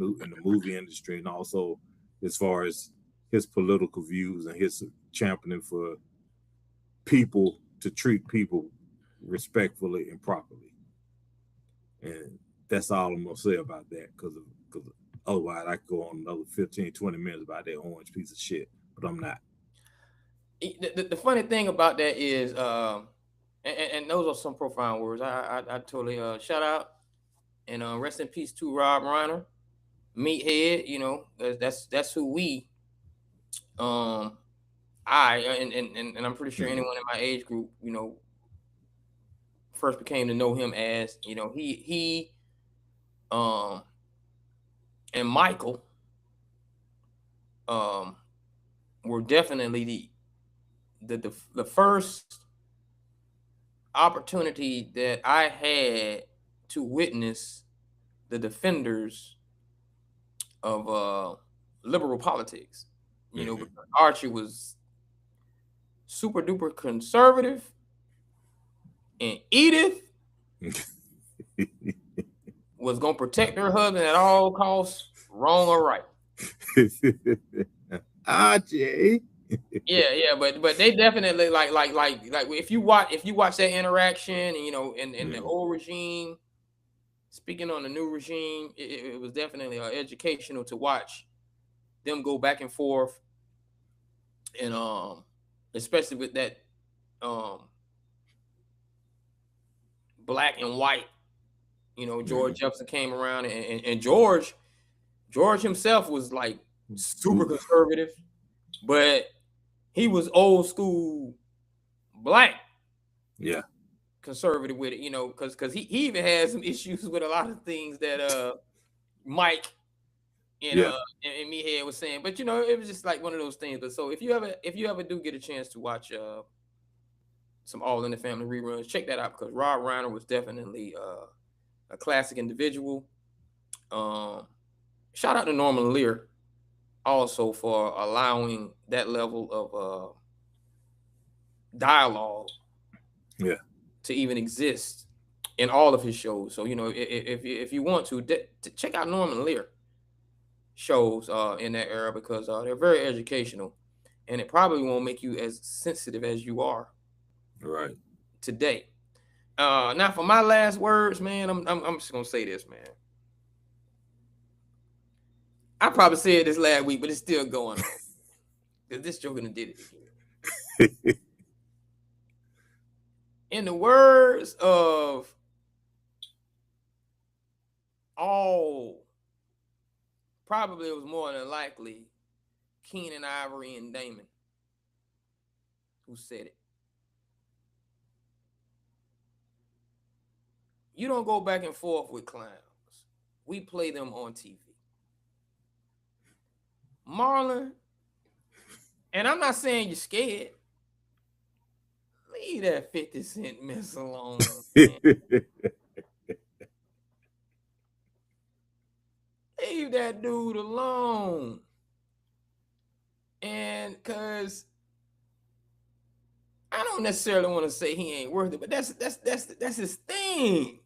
Speaker 2: movie industry, and also as far as his political views and his championing for people to treat people respectfully and properly. And that's all I'm gonna say about that, because otherwise I could go on another 15-20 minutes about that orange piece of shit, but I'm not.
Speaker 1: The funny thing about that is, and And those are some profound words. I totally shout out and rest in peace to Rob Reiner, Meathead. You know, that's who we and I'm pretty sure anyone in my age group, you know, first became to know him as, you know, he and Michael were definitely the first opportunity that I had to witness the defenders of liberal politics. You know, because Archie was super duper conservative, and Edith was gonna protect her husband at all costs, wrong or right.
Speaker 2: Archie.
Speaker 1: Yeah, but they definitely like if you watch that interaction, and you know, in the old regime speaking on the new regime, it was definitely educational to watch them go back and forth, and especially with that black and white. You know, George Jefferson came around, and George himself was like super conservative, but he was old school black.
Speaker 2: Yeah.
Speaker 1: Conservative with it, you know, because he even had some issues with a lot of things that Mike and Meathead was saying. But you know, it was just like one of those things. But so if you ever do get a chance to watch some All in the Family reruns, check that out, because Rob Reiner was definitely a classic individual. Shout out to Norman Lear also for allowing that level of dialogue to even exist in all of his shows. So, you know, if you want to check out Norman Lear shows in that era, because they're very educational, and it probably won't make you as sensitive as you are
Speaker 2: right
Speaker 1: today. Now for my last words, man, I'm just gonna say this, man. I probably said this last week, but it's still going on. Because this joke did it again. In the words of probably it was more than likely Keenan Ivory and Damon who said it. You don't go back and forth with clowns. We play them on TV. Marlon, and I'm not saying you're scared. Leave that 50 Cent mess alone. Leave that dude alone. And because I don't necessarily want to say he ain't worth it, but that's his thing.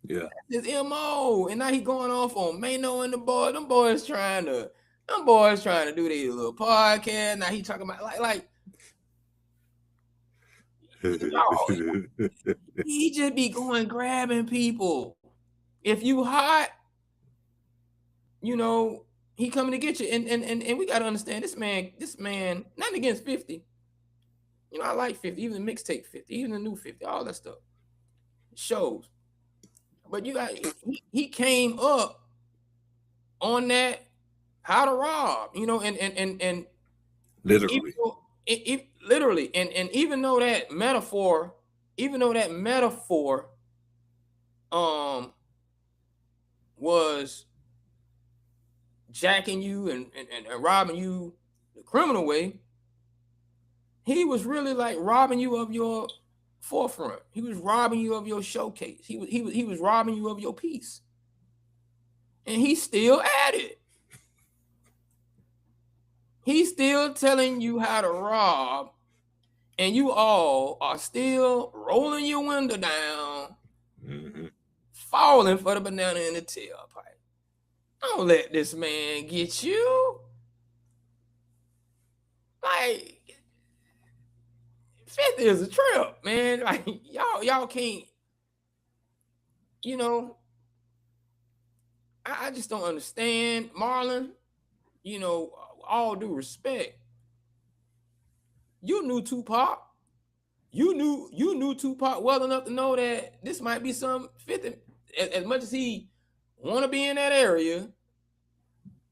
Speaker 2: Yeah.
Speaker 1: That's his MO. And now he going off on Mano and the boy. Them boys trying to do their little podcast. Now he talking about like he just be going grabbing people. If you hot, you know, he coming to get you. And we gotta understand this man, not against 50. You know, I like 50, even the mixtape 50, even the new 50, all that stuff. Shows. But he came up on that how to rob, you know, and
Speaker 2: literally.
Speaker 1: Literally, and even though that metaphor was jacking you and robbing you the criminal way, he was really like robbing you of your forefront. He was robbing you of your showcase. He was robbing you of your piece. And he's still at it. He's still telling you how to rob, and you all are still rolling your window down, falling for the banana in the tailpipe. Don't let this man get you. Like, 50 is a trip, man. Like, y'all can't, you know, I just don't understand. Marlon, you know, all due respect, you knew Tupac. You knew Tupac well enough to know that this might be some 50. As much as he want to be in that area,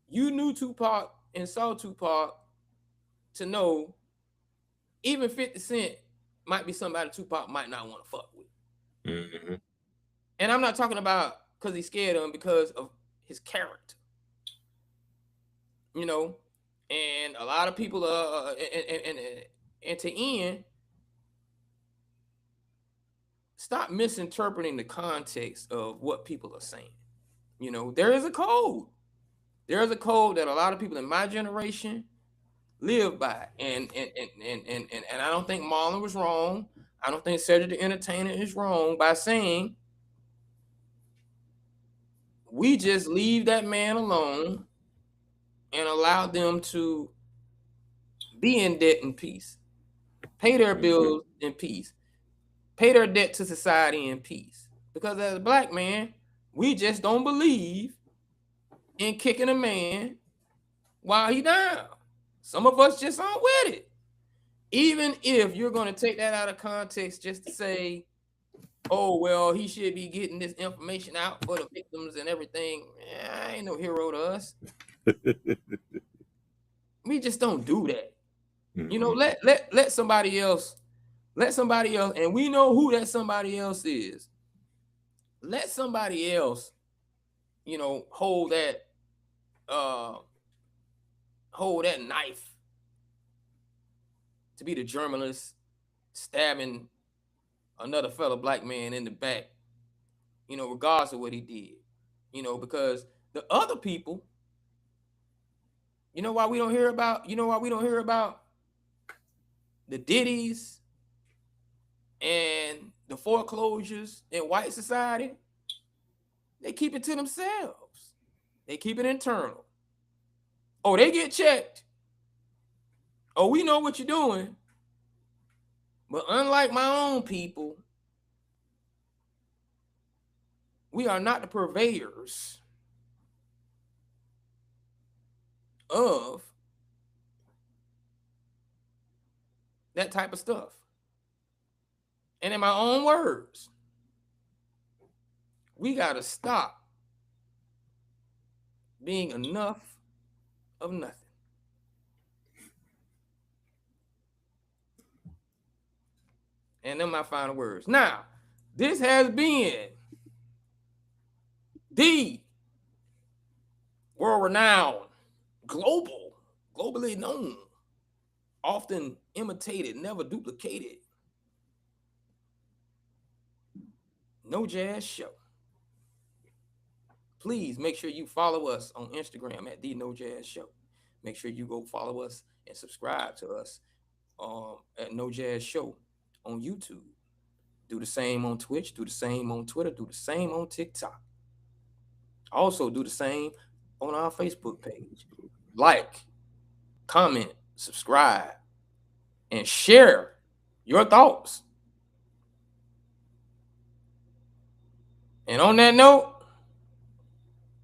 Speaker 1: you knew Tupac and saw Tupac to know even 50 Cent might be somebody Tupac might not want to fuck with.
Speaker 2: Mm-hmm.
Speaker 1: And I'm not talking about because he's scared of him, because of his character. You know, and a lot of people and to end, stop misinterpreting the context of what people are saying. You know, there is a code. There is a code that a lot of people in my generation live by. And I don't think Marlon was wrong. I don't think Cedric the Entertainer is wrong by saying we just leave that man alone and allow them to be in debt in peace, pay their bills in peace, pay their debt to society in peace. Because as a black man, we just don't believe in kicking a man while he down. Some of us just aren't with it. Even if you're going to take that out of context just to say, oh, well, he should be getting this information out for the victims and everything. I ain't no hero to us. We just don't do that. You know, let somebody else, and we know who that somebody else is. Let somebody else, you know, hold that knife to be the journalist stabbing another fellow black man in the back, you know, regardless of what he did, you know, because the other people, you know why we don't hear about the Diddies and the foreclosures in white society? They keep it to themselves. They keep it internal. Oh, they get checked. Oh, we know what you're doing. But unlike my own people, we are not the purveyors of that type of stuff. And in my own words, we got to stop being enough of nothing. And then my final words. Now, this has been the world-renowned, globally known, often imitated, never duplicated, No Jazz Show. Please make sure you follow us on Instagram at the No Jazz Show. Make sure you go follow us and subscribe to us at No Jazz Show on YouTube. Do the same on Twitch. Do the same on Twitter. Do the same on TikTok. Also, do the same on our Facebook page. Like, comment, subscribe, and share your thoughts. And on that note,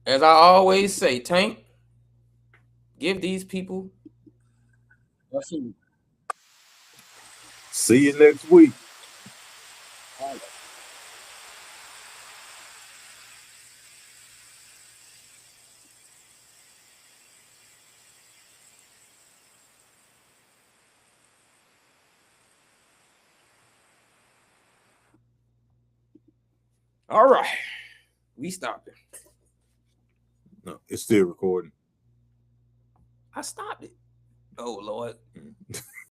Speaker 1: as I always say, Tank, give these people a salute.
Speaker 2: See you next week.
Speaker 1: All right. We stopped it.
Speaker 2: No, it's still recording.
Speaker 1: I stopped it. Oh, Lord.